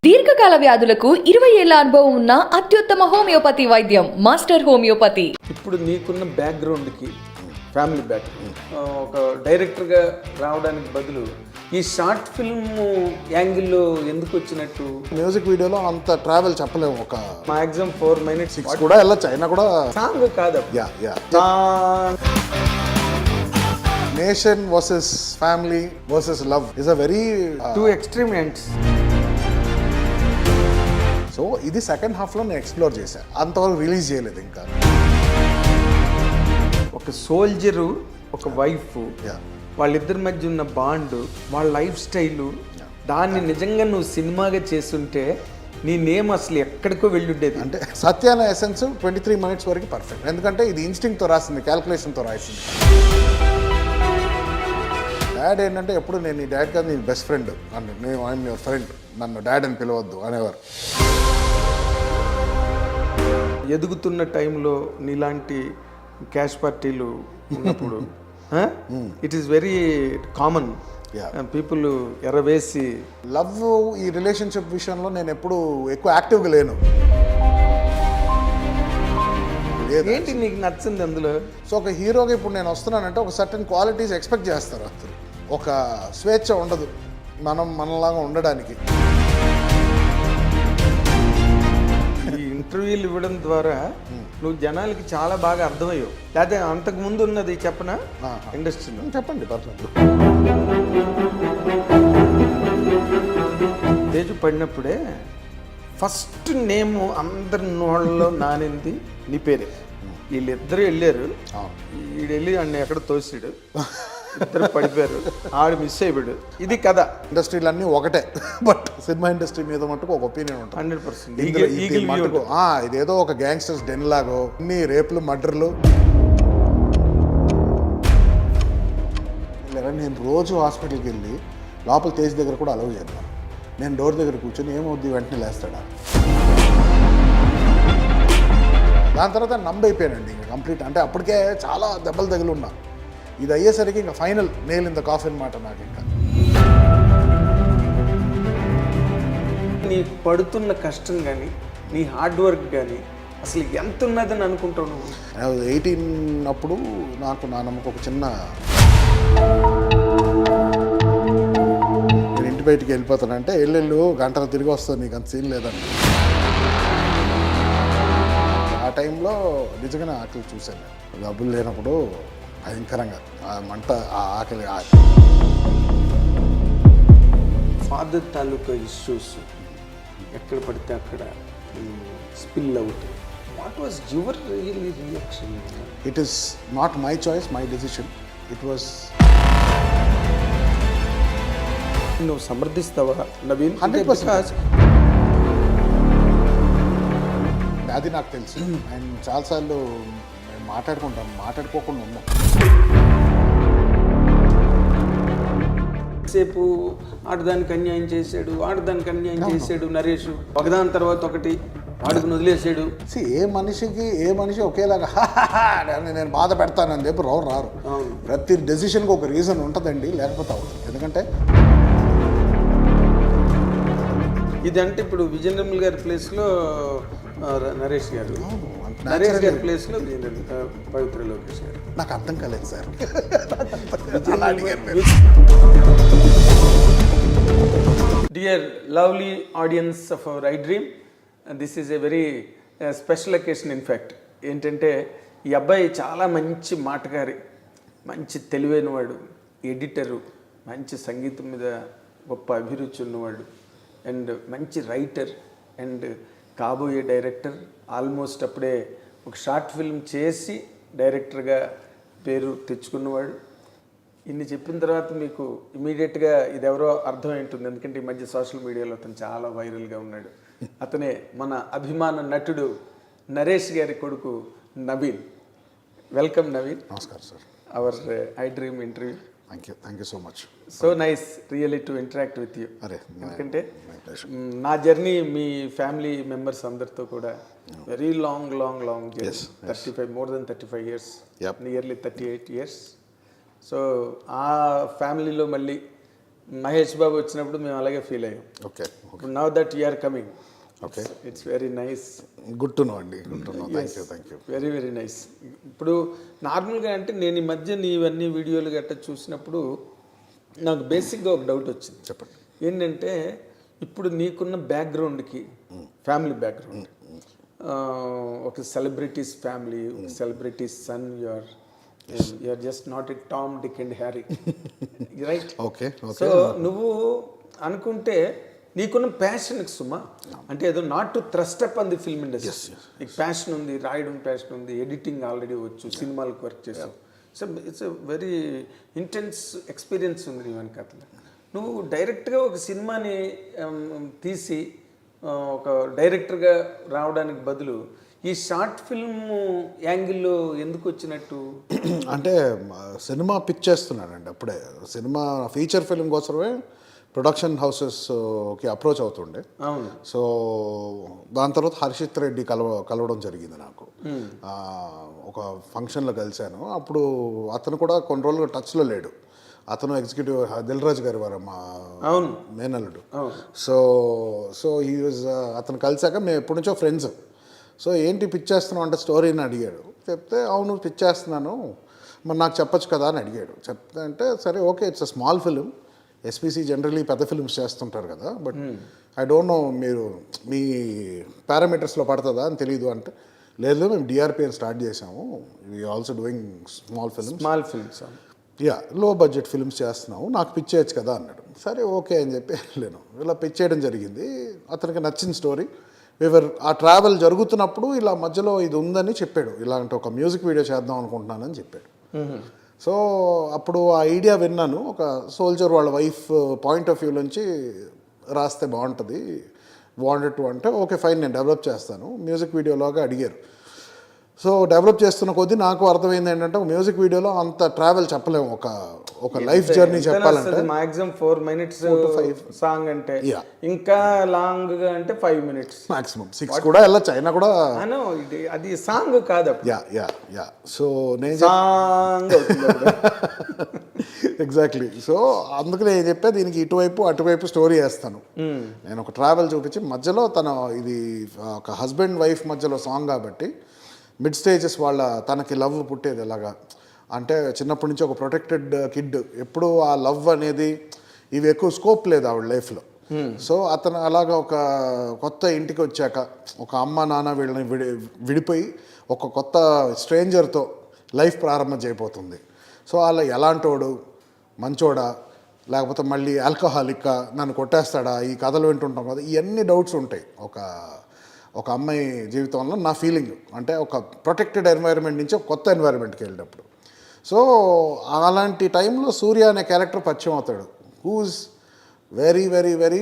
దీర్ఘకాల వ్యాధులకు 20 ఏళ్ల అనుభవం ఉన్న అత్యుత్తమ హోమియోపతి వైద్యం మాస్టర్ హోమియోపతి. ఇప్పుడు నీకున్న బ్యాక్గ్రౌండ్కి ఫ్యామిలీ బ్యాక్గ్రౌండ్ ఒక డైరెక్టర్గా రావడానికి బదులు ఈ షార్ట్ ఫిల్మ్ యాంగిల్లో ఎందుకు వచ్చినట్టు? మ్యూజిక్ వీడియోలో అంత ట్రావెల్ చెప్పలేము. ఒక మాక్సిమం 4 minutes కూడా వెళ్ళొచ్చు, అయినా కూడా సాంగ్ కాదు. Nation versus family versus love is a very two extreme ends. So ఇది సెకండ్ హాఫ్లో నేను ఎక్స్ప్లోర్ చేశాను, అంతవరకు రిలీజ్ చేయలేదు ఇంకా. ఒక సోల్జరు, ఒక వైఫ్, వాళ్ళిద్దరి మధ్య ఉన్న బాండ్, వాళ్ళ లైఫ్ స్టైలు, దాన్ని నిజంగా నువ్వు సినిమాగా చేస్తుంటే నీ నేమ్ అసలు ఎక్కడికో వెళ్ళుండేది. అంటే సత్యాన ఎసెన్స్ 23 minutes వరకు పర్ఫెక్ట్, ఎందుకంటే ఇది ఇన్స్టింక్ట్తో రాసింది, క్యాల్కులేషన్తో రాసింది. డాడ్ ఏంటంటే ఎప్పుడు నేను నీ డాడ్ కాదు, నీ బెస్ట్ ఫ్రెండ్ అంటే నేను ఐఎమ్ యువర్ ఫ్రెండ్, నన్ను డాడ్ అని పిలవద్దు అనేవారు. ఎదుగుతున్న టైంలో నీలాంటి క్యాష్ పార్టీలు ఉన్నప్పుడు it is very common, people ఎర్రవేసి. లవ్ ఈ రిలేషన్షిప్ విషయంలో నేను ఎప్పుడు ఎక్కువ యాక్టివ్గా లేను. ఏంటి నీకు నచ్చింది అందులో? సో ఒక హీరోగా ఇప్పుడు నేను వస్తున్నానంటే ఒక సర్టన్ క్వాలిటీస్ ఎక్స్పెక్ట్ చేస్తారు అతను. ఒక స్వేచ్ఛ ఉండదు మనలాగా ఉండడానికి. ఈ ఇంటర్వ్యూలు ఇవ్వడం ద్వారా నువ్వు జనాలకి చాలా బాగా అర్థమయ్యావు. లేకపోతే అంతకు ముందు ఉన్నది చెప్పనా ఇండస్ట్రీలో? చెప్పండి, పర్లేదు. తేజు పడినప్పుడే ఫస్ట్ నేమ్ అందరి నోళ్ళలో నానింది నీ పేరే. వీళ్ళిద్దరూ వెళ్ళారు, వీడు వెళ్ళి అన్న ఎక్కడ తోసాడు, ఇద్దరు పడిపోయారు, ఆడు మిస్ అయిపోయాడు. ఇది కదా. ఇండస్ట్రీలన్నీ ఒకటే, బట్ సినిమా ఇండస్ట్రీ మీద మటుకు ఒక ఒపీనియన్ ఉంటుంది 100%. ఇదేదో ఒక గ్యాంగ్స్టర్స్ డెన్ లాగో అన్ని రేపులు మర్డర్లు. నేను రోజు హాస్పిటల్కి వెళ్ళి లోపల తేజ్ దగ్గర కూడా అలౌ చేద్దాం. నేను డోర్ దగ్గర కూర్చొని ఏమవుద్ది వెంటనే లేస్తాడా. దాని తర్వాత నమ్మైపోయానండి ఇంకా కంప్లీట్. అంటే అప్పటికే చాలా దెబ్బలు తగిలి ఉన్నా, ఇది అయ్యేసరికి ఇంకా final nail in the coffin మాట నాకు. ఇంకా నీ పడుతున్న కష్టం కానీ నీ హార్డ్ వర్క్ కానీ అసలు ఎంత ఉన్నదని అనుకుంటావు నువ్వు? 18 అప్పుడు నాకు నా నమ్మకం ఒక చిన్న, నేను ఇంటి బయటికి వెళ్ళిపోతానంటే వెళ్ళు గంటలు తిరిగి వస్తాను, నీకు అంత సీన్ లేదండి. ఆ టైంలో నిజంగానే ఆకలి చూశాను. డబ్బులు లేనప్పుడు భయంకరంగా ఆ మంట, ఆ ఆకలి. ఫాదర్ తాలూకా ఇష్యూస్ ఎక్కడ పడితే అక్కడ స్పిల్ అవుతాయి. What was your really reaction? It is not my choice, my decision. It was. నువ్వు సమర్థిస్తావా నవీన్? 100%. అది నాకు తెలుసు. అండ్ చాలాసార్లు మేము మాట్లాడుకోకుండా ఉన్నాం. సేపు ఆడదానికి అన్యాయం చేశాడు, ఆడదానికి అన్యాయం చేశాడు నరేష్, ఒకదాని తర్వాత ఒకటి ఆడుకుని వదిలేసాడు. ఏ మనిషి ఒకేలాగా నేను బాధ పెడతానని చెప్పి రారు. ప్రతి డెసిషన్కి ఒక రీజన్ ఉంటుందండి, లేకపోతే అవుతుంది. ఎందుకంటే ఇదంటే ఇప్పుడు విజయనిర్మల్ గారి ప్లేస్లో నరేష్ గారు ప్లేస్లో పవిత్ర లోకేష్ గారు. నాకు అర్థం కాలేదు sir. Dear lovely audience of our I dream, this is a very special occasion. In fact ఏంటంటే ఈ అబ్బాయి చాలా మంచి మాటగారి, మంచి తెలివైనవాడు, ఎడిటరు, మంచి సంగీతం మీద గొప్ప అభిరుచి ఉన్నవాడు, అండ్ మంచి రైటర్, అండ్ కాబోయే డైరెక్టర్. ఆల్మోస్ట్ అప్పుడే ఒక షార్ట్ ఫిల్మ్ చేసి డైరెక్టర్గా పేరు తెచ్చుకున్నవాడు. ఇన్ని చెప్పిన తర్వాత మీకు ఇమీడియట్గా ఇది ఎవరో అర్థమై ఉంటుంది, ఎందుకంటే ఈ మధ్య సోషల్ మీడియాలో అతను చాలా వైరల్గా ఉన్నాడు. అతనే మన అభిమాన నటుడు నరేష్ గారి కొడుకు నవీన్. వెల్కమ్ నవీన్. నమస్కారం sir. Our I dream interview. Thank you so much. So nice really to interact with you. అరే, ఎందుకంటే నా జర్నీ మీ ఫ్యామిలీ మెంబర్స్ అందరితో కూడా very long journey. 35 more than 35 years, nearly 38 years. So ఆ ఫ్యామిలీలో మళ్ళీ మహేష్ బాబు వచ్చినప్పుడు మేము అలాగే ఫీల్ అయ్యాం. ఓకే ఇప్పుడు now that you are coming, okay, it's very nice. Good to know అండి, good to know. Thank you. Very very nice. ఇప్పుడు నార్మల్గా అంటే నేను ఈ మధ్య నీవన్నీ వీడియోలు గట్రా చూసినప్పుడు నాకు బేసిక్గా ఒక డౌట్ వచ్చింది. చెప్పండి. ఏంటంటే ఇప్పుడు నీకున్న బ్యాక్గ్రౌండ్కి, ఫ్యామిలీ బ్యాక్గ్రౌండ్, ఒక సెలబ్రిటీస్ ఫ్యామిలీ, ఒక celebrities son, you're just not a Tom, Dick and Harry, right? Okay. So నువ్వు అనుకుంటే నీకున్న ప్యాషన్కి సుమా, అంటే ఏదో not to thrust up on the film industry, నీకు ప్యాషన్ ఉంది, రాయడం ప్యాషన్ ఉంది, ఎడిటింగ్ ఆల్రెడీ వచ్చు, సినిమాలకు వర్క్ చేసావు. So it's a very intense experience ఉంది నీ వెనకాల. నువ్వు డైరెక్ట్గా ఒక సినిమాని తీసి ఒక డైరెక్టర్గా రావడానికి బదులు ఈ షార్ట్ ఫిల్మ్ యాంగిల్లో ఎందుకు వచ్చినట్టు? అంటే సినిమా పిచ్ చేస్తున్నానండి అప్పుడే. సినిమా ఫీచర్ ఫిల్మ్ కోసమే ప్రొడక్షన్ హౌసెస్కి అప్రోచ్ అవుతుండే. అవును. సో దాని తర్వాత హర్షిత్ రెడ్డి కలవడం జరిగింది నాకు. ఒక ఫంక్షన్లో కలిశాను. అప్పుడు అతను కూడా కొన్ని రోజులు టచ్లో లేడు. అతను ఎగ్జిక్యూటివ్ దిల్ రాజు గారి వారు మా మేనల్లుడు. సో ఈ అతను కలిసాక మేము ఎప్పటి నుంచో ఫ్రెండ్స్. సో ఏంటి పిచ్ చేస్తున్నావు అంటే స్టోరీని అడిగాడు. చెప్తే అవును పిచ్ చేస్తున్నాను, మరి నాకు చెప్పొచ్చు కదా అని అడిగాడు. చెప్తే అంటే సరే okay, it's a small film, SPC generally పెద్ద ఫిల్మ్స్ చేస్తుంటారు కదా, బట్ ఐ డోంట్ నో మీరు మీ పారామీటర్స్లో పడుతుందా అని తెలియదు అంటే, లేదు మేము డిఆర్పిఎన్ స్టార్ట్ చేసాము, we also doing small films, yeah లో బడ్జెట్ ఫిల్మ్స్ చేస్తున్నాము, నాకు పిచ్ చేయొచ్చు కదా అన్నాడు. సరే ఓకే అని చెప్పి వెళ్ళాను. ఇలా పిచ్ చేయడం జరిగింది. అతనికి నచ్చిన స్టోరీ. ఆ ట్రావెల్ జరుగుతున్నప్పుడు ఇలా మధ్యలో ఇది ఉందని చెప్పాడు, ఇలాంటి ఒక మ్యూజిక్ వీడియో చేద్దాం అనుకుంటున్నానని చెప్పాడు. సో అప్పుడు ఆ ఐడియా విన్నాను. ఒక సోల్జర్ వాళ్ళ వైఫ్ పాయింట్ ఆఫ్ వ్యూ నుంచి రాస్తే బాగుంటుంది, వాంటెడ్ టు అంటే ఓకే ఫైన్ నేను డెవలప్ చేస్తాను. మ్యూజిక్ వీడియోలాగా అడిగారు. సో డెవలప్ చేస్తున్న కొద్దీ నాకు అర్థమైంది ఏంటంటే మ్యూజిక్ వీడియోలో అంత ట్రావెల్ చెప్పలేము. ఒక లైఫ్ జర్నీ చెప్పాలంటే మాక్సిమం 4 minutes సాంగ్ అంటే, ఇంకా లాంగ్ గా అంటే 5 minutes మాక్సిమం 6 కూడా వెళ్ళచ్చు. అయినా కూడా అది సాంగ్ కాదు. యా సో నేను సాంగ్ ఎగ్జాక్ట్లీ. సో అందుకనే నేను చెప్పా దీనికి ఇటువైపు అటువైపు స్టోరీ వేస్తాను. నేను ఒక ట్రావెల్ చూపించి మధ్యలో ఇది ఒక హస్బెండ్ వైఫ్ మధ్యలో సాంగ్ కాబట్టి మిడ్ స్టేజెస్ తనకి లవ్ పుట్టేది ఎలాగా అంటే, చిన్నప్పటి నుంచి ఒక ప్రొటెక్టెడ్ కిడ్, ఎప్పుడు ఆ లవ్ అనేది ఇవి ఎక్కువ స్కోప్ లేదు ఆవిడ లైఫ్లో. సో అతను అలాగా ఒక కొత్త ఇంటికి వచ్చాక ఒక అమ్మ నాన్న వీళ్ళని విడిపోయి ఒక కొత్త స్ట్రేంజర్తో లైఫ్ ప్రారంభం చేయబోతుంది. సో అలా ఎలాంటోడు, మంచోడా లేకపోతే మళ్ళీ ఆల్కహాలిక్కా, నన్ను కొట్టేస్తాడా, ఈ కథలు వింటుంటాం కదా, ఇవన్నీ డౌట్స్ ఉంటాయి ఒక అమ్మాయి జీవితంలో. నా ఫీలింగ్ అంటే ఒక ప్రొటెక్టెడ్ ఎన్వైరన్మెంట్ నుంచి ఒక కొత్త ఎన్వైరన్మెంట్కి వెళ్ళినప్పుడు. సో అలాంటి టైంలో సూర్య అనే క్యారెక్టర్ పరిచయం అవుతాడు, who's very very very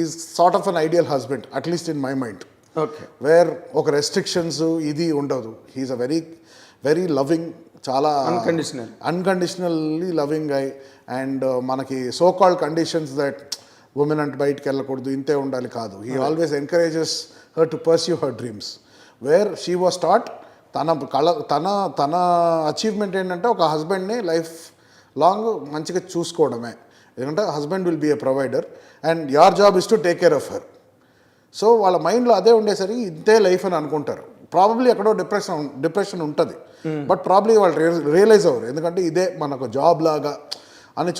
is sort of an ideal husband, at least in my mind. Okay. Where ఒక రెస్ట్రిక్షన్స్ ఇది ఉండదు. He's a very very loving, చాలా అన్కండిషనల్లీ లవింగ్ గై. అండ్ మనకి so called conditions that women అంటే బయటికి వెళ్ళకూడదు, ఇంతే ఉండాలి కాదు. He always encourages her to pursue her dreams. Where she was taught తన అచీవ్మెంట్ ఏంటంటే ఒక హస్బెండ్ని లైఫ్ లాంగ్ మంచిగా చూసుకోవడమే. ఎందుకంటే husband will be a provider and your job is to take care of her. So వాళ్ళ మైండ్లో అదే ఉండేసరికి ఇంతే లైఫ్ అని అనుకుంటారు. ప్రాబబ్లీ ఎక్కడో డిప్రెషన్ ఉంటుంది, బట్ ప్రాబ్లీ వాళ్ళు రియలైజ్ అవ్వరు, ఎందుకంటే ఇదే మనకు జాబ్ లాగా అని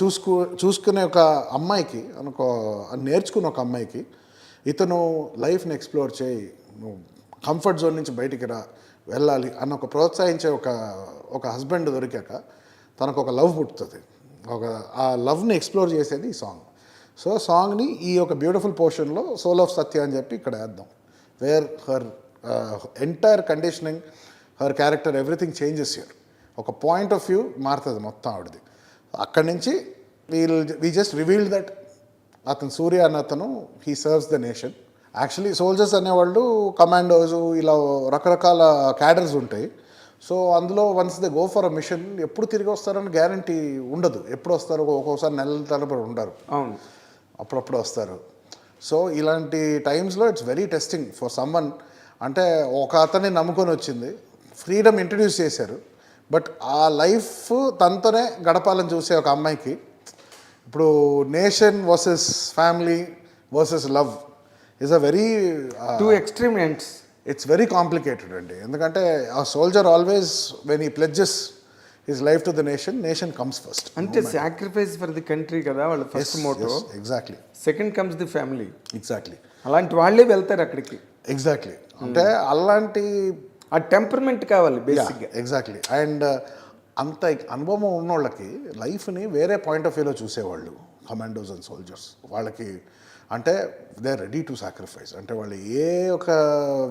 చూసుకునే ఒక అమ్మాయికి, నేర్చుకున్న ఒక అమ్మాయికి ఇతను లైఫ్ని ఎక్స్ప్లోర్ చేయి, నువ్వు కంఫర్ట్ జోన్ నుంచి బయటికి వెళ్ళాలి అన్న ఒక ప్రోత్సహించే ఒక హస్బెండ్ దొరికాక తనకు ఒక లవ్ పుట్టుతుంది. ఆ లవ్ని ఎక్స్ప్లోర్ చేసేది ఈ సాంగ్. సో సాంగ్ని ఈ ఒక బ్యూటిఫుల్ పోర్షన్లో సోల్ ఆఫ్ సత్య అని చెప్పి ఇక్కడ వేద్దాం. Where her entire conditioning, her character, everything changes here. ఒక పాయింట్ ఆఫ్ వ్యూ మారుతుంది మొత్తం ఆవిడది. అక్కడి నుంచి వీ జస్ట్ రివీల్డ్ దట్ అతను సూర్య అన్న అతను he serves the nation. Actually soldiers అనేవాళ్ళు కమాండోస్ ఇలా రకరకాల క్యాడర్స్ ఉంటాయి. సో అందులో once they go for a mission ఎప్పుడు తిరిగి వస్తారని గ్యారంటీ ఉండదు. ఎప్పుడు వస్తారు, ఒక్కోసారి నెలల తరబడి ఉండరు, అవును, అప్పుడప్పుడు వస్తారు. సో ఇలాంటి టైమ్స్లో it's very testing for someone. అంటే ఒక అతన్ని నమ్ముకొని వచ్చింది, ఫ్రీడమ్ ఇంట్రడ్యూస్ చేశారు, బట్ ఆ లైఫ్ తనతోనే గడపాలని చూసే ఒక అమ్మాయికి ఇప్పుడు nation versus family versus love is a very two extreme ends. It's very complicated అండి. ఎందుకంటే ఆ soldier always when he pledges his life to the nation comes first. అంటే సాక్రిఫైస్ ఫర్ ది కంట్రీ కదా వాళ్ళ first motto. Exactly. Second comes the family. Exactly. అలాంటి వాళ్ళే వెళ్తారు అక్కడికి. ఎగ్జాక్ట్లీ. అంటే అలాంటి ఆ టెంపర్మెంట్ కావాలి బేసిక్గా. ఎగ్జాక్ట్లీ. అండ్ అంత అనుభవం ఉన్నోళ్ళకి లైఫ్ని వేరే పాయింట్ ఆఫ్ వ్యూలో చూసేవాళ్ళు కమాండోస్ అండ్ సోల్జర్స్. వాళ్ళకి అంటే దే రెడీ టు సాక్రిఫైస్. అంటే వాళ్ళు ఏ ఒక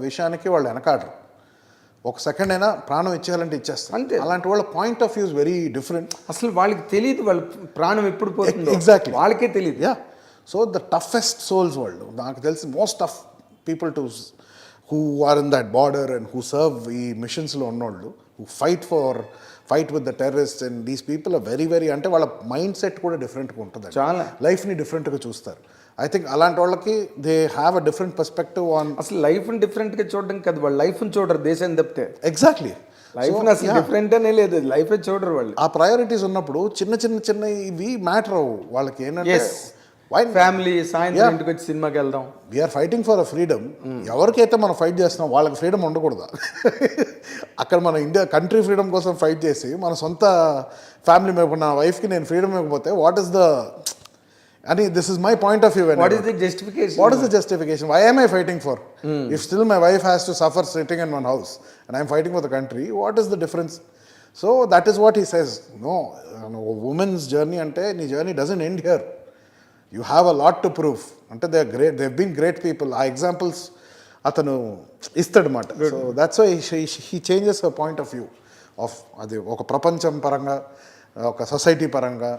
విషయానికి వాళ్ళు వెనకాడరు. ఒక సెకండ్ అయినా ప్రాణం ఇచ్చేయాలంటే ఇచ్చేస్తారు. అంతే. అలాంటి వాళ్ళ point of views very different. అసలు వాళ్ళకి తెలియదు వాళ్ళ ప్రాణం ఎప్పుడు పోతుందో. ఎగ్జాక్ట్లీ. వాళ్ళకే తెలియదు. Yeah. So the toughest souls వాళ్ళు, నాకు తెలిసి most tough people to who are in that border and who serve ఈ మిషన్స్లో ఉన్నోళ్ళు, who fight with the terrorist and these people are very అంటే వాళ్ళ మైండ్ సెట్ కూడా డిఫరెంట్గా ఉంటుంది. చాలా. లైఫ్ని డిఫరెంట్గా చూస్తారు. ఐ థింక్ అలాంటి వాళ్ళకి they have a different perspective on. అసలు లైఫ్ని డిఫరెంట్గా చూడడం కాదు, వాళ్ళు లైఫ్ని చూడరు, దేశాన్ని తప్పితే. ఎగ్జాక్ట్లీ. లైఫ్ అసలు డిఫరెంట్ అనే లేదు, లైఫే చూడరు వాళ్ళు. ఆ ప్రయారిటీస్ ఉన్నప్పుడు చిన్న ఇవి మ్యాటర్ అవ్వు వాళ్ళకి. ఏంటంటే ఫ్యామిలీ సాయంత్రం ఇంటికి వచ్చి సినిమాకి వెళ్దాం. We're fighting for a freedom. ఎవరికైతే మనం ఫైట్ చేస్తున్నాం వాళ్ళకి ఫ్రీడమ్ ఉండకూడదు. అక్కడ మన ఇండియా కంట్రీ ఫ్రీడమ్ కోసం ఫైట్ చేసి మన సొంత ఫ్యామిలీ మెంబర్, నా వైఫ్కి నేను ఫ్రీడమ్ ఇవ్వకపోతే వాట్ ఈస్ ద అని this is my point of view. What is the justification? What is the justification? Why am I fighting for? If still my wife has to suffer sitting in one house and I am fighting for the country, what is the difference? So that is what he says. No, a woman's journey ante nee journey doesn't end here. You have a lot to prove. Ante they are great. They have been great people. Our examples atanu istadu మాట. So that's why he changes her point of view of అది ఒక ప్రపంచం పరంగా, ఒక society పరంగా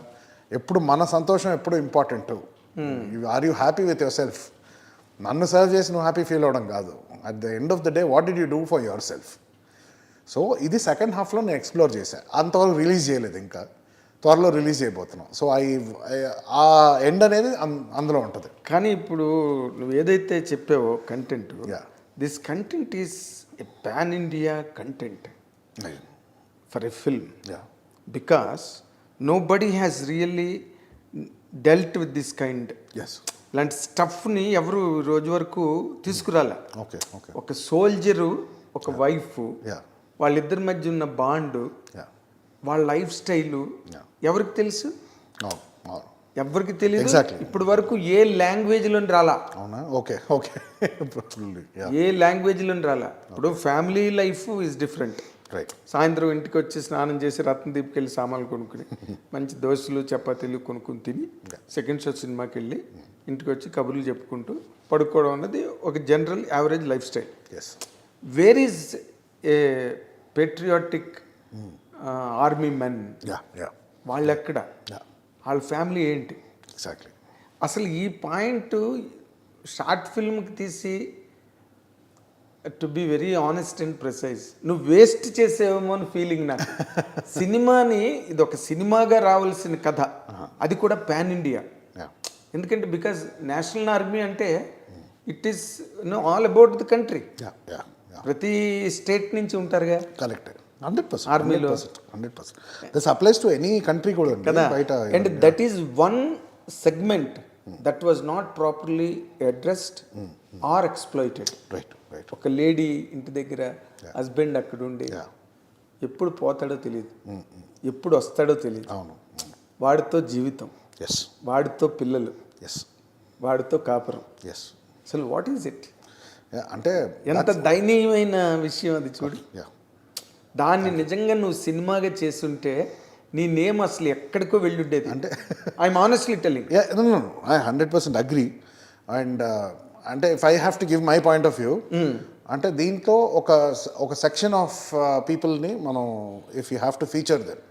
ఎప్పుడు మన సంతోషం ఎప్పుడు important. Are you happy with yourself? నన్ను సర్వ్ చేసి నువ్వు హ్యాపీ ఫీల్ అవ్వడం కాదు. At the end of the day what did you do for yourself? So ఇది సెకండ్ హాఫ్లో నేను ఎక్స్ప్లోర్ చేశాను. అంతవరకు రిలీజ్ చేయలేదు, ఇంకా త్వరలో రిలీజ్ చేయబోతున్నాం. సో ఆ ఎండ్ అనేది అందులో ఉంటుంది. కానీ ఇప్పుడు నువ్వు ఏదైతే చెప్పావో content, Yeah. This content is a pan India content for a film. Yeah. Because nobody has really dealt with this kind. Yes. ఇలాంటి స్టఫ్ని ఎవరు రోజు వరకు తీసుకురాలే. ఓకే. ఓకే. ఒక సోల్జరు, ఒక వైఫ్, Yeah. వాళ్ళిద్దరి మధ్య ఉన్న బాండ్, Yeah. వాళ్ళ లైఫ్ స్టైలు Yeah. ఎవరికి తెలుసు? అవును. అవును. ఎవరికి తెలియదు. Exactly. ఇప్పటి వరకు ఏ లాంగ్వేజ్లో రాలా. అవునా? ఓకే. ఓకే. ఏ లాంగ్వేజ్లో రాలా. ఇప్పుడు family life is different. Right. సాయంత్రం ఇంటికి వచ్చి స్నానం చేసి రత్నదీప్కి వెళ్ళి సామాన్లు కొనుక్కుని మంచి దోశలు చపాతీలు కొనుక్కుని తిని సెకండ్ షో సినిమాకి వెళ్ళి ఇంటికి వచ్చి కబుర్లు చెప్పుకుంటూ పడుకోవడం అన్నది ఒక general average life style. Yes. Where is a patriotic army men? వాళ్ళు ఎక్కడ? వాళ్ళ ఫ్యామిలీ ఏంటి? ఎగ్జాక్ట్లీ. అసలు ఈ పాయింట్ షార్ట్ ఫిల్మ్కి తీసి, to be very honest and precise, నువ్వు వేస్ట్ చేసేవేమో అని ఫీలింగ్ నాకు. సినిమాని ఇది ఒక సినిమాగా రావాల్సిన కథ, అది కూడా పాన్ ఇండియా. ఎందుకంటే బికాజ్ నేషనల్ ఆర్మీ అంటే it is all about the country. ప్రతి స్టేట్ నుంచి ఉంటారుగా. కరెక్ట్. 100%. ఆర్మీలో 100%. This applies to any country కూడా కదా. బయట. And that is one segment that was not properly addressed or exploited. Right. Right. ఒక లేడీ ఇంటి దగ్గర, హస్బెండ్ అక్కడ ఉండి ఎప్పుడు పోతాడో తెలియదు, ఎప్పుడు వస్తాడో తెలియదు. అవును. వాడితో జీవితం, ఎస్. వాడితో పిల్లలు, ఎస్. వాడితో కాపురం. ఎస్. అసలు వాట్ ఈజ్ ఇట్? అంటే ఎంత దయనీయమైన విషయం అది చూడు. యా. దాన్ని నిజంగా నువ్వు సినిమాగా చేస్తుంటే నీ నేమ్ అసలు ఎక్కడికో వెళ్ళుండేది. అంటే I'm honestly telling. I 100% agree. And అంటే if I have to give my point of view, అంటే దీంతో ఒక సెక్షన్ ఆఫ్ పీపుల్ని మనం, if you have to feature them,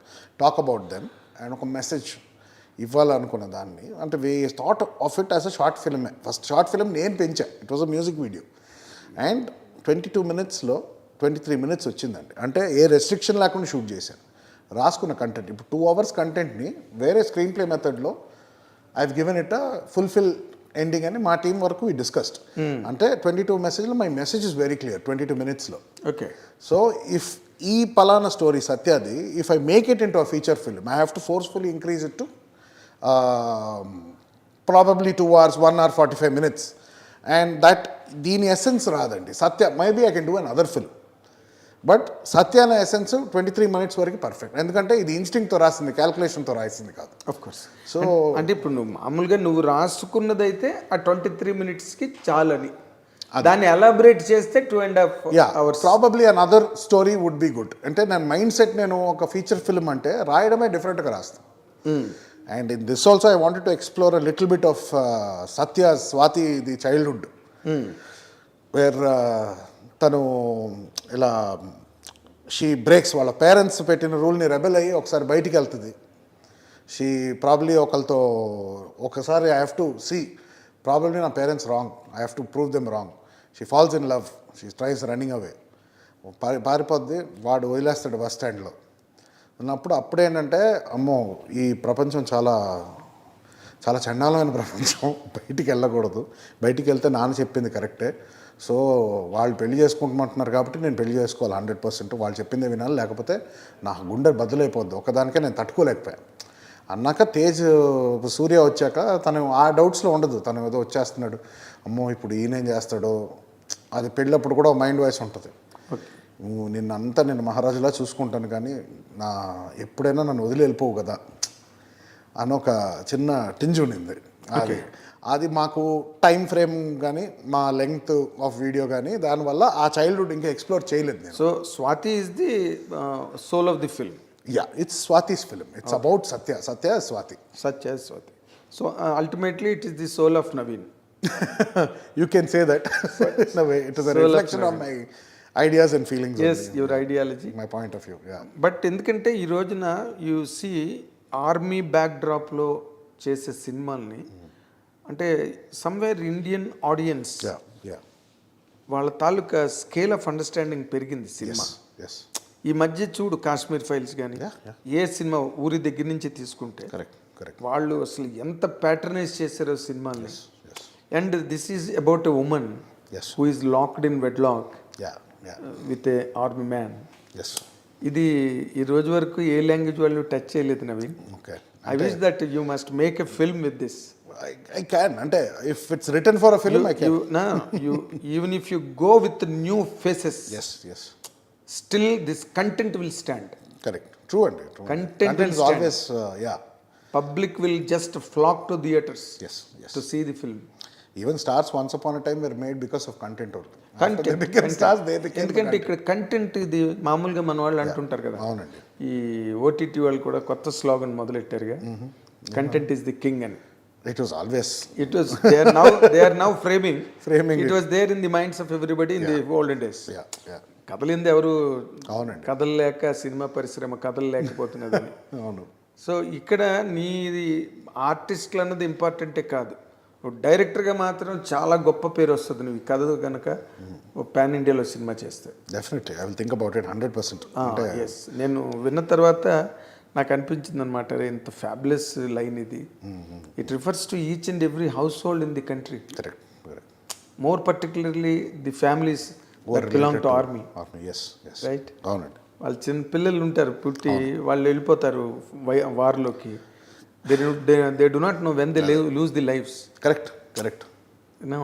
talk about them and ఒక మెసేజ్ ఇవ్వాలనుకున్న దాన్ని, అంటే we thought of it as a short ఫిల్మే. ఫస్ట్ షార్ట్ ఫిల్మ్ నేను పెంచా. It was a music video and 22 minutesలో 23 minutes వచ్చిందండి. అంటే ఏ రెస్ట్రిక్షన్ లేకుండా షూట్ చేశాను. రాసుకున్న కంటెంట్, ఇప్పుడు 2 hours కంటెంట్ని వేరే స్క్రీన్ ప్లే మెథడ్లో I have given it a fulfil ending అని మా టీం వరకు వీ డిస్కస్డ్. అంటే 22 messages, my message is very clear 22 minutesలో. ఓకే. సో ఇఫ్ ఈ పలానా స్టోరీ సత్యాది, if I make it into a feature film, I have to forcefully increase it to probably 2 hours, 1 hour 45 minutes. And that దీని essence రాదండి. Satya maybe I can do an other film, but సత్య అనే essence 23 minutes వరకు perfect. ఎందుకంటే ఇది ఇన్స్టింక్ట్తో రాసింది, క్యాల్కులేషన్తో రాసింది కాదు. Of course. So అంటే ఇప్పుడు నువ్వు మామూలుగా నువ్వు రాసుకున్నదైతే ఆ 23 minutesకి చాలని, దాన్ని ఎలాబరేట్ చేస్తే 2.5 hours. Probably another story would be good. అంటే నేను మైండ్ సెట్, నేను ఒక ఫీచర్ ఫిల్మ్ అంటే రాయడమే డిఫరెంట్గా రాస్తాను. And in this also I wanted to explore a little bit of Satya Swathi the childhood, where తను ఇలా షీ బ్రేక్స్, వాళ్ళ పేరెంట్స్ పెట్టిన రూల్ని రెబెల్ అయ్యి ఒకసారి బయటికి వెళ్తుంది. షీ ప్రాబ్లీ ఒకసారి I have to see, probably నా parents wrong, I have to prove them wrong. She falls in love, she tries running away, పారిపోద్ది, వాడు వదిలేస్తాడు బస్ స్టాండ్లో ఉన్నప్పుడు. అప్పుడేంటంటే అమ్మో ఈ ప్రపంచం చాలా చాలా చండాలమైన ప్రపంచం, బయటికి వెళ్ళకూడదు, బయటికి వెళ్తే నాన్న చెప్పింది కరెక్టే, సో వాళ్ళు పెళ్లి చేసుకుంటుమంటున్నారు కాబట్టి నేను పెళ్లి చేసుకోవాలి 100%, వాళ్ళు చెప్పిందే వినాలి, లేకపోతే నా గుండె బదులైపోద్ది, ఒకదానికే నేను తట్టుకోలేకపోయాను అన్నాక తేజ్ సూర్య వచ్చాక తను ఆ డౌట్స్లో ఉండదు, తను ఏదో వచ్చేస్తున్నాడు, అమ్మో ఇప్పుడు ఈయనేం చేస్తాడో, అది పెళ్ళప్పుడు కూడా మైండ్ వాయిస్ ఉంటుంది, నిన్ను మహారాజులా చూసుకుంటాను కానీ ఎప్పుడైనా నన్ను వదిలి వెళ్ళిపోవు కదా అని ఒక చిన్న టింజ్ ఉండింది. అది మాకు టైం ఫ్రేమ్ కానీ మా లెంగ్త్ ఆఫ్ వీడియో కానీ దానివల్ల ఆ చైల్డ్హుడ్ ఇంకా ఎక్స్ప్లోర్ చేయలేదు నేను. So Swathi is the soul of the film. Yeah, it's Swathi's film, it's about Satya Swathi. So ultimately it is the soul of Naveen. You can say that in a way. It is a reflection of my ideas and feelings. Yes, your ideology. My point of view, yeah. But ఎందుకంటే ఈ రోజున you see army బ్యాక్డ్రాప్లో చేసే సినిమాల్ని, అంటే somewhere Indian audience వాళ్ళ తాలూకా scale of understanding పెరిగింది cinema. Yes. ఈ మధ్య చూడు కాశ్మీర్ ఫైల్స్ కానీ ఏ సినిమా ఊరి దగ్గర నుంచి తీసుకుంటే వాళ్ళు అసలు ఎంత ప్యాటర్నైజ్ చేశారో సినిమాని. And this is about a women who is locked in wedlock with a army man. ఇది ఈ రోజు వరకు ఏ లాంగ్వేజ్ వాళ్ళు టచ్ చేయలేదు Naveen. I wish that you must make a film with this. I can. అంటే if it's written for a film, I can. Even if you go with new faces, yes, still this content will stand. Correct. True and true. Content is always public will just flock to theaters. Yes. To see the film. Even stars once upon a time were made because of content only. Content. Stars, they became ఎందుకంటే ఇక్కడ content ఇది మామూలుగా మన వాళ్ళు అంటుంటారు కదా. అవునండి. ఈ ఓటీటీ వాళ్ళు కూడా కొత్త స్లోగన్ మొదలెట్టారుగా, కంటెంట్ ఈస్ ది కింగ్ అని. It was always. It was. They are now framing. It was there in the minds of everybody in the olden days. Yeah. కదలింది ఎవరు, అవునండి, కదలలేక సినిమా పరిశ్రమ కదలలేకపోతున్నది. అవును. సో ఇక్కడ నీది ఆర్టిస్టులు అన్నది ఇంపార్టెంటే కాదు, నువ్వు డైరెక్టర్గా మాత్రం చాలా గొప్ప పేరు వస్తుంది నువ్వు కథ కనుక పాన్ ఇండియాలో సినిమా చేస్తే. Definitely I will think about it 100%. Yes, నేను విన్న తర్వాత నాకు అనిపించింది అనమాట, ఇంత ఫ్యాబులస్ లైన్ ఇది. It refers to each and every household in the country. Correct. More particularly the families belong to army. Right. అవునండి. వాళ్ళు చిన్న పిల్లలు ఉంటారు, పుట్టి వాళ్ళు వెళ్ళిపోతారు వార్లోకి. They do not know when they lose the lifes. Correct. No,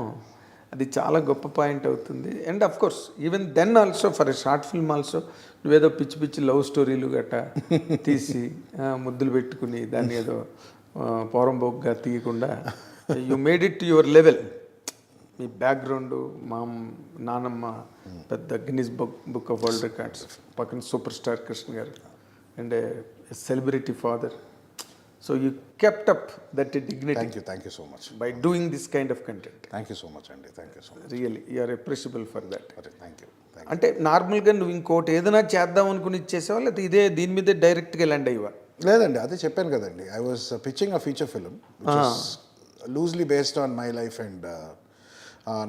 అది చాలా గొప్ప పాయింట్ అవుతుంది. And of course even then also for a short film also నువ్వేదో పిచ్చి పిచ్చి లవ్ స్టోరీలు గట్టా తీసి ముద్దులు పెట్టుకుని దాన్ని ఏదో పోరంబోగ్గా తీయకుండా you made it your level. Me background, మా నానమ్మ పెద్ద Guinness book of world records, పక్కన సూపర్ స్టార్ కృష్ణ గారు and celebrity father. So you kept up that dignity. Thank you so much. By doing this kind of content. Thank you so much, Andy. Thank you so much. Really, you are appreciable for that. Thank you. అంటే నార్మల్గా నువ్వు ఇంకోటి ఏదైనా చేద్దాం అనుకుని ఇచ్చేసావా, లేకపోతే ఇదే దీని మీదే డైరెక్ట్గా ల్యాండ్ అయ్యవా? లేదండి, అదే చెప్పాను కదండి, I was pitching a feature film which is loosely based on my life and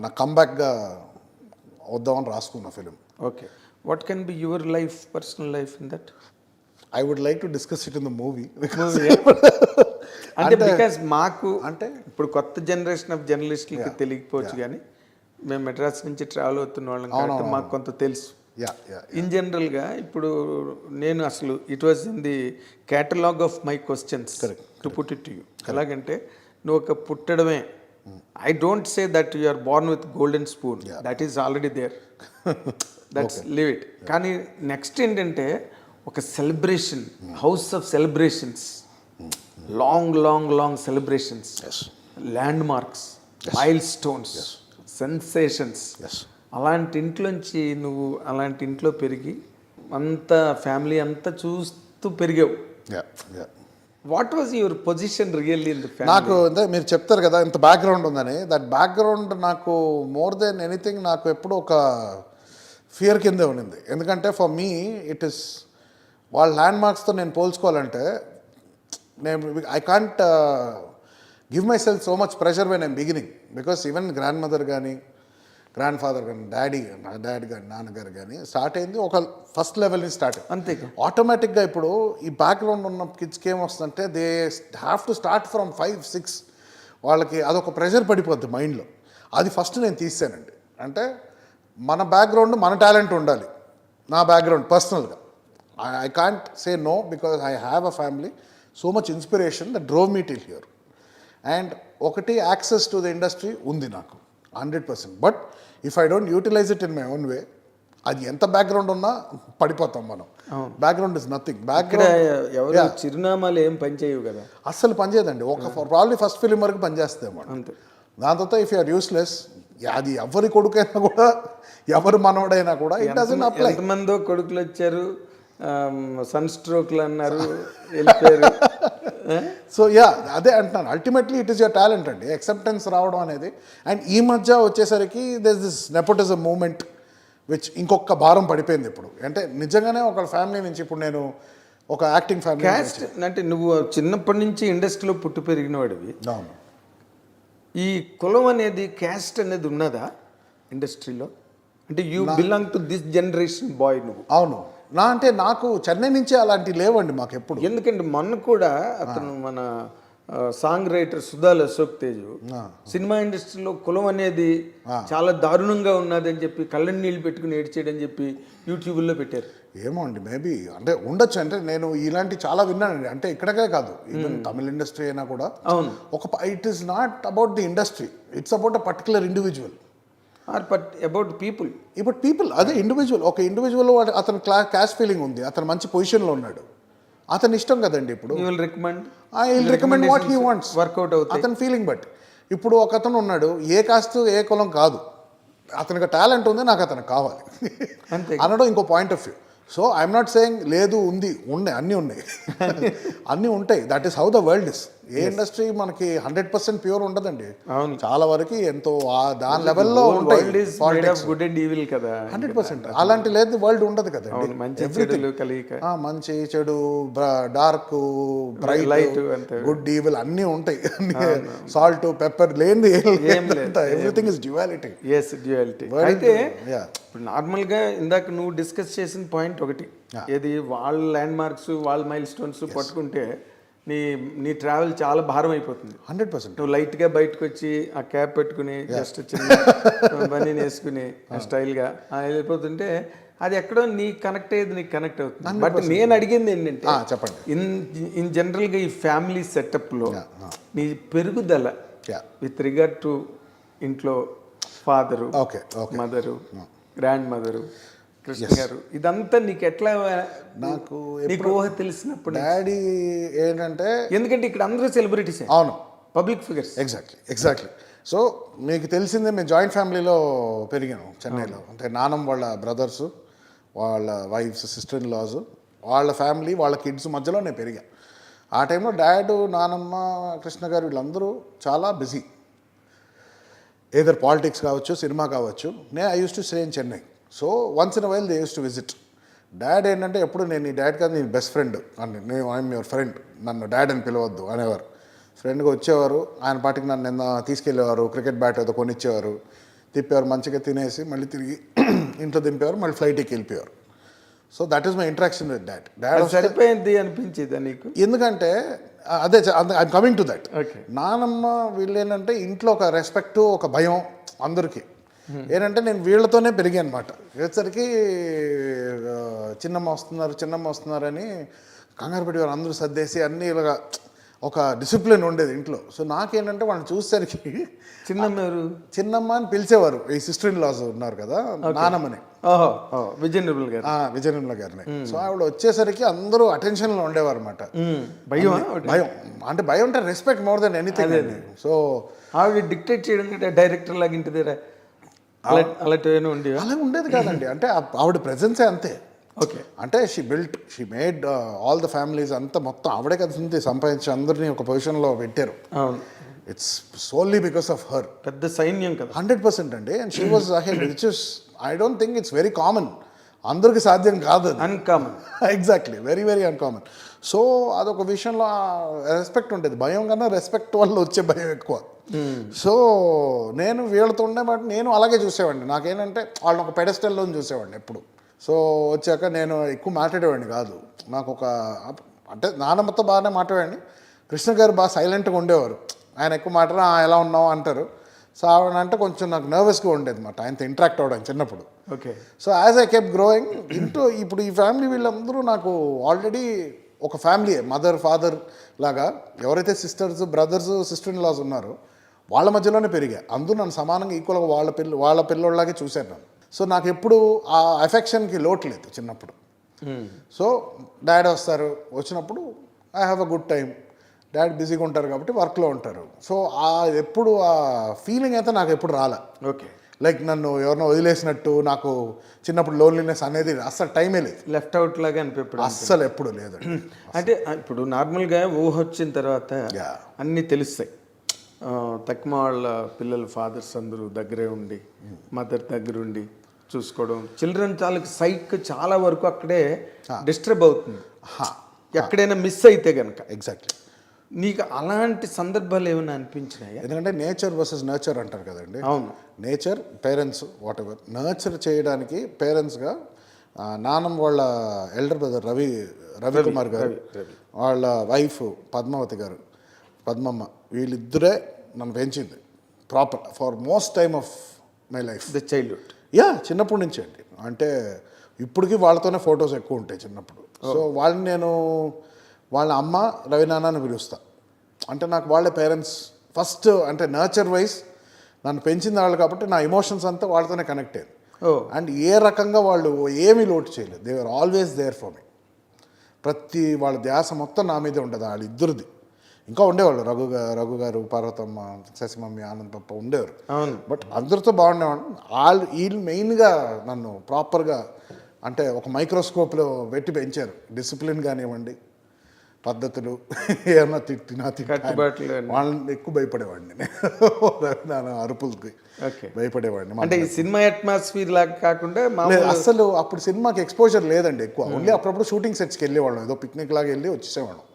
నా కమ్బ్యాక్గా వద్దామని రాసుకున్న film. Okay, what can be your life, personal life in that? I would like to discuss it in the movie. అంటే because మాకు అంటే ఇప్పుడు కొత్త generation of జర్నలిస్టులకి తెలియకపోవచ్చు, కానీ మేము మెడ్రాస్ నుంచి ట్రావెల్ అవుతున్న వాళ్ళం కాబట్టి మాకు కొంత తెలుసు. ఇన్ జనరల్గా ఇప్పుడు నేను అసలు it was in the catalogue of my questions to put it you. ఎలాగంటే నువ్వు ఒక పుట్టడమే, I don't say that you are born with golden spoon, that is already there, that's leave it. కానీ నెక్స్ట్ ఏంటంటే ఒక celebration, house of celebrations, long long long celebrations, landmarks, milestones, sensations. అలాంటి ఇంట్లోంచి నువ్వు అలాంటి ఇంట్లో పెరిగి అంతా ఫ్యామిలీ అంతా చూస్తూ పెరిగావు. What was your position really in the family? నాకు అంటే మీరు చెప్తారు కదా ఇంత బ్యాక్గ్రౌండ్ ఉందని, దట్ బ్యాక్గ్రౌండ్ నాకు మోర్ దెన్ ఎనీథింగ్ నాకు ఎప్పుడు ఒక ఫియర్ కిందే ఉన్నింది. ఎందుకంటే ఫర్ మీ ఇట్ ఇస్ వాళ్ళ ల్యాండ్ మార్క్స్తో నేను పోల్చుకోవాలంటే నేను I can't give myself so much pressure when I'm beginning, because even grandmother కానీ గ్రాండ్ ఫాదర్ కానీ డాడీ కానీ నాన్నగారు కానీ స్టార్ట్ అయింది ఒక ఫస్ట్ లెవెల్ నుంచి స్టార్ట్ అయింది. అంతే ఆటోమేటిక్గా ఇప్పుడు ఈ బ్యాక్గ్రౌండ్ ఉన్న కిడ్స్కి ఏమొస్తుందంటే they have to start from 5-6, వాళ్ళకి అదొక ప్రెషర్ పడిపోద్ది మైండ్లో. అది ఫస్ట్ నేను తీసానండి. అంటే మన బ్యాక్గ్రౌండ్ మన టాలెంట్ ఉండాలి. నా బ్యాక్గ్రౌండ్ పర్సనల్గా I can't say no because I have a family, so much inspiration that drove me till here. And ఒకటి యాక్సెస్ టు ద ఇండస్ట్రీ ఉంది నాకు 100%. But if I don't utilize it in my own way, అది ఎంత background ఉన్నా పడిపోతాం మనం. Background is nothing. ఎవరు చిరునామాలు ఏం పనిచేయవు కదా, అస్సలు పనిచేయదండి. ఒక ప్రాబ్లీ ఫస్ట్ ఫిలిం వరకు పనిచేస్తాం అంతే. దాని తర్వాత ఇఫ్ యూఆర్ యూస్లెస్, అది ఎవరి కొడుకైనా కూడా ఎవరి మనవడైనా కూడా ఇట్ డజంట్ అప్లై. ఎంతమందో కొడుకులు వచ్చారు, సన్ స్ట్రోక్లు అన్నారు, వెళ్ళిపోయారు. సో అదే అంటున్నాను, ultimately it is your talent అండి, యాక్సెప్టెన్స్ రావడం అనేది. అండ్ ఈ మధ్య వచ్చేసరికి this this nepotism moment which ఇంకొక భారం పడిపోయింది ఇప్పుడు. అంటే నిజంగానే ఒక ఫ్యామిలీ నుంచి ఇప్పుడు నేను ఒక యాక్టింగ్ ఫ్యామిలీ. క్యాస్ట్ అంటే నువ్వు చిన్నప్పటి నుంచి ఇండస్ట్రీలో పుట్టి పెరిగిన వాడివి, ఈ కులం అనేది క్యాస్ట్ అనేది ఉన్నదా ఇండస్ట్రీలో? అంటే you belong to this generation boy నువ్వు. అవును, అంటే నాకు చెన్నై నుంచి అలాంటివి లేవండి మాకు ఎప్పుడు. ఎందుకంటే మొన్న కూడా అతను మన song writer Suddala Ashok Tej cinema ఇండస్ట్రీలో కులం అనేది చాలా దారుణంగా ఉన్నది అని చెప్పి కళ్ళని నీళ్ళు పెట్టుకుని ఏడ్చేయడని చెప్పి యూట్యూబ్లో పెట్టారు. ఏమో అండి, మేబీ అంటే ఉండొచ్చు. అంటే నేను ఇలాంటి చాలా విన్నానండి. అంటే ఇక్కడకే కాదు, ఈవెన్ తమిళ ఇండస్ట్రీ అయినా కూడా అవును, it is not about the industry, it's about a particular individual or about people. ఇప్పుడు పీపుల్ అదే ఇండివిజువల్, ఒక ఇండివిజువల్ అతను క్యాష్ ఫీలింగ్ ఉంది, అతను మంచి పొజిషన్లో ఉన్నాడు, అతని ఇష్టం కదండి. ఇప్పుడు recommend what he wants, work out అవుతుంది అతని ఫీలింగ్ బట్టి. ఇప్పుడు ఒక అతను ఉన్నాడు, ఏ కాస్ట్ ఏ కులం కాదు, అతనికి టాలెంట్ ఉంది, నాకు అతనికి కావాలి అంతే అనడం ఇంకో point of view. So I'm not saying లేదు, ఉన్నాయి, అన్నీ ఉన్నాయి, అన్నీ ఉంటాయి. That is how the world is. A industry మనకి 100% ప్యూర్ ఉండదండి, చాలా వరకు ఎంతో దాని లెవెల్లో ఉంటాయి. 100% అలాంటి లేదు వరల్డ్ ఉండదు కదండి. మంచి చెడు, డార్క్ బ్రైట్, గుడ్ ఈవిల్ అన్నీ ఉంటాయి. సాల్ట్ పెప్పర్ లేనిది ఎవ్రీథింగ్ ఇస్ డ్యువాలిటీ. అయితే ఇప్పుడు నార్మల్గా ఇందాక నువ్వు డిస్కస్ చేసిన పాయింట్ ఒకటి, ఏది వాళ్ళ ల్యాండ్ మార్క్స్ వాళ్ళ మైల్ స్టోన్స్ పట్టుకుంటే నీ ట్రావెల్ చాలా భారం అయిపోతుంది. 100%. నువ్వు లైట్గా బయటకు వచ్చి ఆ క్యాప్ పెట్టుకుని జస్ట్ చిన్న బనీని వేసుకుని స్టైల్గా వెళ్ళిపోతుంటే అది ఎక్కడో నీకు కనెక్ట్ అవుతుంది. బట్ నేను అడిగింది ఏంటంటే చెప్పండి, ఇన్ జనరల్గా ఈ ఫ్యామిలీ సెటప్లో నీ పెరుగుదల విత్ రిగార్డ్ టు ఇంట్లో father, mother, grand mother, Krishna గారు, ఇదంతా నీకు ఎట్లా, నాకు నీకు ఊహ తెలిసినప్పుడు డాడీ ఏంటంటే, ఎందుకంటే ఇక్కడ అందరూ సెలబ్రిటీస్, అవును, పబ్లిక్ ఫిగర్స్. ఎగ్జాక్ట్లీ. సో మీకు తెలిసిందే, మేము జాయింట్ ఫ్యామిలీలో పెరిగాను చెన్నైలో. అంటే నాన్నమ్మ వాళ్ళ బ్రదర్స్, వాళ్ళ వైఫ్స్, సిస్టర్ ఇన్ లాస్, వాళ్ళ ఫ్యామిలీ, వాళ్ళ కిడ్స్ మధ్యలో నేను పెరిగాను. ఆ టైంలో డాడ్, నానమ్మ, కృష్ణ గారు వీళ్ళందరూ చాలా బిజీ, ఏదర్ పాలిటిక్స్ కావచ్చు, సినిమా కావచ్చు. I use to stay in Chennai. So once in a while they use to visit. Dad ఏంటంటే ఎప్పుడు నేను నీ డాడ్ కాదు, నేను బెస్ట్ ఫ్రెండ్ అని, నేను ఐఎమ్ యువర్ ఫ్రెండ్, నన్ను డాడ్ అని పిలవద్దు అనేవారు. ఫ్రెండ్గా వచ్చేవారు, ఆయన పాటికి నన్ను తీసుకెళ్ళేవారు, క్రికెట్ బ్యాట్ ఏదో కొనిచ్చేవారు, తిప్పేవారు, మంచిగా తినేసి మళ్ళీ తిరిగి ఇంట్లో దింపేవారు, మళ్ళీ ఫ్లైట్కి వెళ్ళిపోయారు. So that is my interaction with dad. సరిపోయింది అనిపించేది నీకు? ఎందుకంటే అదే ఐఎమ్ కమింగ్ టు దట్. నానమ్మ వీళ్ళు ఏంటంటే ఇంట్లో ఒక రెస్పెక్ట్, ఒక భయం అందరికీ. ఏంటంటే నేను వీళ్ళతోనే పెరిగాను అనమాట. వచ్చేసరికి చిన్నమ్మ వస్తున్నారని కంగారు పెట్టేవారు, అందరూ సర్దేసి అన్నీ ఇలాగా ఒక డిసిప్లిన్ ఉండేది ఇంట్లో. సో నాకేంటంటే వాళ్ళని చూసేసరికి చిన్నమ్మ అని పిలిచేవారు. ఈ సిస్టర్ ఇన్ లాస్ ఉన్నారు కదా, నానమ్మని, విజయనిర్మల గారిని. సో ఆవిడ వచ్చేసరికి అందరూ అటెన్షన్లో ఉండేవారు అనమాట. భయం అంటే భయం అంటే respect more than anything. So ఆవిడ డిక్టేట్ చేయడం డైరెక్టర్ లాగా ఇంటి దగ్గర అలా ఉండేది కాదండి. అంటే ఆవిడ ప్రెజెన్సే అంతే. ఓకే, అంటే she made all the families అంతా మొత్తం ఆవిడే కదా సంపాదించి అందరినీ ఒక పొజిషన్లో పెట్టారు. It's solely because of her. పెద్ద సైన్యం కదా, 100% అండి. And she was ahead, which is I don't think it's very common. అందరికీ సాధ్యం కాదు, uncommon. Exactly, very very uncommon. So అదొక విషయంలో రెస్పెక్ట్ ఉండేది. భయం కన్నా రెస్పెక్ట్ వల్ల వచ్చే భయం ఎక్కువ. సో నేను వీళ్ళతో ఉండేమాట నేను అలాగే చూసేవాడిని. నాకేంటంటే వాళ్ళని ఒక పెడెస్టల్లో చూసేవాడిని ఎప్పుడు. సో వచ్చాక నేను ఎక్కువ మాట్లాడేవాడిని కాదు. నాకు ఒక అంటే నాన్నమ్మతో బాగానే మాట్లాడేవాడిని. కృష్ణ గారు బాగా సైలెంట్గా ఉండేవారు. ఆయన ఎక్కువ మాట్లాడ ఎలా ఉన్నావు అంటారు. సో ఆవిడ అంటే కొంచెం నాకు నర్వస్గా ఉండేది అనమాట ఆయనతో ఇంటరాక్ట్ అవ్వడం చిన్నప్పుడు. Okay, so as I kept growing ఇప్పుడు ఈ ఫ్యామిలీ వీళ్ళందరూ నాకు ఆల్రెడీ ఒక ఫ్యామిలీ, మదర్ ఫాదర్ లాగా. ఎవరైతే sisters brothers sister in laws ఉన్నారో వాళ్ళ మధ్యలోనే పెరిగా. అందరూ నన్ను సమానంగా ఈక్వల్గా వాళ్ళ పిల్లోళ్ళలాగే చూశాను నన్ను. సో నాకు ఎప్పుడు ఆ ఎఫెక్షన్కి లోటు లేదు చిన్నప్పుడు. సో డాడీ వస్తారు, వచ్చినప్పుడు I have a good time. Daddy బిజీగా ఉంటారు కాబట్టి వర్క్లో ఉంటారు. సో ఎప్పుడు ఆ ఫీలింగ్ అయితే నాకు ఎప్పుడు రాలే. ఓకే, లైక్ నన్ను ఎవరినో వదిలేసినట్టు నాకు చిన్నప్పుడు లోన్లీనెస్ అనేది అస్సలు టైమే లేదు. లెఫ్ట్ అవుట్ లాగా అనిపించడం అస్సలు ఎప్పుడు లేదు. అంటే ఇప్పుడు నార్మల్గా ఊహ వచ్చిన తర్వాత అన్నీ తెలుస్తాయి. తక్కువ వాళ్ళ పిల్లలు ఫాదర్స్ అందరూ దగ్గరే ఉండి మదర్ దగ్గర ఉండి చూసుకోవడం, చిల్డ్రన్ సైక్ చాలా వరకు అక్కడే డిస్టర్బ్ అవుతుంది ఎక్కడైనా మిస్ అయితే కనుక. ఎగ్జాక్ట్లీ. నీకు అలాంటి సందర్భాలు ఏమైనా అనిపించినాయా? ఎందుకంటే నేచర్ వర్సెస్ నర్చర్ అంటారు కదండి. అవును, nature, parents, what ever. Nurture చేయడానికి పేరెంట్స్గా నాన్నమ్మ వాళ్ళ ఎల్డర్ బ్రదర్ రవికుమార్ గారు, వాళ్ళ వైఫ్ పద్మమ్మ, వీళ్ళిద్దరే నన్ను పెంచింది proper for most time of my life. The childhood. చిన్నప్పటి నుంచి అండి. అంటే ఇప్పటికీ వాళ్ళతోనే ఫొటోస్ ఎక్కువ ఉంటాయి చిన్నప్పుడు. సో వాళ్ళని నేను వాళ్ళ అమ్మ రవినాన్న అని పిలుస్తా. అంటే నాకు వాళ్ళ పేరెంట్స్ ఫస్ట్. అంటే నర్చర్ వైజ్ నన్ను పెంచిన వాళ్ళు కాబట్టి నా ఎమోషన్స్ అంతా వాళ్ళతోనే కనెక్ట్ అయ్యింది. అండ్ ఏ రకంగా వాళ్ళు ఏమీ లోటు చేయలేదు. They are always there for me. ప్రతి వాళ్ళ ధ్యాస మొత్తం నా మీదే ఉండదు. వాళ్ళిద్దరిది. ఇంకా ఉండేవాళ్ళు రఘు గారు, పార్వతమ్మ, శశిమమ్మి, ఆనంద్ పప్ప ఉండేవారు. బట్ అందరితో బాగుండేవాళ్ళు. వీళ్ళు మెయిన్గా నన్ను ప్రాపర్గా అంటే ఒక మైక్రోస్కోప్లో పెట్టి పెంచారు. డిసిప్లిన్ కానివ్వండి, పద్ధతులు, ఏమన్నా తిట్టినా వాళ్ళని ఎక్కువ భయపడేవాడిని నేను. అరుపులకి భయపడేవాడిని. అంటే ఈ సినిమా అట్మాస్ఫియర్ లాగా కాకుండా అసలు అప్పుడు సినిమాకి ఎక్స్పోజర్ లేదండి ఎక్కువ. ఓన్లీ అప్పుడప్పుడు షూటింగ్ సెట్స్కి వెళ్ళేవాళ్ళం. ఏదో పిక్నిక్ లాగా వెళ్ళి వచ్చేసేవాళ్ళం.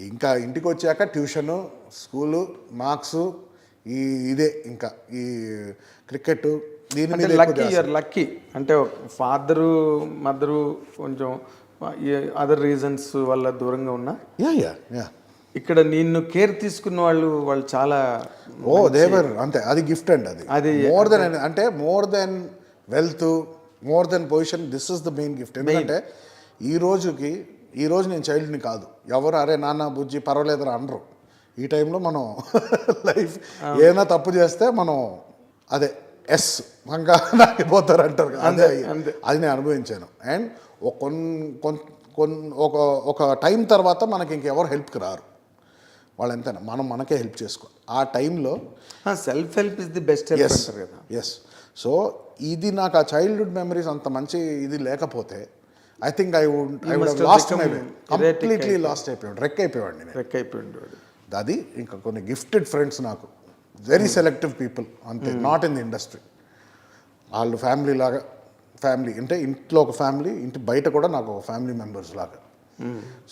ఇంకా ఇంటికి వచ్చాక ట్యూషను, స్కూలు, మార్క్స్, ఇదే ఇంకా ఈ క్రికెట్. దీని లక్కీ అంటే ఫాదరు మదరు కొంచెం అదర్ రీజన్స్ వల్ల దూరంగా ఉన్నా ఇక్కడ నిన్ను కేర్ తీసుకున్న వాళ్ళు చాలా దేవర్ అంతే. అది గిఫ్ట్ అండి. అది మోర్ దెన్ అంటే more than wealth, more than position, this is the main gift. ఎందుకంటే ఈ రోజు నేను చైల్డ్ని కాదు. ఎవరు అరే నాన్న బుజ్జి పర్వాలేదురా అనరు. ఈ టైంలో మనం లైఫ్ ఏమైనా తప్పు చేస్తే మనం అదే ఇంకా నాకిపోతారు అంటారు కదా, అది నేను అనుభవించాను. అండ్ ఒక టైం తర్వాత మనకి ఇంకెవరు హెల్ప్కి రారు. వాళ్ళు ఎంతైనా మనకే హెల్ప్ చేసుకోవాలి. ఆ టైంలో self help is the best help అంటారు కదా. సో ఇది నాకు ఆ చైల్డ్హుడ్ మెమరీస్ అంత మంచి ఇది లేకపోతే I think I would lost my way, completely lost అయిపోయాడు, రెక్ అయిపోయాడు. అది ఇంకా కొన్ని గిఫ్టెడ్ ఫ్రెండ్స్ నాకు, వెరీ సెలెక్టివ్ పీపుల్ అంతే, నాట్ ఇన్ ది ఇండస్ట్రీ. వాళ్ళు ఫ్యామిలీ లాగా, ఫ్యామిలీ అంటే ఇంట్లో ఒక ఫ్యామిలీ, ఇంటి బయట కూడా నాకు ఒక ఫ్యామిలీ మెంబర్స్ లాగా.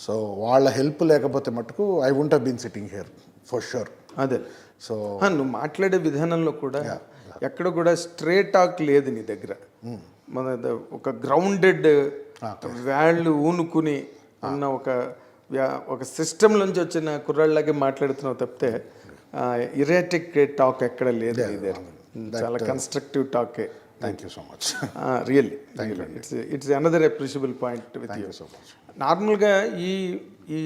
సో వాళ్ళ హెల్ప్ లేకపోతే మటుకు I won't have been sitting here for sure. అదే. సో నువ్వు మాట్లాడే విధానంలో కూడా ఎక్కడ కూడా స్ట్రేట్ టాక్ లేదు నీ దగ్గర. మన ఒక గ్రౌండెడ్ వాళ్ళు ఊనుకుని ఉన్న ఒక సిస్టమ్ నుంచి వచ్చిన కుర్రాళ్ళలాగే మాట్లాడుతున్నావు తప్పితే ఇరాటిక్ టాక్ ఎక్కడ లేదు ఇదే, చాలా కన్స్ట్రక్టివ్ టాకే. Thank you so much. Really it's another appreciable point with you. So much. నార్మల్గా ఈ ఈ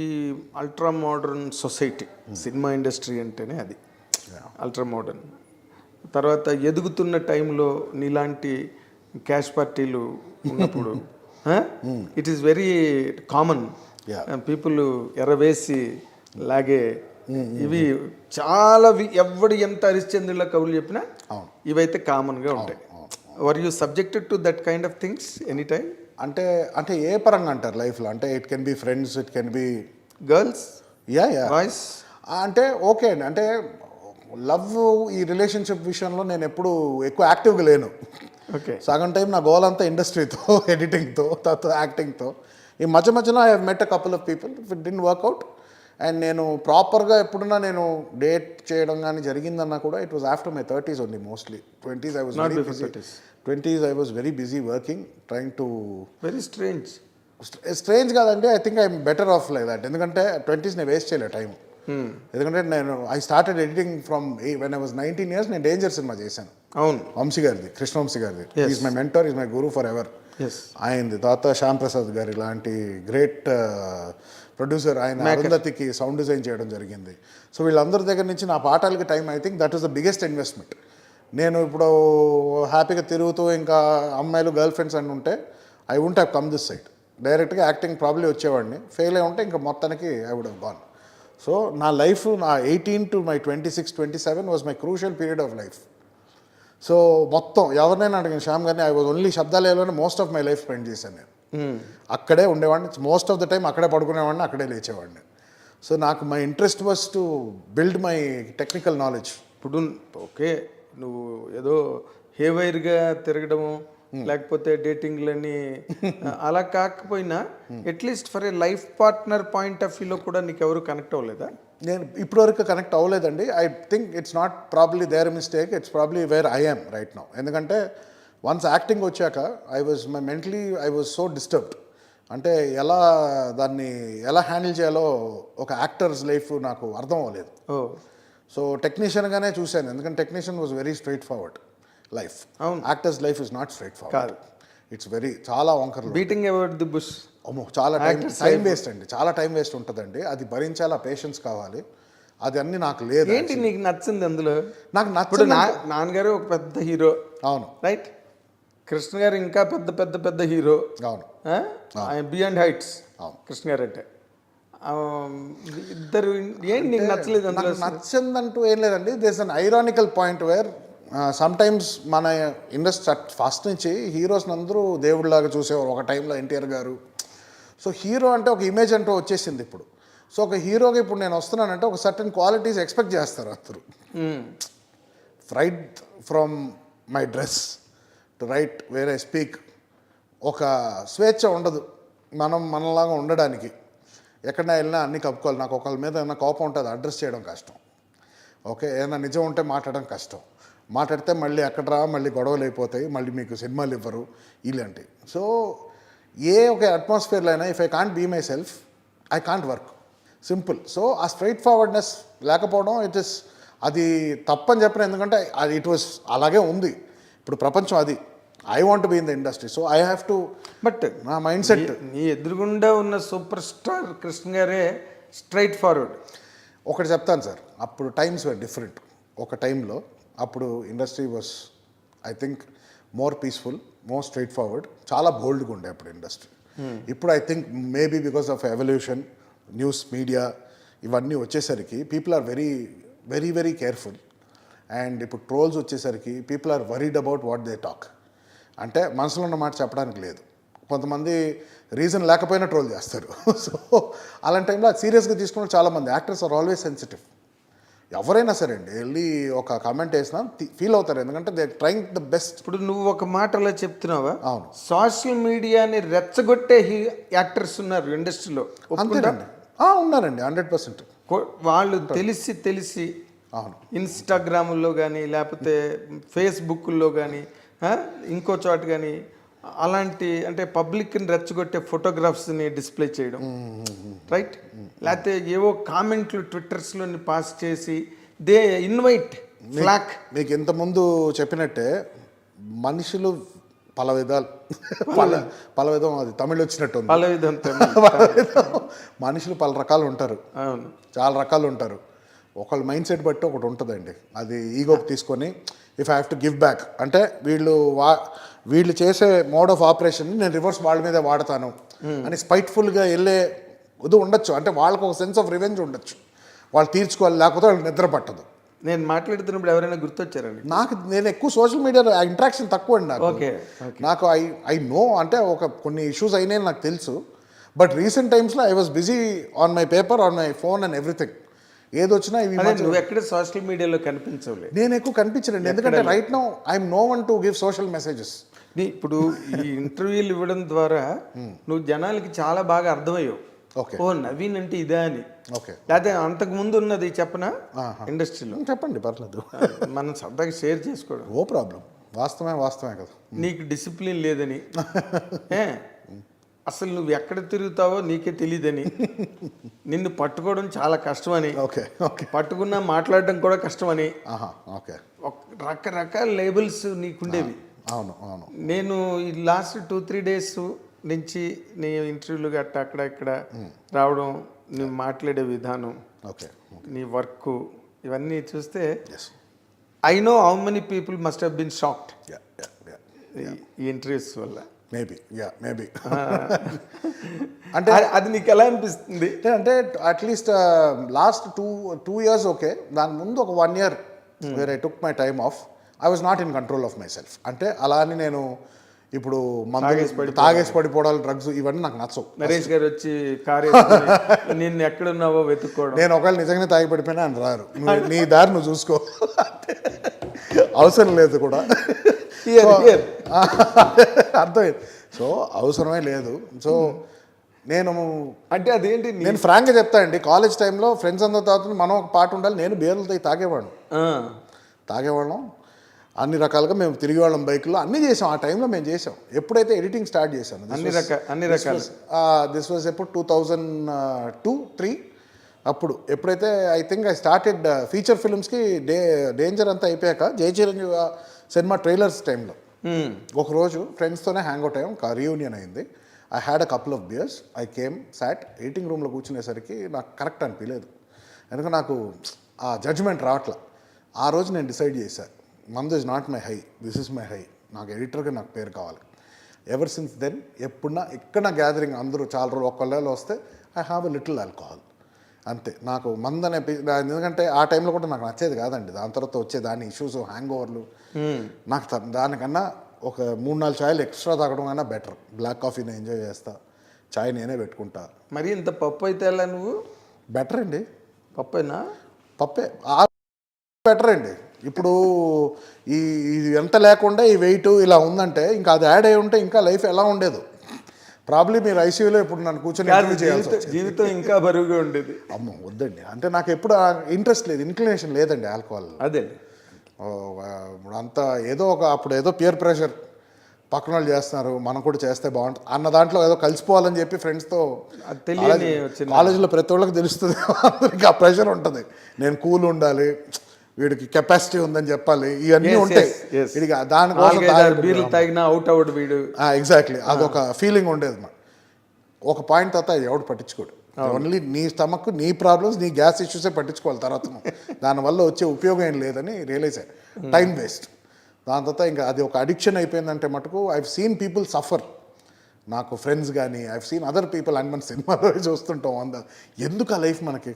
ultra modern society, cinema industry అంటేనే అది అల్ట్రా మోడర్న్. తర్వాత ఎదుగుతున్న టైంలో నీలాంటి క్యాష్ పార్టీలు ఉన్నప్పుడు it is very common. People ఎర్రవేసి లాగే ఇవి చాలా ఎవడు ఎంత హరిశ్చంద్రుల కవులు చెప్పినా ఇవైతే కామన్గా ఉంటాయి. Were you subjected to that kind of things any time? అంటే అంటే ఏ పరంగా అంటారు లైఫ్లో? అంటే it can be friends, it can be girls, yeah boys. అంటే ఓకే అండి. అంటే లవ్ ఈ రిలేషన్షిప్ విషయంలో నేను ఎప్పుడు ఎక్కువ యాక్టివ్గా లేను. ఓకే. సగం టైం నా గోల్ అంతా ఇండస్ట్రీతో, ఎడిటింగ్తో, తర్వాత యాక్టింగ్తో. ఈ మధ్యలో I have met a couple of people, it didn't work out. And నేను ప్రాపర్గా ఎప్పుడున్నా నేను డేట్ చేయడం కానీ జరిగిందన్నా కూడా it was after my 30s only. Mostly 20s I was very busy. 20s I was very busy working, trying to. Very strange కాదండి, I think I'm better off like that. ఎందుకంటే 20s నేను waste చేయలే time. ఎందుకంటే నేను I started editing from when I was 19 years. నేను danger cinema చేశాను. అవును, వంశీ గారిది, కృష్ణవంశీ గారిది. Is my mentor, is my Guru for ever. ఆయనది తర్వాత శ్యామ్ ప్రసాద్ గారి లాంటి గ్రేట్ ప్రొడ్యూసర్, ఆయన అరుంధతికి సౌండ్ డిజైన్ చేయడం జరిగింది. సో వీళ్ళందరి దగ్గర నుంచి నా పాఠాలకి time, I think that is the biggest investment. నేను ఇప్పుడు హ్యాపీగా తిరుగుతూ ఇంకా అమ్మాయిలు గర్ల్ ఫ్రెండ్స్ అని ఉంటే I won't have come this side. డైరెక్ట్గా యాక్టింగ్ ప్రాబ్లీ వచ్చేవాడిని. ఫెయిల్ అయి ఉంటే ఇంకా మొత్తానికి I would have gone. So నా లైఫ్, నా 18 to my 26, 27 was my crucial period of life. So మొత్తం ఎవరినైనా అడిగిన శ్యామ్ గారిని, ఐ వాజ్ ఓన్లీ శబ్దాలయంలోనే most of my life spend చేశాను నేను. అక్కడే ఉండేవాడిని, మోస్ట్ ఆఫ్ ద టైం అక్కడే పడుకునేవాడిని, అక్కడే లేచేవాడిని. సో నాకు my interest was to build my technical knowledge. ఇప్పుడు ఓకే, నువ్వు ఏదో హేవైర్గా తిరగడము లేకపోతే డేటింగ్లని అలా కాకపోయినా at least for a life partner point of వ్యూలో కూడా నీకు ఎవరు కనెక్ట్ అవ్వలేదా? నేను ఇప్పటివరకు కనెక్ట్ అవ్వలేదండి. I think it's not probably their mistake, it's probably where I am right now. ఎందుకంటే వన్స్ యాక్టింగ్ వచ్చాక mentally I was so disturbed. అంటే దాన్ని ఎలా హ్యాండిల్ చేయాలో ఒక యాక్టర్స్ లైఫ్ నాకు అర్థం అవ్వలేదు. సో టెక్నీషియన్గానే చూశాను, ఎందుకంటే technician was very straightforward life. Actors life is not straightforward, it's very చాలా వంకర్లు. Beating about the bush. అమ్మో, చాలా టైం వేస్ట్ అండి, చాలా టైం వేస్ట్ ఉంటుందండి. అది భరించాలా, పేషెన్స్ కావాలి. అది అన్ని నాకు లేదు. ఏంటి నీకు నచ్చింది అందులో? నాకు నచ్చింది, నాన్నగారు ఒక పెద్ద హీరో, అవును రైట్. కృష్ణ గారు ఇంకా పెద్ద పెద్ద పెద్ద హీరో, అవును. ఆయన బియాండ్ హైట్స్ కృష్ణ గారు అంటే. ఇద్దరు ఏంటి నీకు నచ్చలేదు అందులో? నచ్చిందంటూ ఏం లేదండి. This an ironical point where sometimes మన ఇండస్ట్రీ ఫస్ట్ నుంచి హీరోస్ని అందరూ దేవుడిలాగా చూసేవారు ఒక టైంలో, ఎన్టీఆర్ గారు. సో హీరో అంటే ఒక ఇమేజ్ అంటూ వచ్చేసింది ఇప్పుడు. సో ఒక హీరోగా ఇప్పుడు నేను వస్తున్నానంటే ఒక సర్టన్ క్వాలిటీస్ ఎక్స్పెక్ట్ చేస్తారు అందరూ. Right from my dress to right where I speak. ఒక స్వేచ్ఛ ఉండదు మనలాగా ఉండడానికి. ఎక్కడైనా వెళ్ళినా అన్నీ కప్పుకోవాలి. నాకు ఒకళ్ళ మీద ఏమైనా కోపం ఉంటుంది, అడ్రస్ చేయడం కష్టం. ఓకే, ఏదైనా నిజం ఉంటే మాట్లాడడం కష్టం. మాట్లాడితే మళ్ళీ అక్కడ మళ్ళీ గొడవలు అయిపోతాయి, మళ్ళీ మీకు సినిమాలు ఇవ్వరు ఇలాంటివి. సో ఏ ఒక అట్మాస్ఫియర్లో అయినా if I can't be myself I can't work, simple. So ఆ స్ట్రైట్ ఫార్వర్డ్నెస్ లేకపోవడం అది తప్పని చెప్పిన, ఎందుకంటే అది ఇట్ వాస్ అలాగే ఉంది ఇప్పుడు ప్రపంచం. అది I want be in the industry, so I have to. But నా మైండ్ సెట్, నీ ఎదురుగుండా ఉన్న సూపర్ స్టార్ కృష్ణ గారే స్ట్రైట్ ఫార్వర్డ్. ఒకటి చెప్తాను సార్, అప్పుడు టైమ్స్ వర్ డిఫరెంట్. ఒక టైంలో అప్పుడు industry was I think more peaceful, more straight forward, చాలా బోల్డ్గా ఉండే అప్పుడు ఇండస్ట్రీ. ఇప్పుడు I think maybe because of evolution, news media ఇవన్నీ వచ్చేసరికి people are very very very careful. And ఇప్పుడు ట్రోల్స్ వచ్చేసరికి people are worried about what they talk. అంటే మనసులో ఉన్న మాట చెప్పడానికి లేదు. కొంతమంది రీజన్ లేకపోయినా ట్రోల్ చేస్తారు. సో అలాంటి టైంలో అది సీరియస్గా తీసుకున్న చాలామంది యాక్టర్స్ ఆర్ ఆల్వేస్ సెన్సిటివ్. ఎవరైనా సరే అండి వెళ్ళి ఒక కామెంట్ వేసినా ఫీల్ అవుతారు, ఎందుకంటే దే ట్రైంగ్ ద బెస్ట్. ఇప్పుడు నువ్వు ఒక మాటలో చెప్తున్నావా? అవును. సోషల్ మీడియాని రెచ్చగొట్టే యాక్టర్స్ ఉన్నారు ఇండస్ట్రీలో. అంతేనండి, ఉన్నారండి 100%. వాళ్ళు తెలిసి అవును, ఇన్స్టాగ్రాముల్లో కానీ లేకపోతే ఫేస్బుక్లో కానీ ఇంకో చోట కానీ అలాంటి అంటే పబ్లిక్ని రెచ్చగొట్టే ఫోటోగ్రాఫ్స్ని డిస్ప్లే చేయడం, రైట్. లేకపోతే ఏవో కామెంట్లు ట్విట్టర్స్లోని పాస్ చేసి దే ఇన్వైట్ ఫ్లాక్. మీకు ఇంతకుముందు చెప్పినట్టే మనుషులు పల విధాలు పల విధం అది తమిళ్ వచ్చినట్టు ఉంది. పల విధం మనుషులు పలు రకాలు ఉంటారు, అవును, చాలా రకాలు ఉంటారు. ఒకళ్ళ మైండ్ సెట్ బట్టి ఒకటి ఉంటుందండి. అది ఈగోకి తీసుకొని if I have to give back అంటే వీళ్ళు చేసే మోడ్ ఆఫ్ ఆపరేషన్ నేను రివర్స్ వాళ్ళ మీద వాడతాను అని స్పైట్ఫుల్గా వెళ్ళే ఇది ఉండొచ్చు. అంటే వాళ్ళకు ఒక సెన్స్ ఆఫ్ రివెంజ్ ఉండొచ్చు, వాళ్ళు తీర్చుకోవాలి, లేకపోతే వాళ్ళకి నిద్ర పట్టదు. నేను మాట్లాడుతున్నప్పుడు ఎవరైనా గుర్తొచ్చారండి? నేను ఎక్కువ సోషల్ మీడియా ఇంట్రాక్షన్ తక్కువ అండి నాకు. ఓకే, నాకు ఐ నో అంటే కొన్ని ఇష్యూస్ అయినాయి నాకు తెలుసు. బట్ రీసెంట్ టైమ్స్లో I was busy on my paper, on my phone and everything. ఏదొచ్చినా ఇవి నువ్వు ఎక్కడ సోషల్ మీడియాలో కనిపించవులే. నేను ఎక్కువ కనిపించనండి, ఎందుకంటే right now I'm no one to give social messages. ఇప్పుడు ఈ ఇంటర్వ్యూలు ఇవ్వడం ద్వారా నువ్వు జనాలకి చాలా బాగా అర్థమయ్యావు. ఓకే, ఓ నవీన్ అంటే ఇదే అని. ఓకే, లేకపోతే అంతకు ముందు ఉన్నది చెప్పనా ఇండస్ట్రీలో? చెప్పండి, పర్లేదు. మనం సరదాగా షేర్ చేసుకోవడం. ఓ ప్రాబ్లం, వాస్తవమే కదా. నీకు డిసిప్లిన్ లేదని, అసలు నువ్వు ఎక్కడ తిరుగుతావో నీకే తెలియదని, నిన్ను పట్టుకోవడం చాలా కష్టమని, ఓకే ఓకే, పట్టుకున్నా మాట్లాడడం కూడా కష్టమని, ఓకే, రకరకాల లేబుల్స్ నీకుండేవి. అవును అవును. నేను ఈ లాస్ట్ 2-3 డేస్ నుంచి నీ ఇంటర్వ్యూలు గట్ట అక్కడ ఇక్కడ రావడం, నువ్వు మాట్లాడే విధానం, ఓకే, నీ వర్క్, ఇవన్నీ చూస్తే I know how many people must have been shocked ఈ ఇంటర్వ్యూస్ వల్ల. మేబీ అంటే అది నీకు ఎలా అనిపిస్తుంది? అంటే at least last two years okay, దాని ముందు ఒక 1 year where I took my time off. I was not in control of myself. అంటే అలా అని నేను ఇప్పుడు తాగేసి పడిపోవడాలు, డ్రగ్స్, ఇవన్నీ నాకు నచ్చవు. నరేష్ గారు వచ్చి కారు నిన్ను ఎక్కడున్నావో వెతుక్కోవడం. నేను ఒకవేళ నిజంగానే తాగి పడిపోయినా అని రారు, నీ దారి నువ్వు చూసుకో, అవసరం లేదు కూడా, అర్థమైంది. సో అవసరమే లేదు. సో నేను అంటే అదేంటి, నేను ఫ్రాంక్గా చెప్తా అండి, కాలేజ్ టైంలో ఫ్రెండ్స్ అందరూ తాగుతుంది, మనం ఒక పాట ఉండాలి. నేను బీర్లతో తాగేవాళ్ళం అన్ని రకాలుగా మేము తిరిగేవాళ్ళం, బైక్లో అన్నీ చేసాం. ఆ టైంలో మేము చేసాం. ఎప్పుడైతే ఎడిటింగ్ స్టార్ట్ చేశాను, అన్ని రకాలు దిస్ వాజ్ ఎప్పుడు 2002-03 అప్పుడు. ఎప్పుడైతే I think I started feature ఫిల్మ్స్కి డేంజర్ అంతా అయిపోయాక జయ చిరంజీవి సినిమా ట్రైలర్స్ టైంలో ఒకరోజు ఫ్రెండ్స్తోనే హ్యాంగ్ అవుట్ అయ్యాం, రీయూనియన్ అయింది. I had a couple of beers, I came sat editing రూమ్లో కూర్చునేసరికి నాకు కరెక్ట్ అనిపించలేదు, ఎందుకంటే నాకు ఆ జడ్జ్మెంట్ రావట్లా. ఆ రోజు నేను డిసైడ్ చేశాను, మందు is not my high, this is my high, నాకు ఎడిటర్గా నాకు పేరు కావాలి. ఎవర్ సిన్స్ దెన్ ఎప్పుడన్నా ఎక్కడ గ్యాదరింగ్ అందరూ చాలా రోజులు ఒక్కళ్ళలో వస్తే I have a little alcohol, అంతే. నాకు మందనే, ఎందుకంటే ఆ టైంలో కూడా నాకు నచ్చేది కాదండి. దాని తర్వాత వచ్చే దాని ఇష్యూస్, హ్యాంగ్ ఓవర్లు, నాకు దానికన్నా ఒక 3-4 చాయ్లు ఎక్స్ట్రా తాగడం కన్నా బెటర్. బ్లాక్ కాఫీ నేను ఎంజాయ్ చేస్తా, చాయ్ నేనే పెట్టుకుంటా. మరి ఇంత పప్పు అయితే ఎలా నువ్వు? బెటర్ అండి, పప్పేనా? పప్పే బెటర్ అండి. ఇప్పుడు ఇది ఎంత లేకుండా ఈ వెయిట్ ఇలా ఉందంటే, ఇంకా అది యాడ్ అయి ఉంటే ఇంకా లైఫ్ ఎలా ఉండేదు. ప్రాబ్లీ మీరు ఐసీయూలో ఇప్పుడు నన్ను కూర్చొని జీవితం ఇంకా బరువుగా ఉండేది. అమ్మో వద్దండి, అంటే నాకు ఎప్పుడు ఇంట్రెస్ట్ లేదు, ఇన్క్లినేషన్ లేదండి ఆల్కహాల్. అదే అంతా ఏదో అప్పుడు ఏదో పియర్ ప్రెషర్, పక్కన వాళ్ళు చేస్తున్నారు మనం కూడా చేస్తే బాగుంటుంది అన్న దాంట్లో ఏదో కలిసిపోవాలని చెప్పి ఫ్రెండ్స్తో. కాలేజీలో ప్రతి ఒళ్ళకి తెలుస్తుంది, అందరికి ఆ ప్రెషర్ ఉంటుంది. నేను కూల్ ఉండాలి, వీడికి కెపాసిటీ ఉందని చెప్పాలి, ఇవన్నీ ఉంటాయి. వీడికి దానికోసం అవుట్ వీడు, ఎగ్జాక్ట్లీ అదొక ఫీలింగ్ ఉండేది. ఒక పాయింట్ తర్వాత ఎవడు పట్టించుకోడు, ఓన్లీ నీ స్టమక్, నీ ప్రాబ్లమ్స్, నీ గ్యాస్ ఇష్యూసే పట్టించుకోవాలి. తర్వాత దానివల్ల వచ్చే ఉపయోగం ఏం లేదని రియలైజ్ అయ్యి, టైం వేస్ట్. దాని తర్వాత ఇంకా అది ఒక అడిక్షన్ అయిపోయిందంటే మటుకు ఐవ్ సీన్ పీపుల్ సఫర్. నాకు ఫ్రెండ్స్ కానీ I've seen other people, and మన సినిమాలో చూస్తుంటాం ఎందుకు ఆ లైఫ్ మనకి.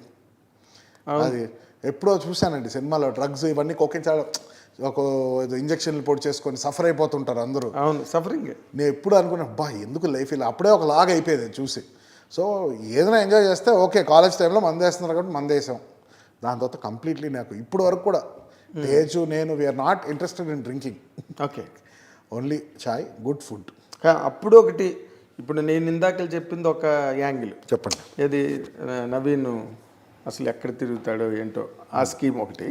అది ఎప్పుడో చూశానండి సినిమాలో, డ్రగ్స్ ఇవన్నీ కొక్కించడం, ఒక ఇంజక్షన్లు పొడి చేసుకొని సఫర్ అయిపోతుంటారు అందరూ. అవును, సఫరింగ్. నేను ఎప్పుడు అనుకున్నా, ఎందుకు లైఫ్ ఇలా, అప్పుడే ఒక లాగ్ అయిపోయేది చూసి. సో ఏదైనా ఎంజాయ్ చేస్తే ఓకే, కాలేజ్ టైంలో మందేస్తున్నారు కాబట్టి మందేసాం. దాని తర్వాత కంప్లీట్లీ నాకు ఇప్పుడు వరకు కూడా తేజు నేను we are not interested in drinking. Okay, only chai, good food. అప్పుడు ఒకటి, ఇప్పుడు నేను ఇందాక చెప్పింది ఒక యాంగిల్. చెప్పండి. ఏది నవీన్ అసలు ఎక్కడ తిరుగుతాడో ఏంటో ఆ స్కీమ్ ఒకటి.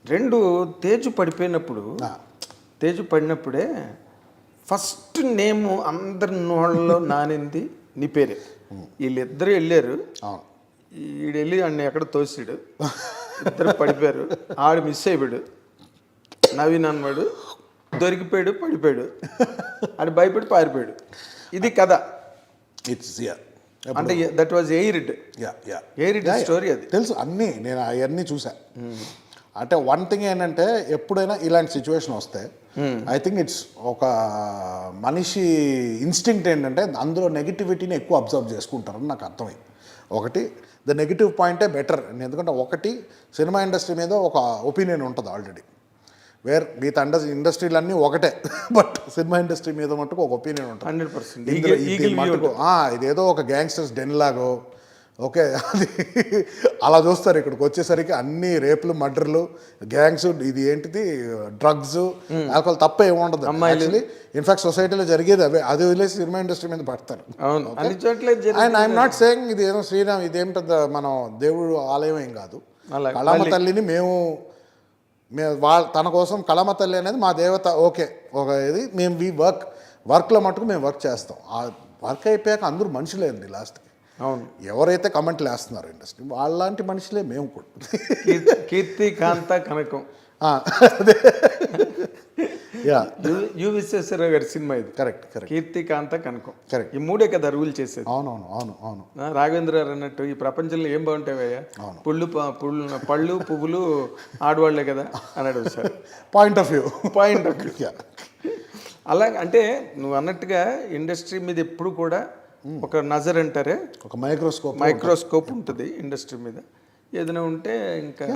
2 తేజు పడినప్పుడే ఫస్ట్ నేమ్ అందరి నోళ్ళలో నానింది నీ పేరే. వీళ్ళిద్దరూ వెళ్ళారు, ఈడు వెళ్ళి అన్ని ఎక్కడ తోసాడు, ఇద్దరు పడిపోయారు, ఆడు మిస్ అయిపోయాడు, నవీన్ అన్నవాడు దొరికిపోయాడు, పడిపోయాడు, ఆడు భయపడి పారిపోయాడు. ఇది కథ. ఇట్స్ అంటే దట్ వాజ్ ఎయిర్డ్ స్టోరీ. అది తెలుసు అన్నీ, నేను అవన్నీ చూసా. అంటే వన్ థింగ్ ఏంటంటే ఎప్పుడైనా ఇలాంటి సిచ్యువేషన్ వస్తే ఐ థింక్ ఇట్స్ ఒక మనిషి ఇన్స్టింక్ట్ ఏంటంటే అందులో నెగిటివిటీని ఎక్కువ అబ్జర్వ్ చేసుకుంటారని నాకు అర్థమైంది. ఒకటి ద నెగిటివ్ పాయింటే బెటర్, ఎందుకంటే ఒకటి సినిమా ఇండస్ట్రీ మీద ఒక ఒపీనియన్ ఉంటుంది ఆల్రెడీ, మిగతా ఇండస్ట్రీలన్నీ ఒకటే, బట్ సినిమా ఇండస్ట్రీ మీద మటుకు ఒక ఒపీనియన్ ఉంటుంది 100%. ఇదేదో ఒక గ్యాంగ్స్టర్స్ డెన్ లాగో ఓకే అది అలా చూస్తారు. ఇక్కడికి వచ్చేసరికి అన్ని రేపులు, మర్డర్లు, గ్యాంగ్స్, ఇది ఏంటిది డ్రగ్స్, ఆల్కహాల్ తప్ప ఏముండదు. యాక్చువల్లీ ఇన్ఫాక్ట్ సొసైటీలో జరిగేది అవే, అది వదిలేసి సినిమా ఇండస్ట్రీ మీద పడతారు. అండ్ ఐఎమ్ నాట్ సేయింగ్ ఇది ఏదో శ్రీరామ్ ఇదేం పెద్ద మనం దేవుడు ఆలయం ఏం కాదు. కళామ తల్లిని మేము తన కోసం కళామ తల్లి అనేది మా దేవత. ఓకే, ఒక ఇది మేము వర్క్లో మటుకు మేము వర్క్ చేస్తాం. ఆ వర్క్ అయిపోయాక అందరూ మనుషులేండి లాస్ట్కి. అవును, ఎవరైతే కమెంట్లు వేస్తున్నారు ఇండస్ట్రీ వాళ్ళలాంటి మనుషులే మేము కూడా. కీర్తి, కాంత, కనకం, యు విశ్వేశ్వరరావు గారి సినిమా ఇది. కరెక్ట్. కీర్తి, కాంత, కనకం, కరెక్ట్. ఈ మూడే కదా రూల్ చేసేది. అవును. రాఘవేంద్ర గారు అన్నట్టు ఈ ప్రపంచంలో ఏం బాగుంటావయ్యా, పళ్ళు పువ్వులు ఆడవాళ్లే కదా అన్నాడు సార్. Point of view. అలా అంటే నువ్వు అన్నట్టుగా ఇండస్ట్రీ మీద ఎప్పుడు కూడా ఒక నజర్ అంటారే, ఒక మైక్రోస్కోప్ ఉంటుంది ఇండస్ట్రీ మీద. ఏదైనా ఉంటే ఇంకా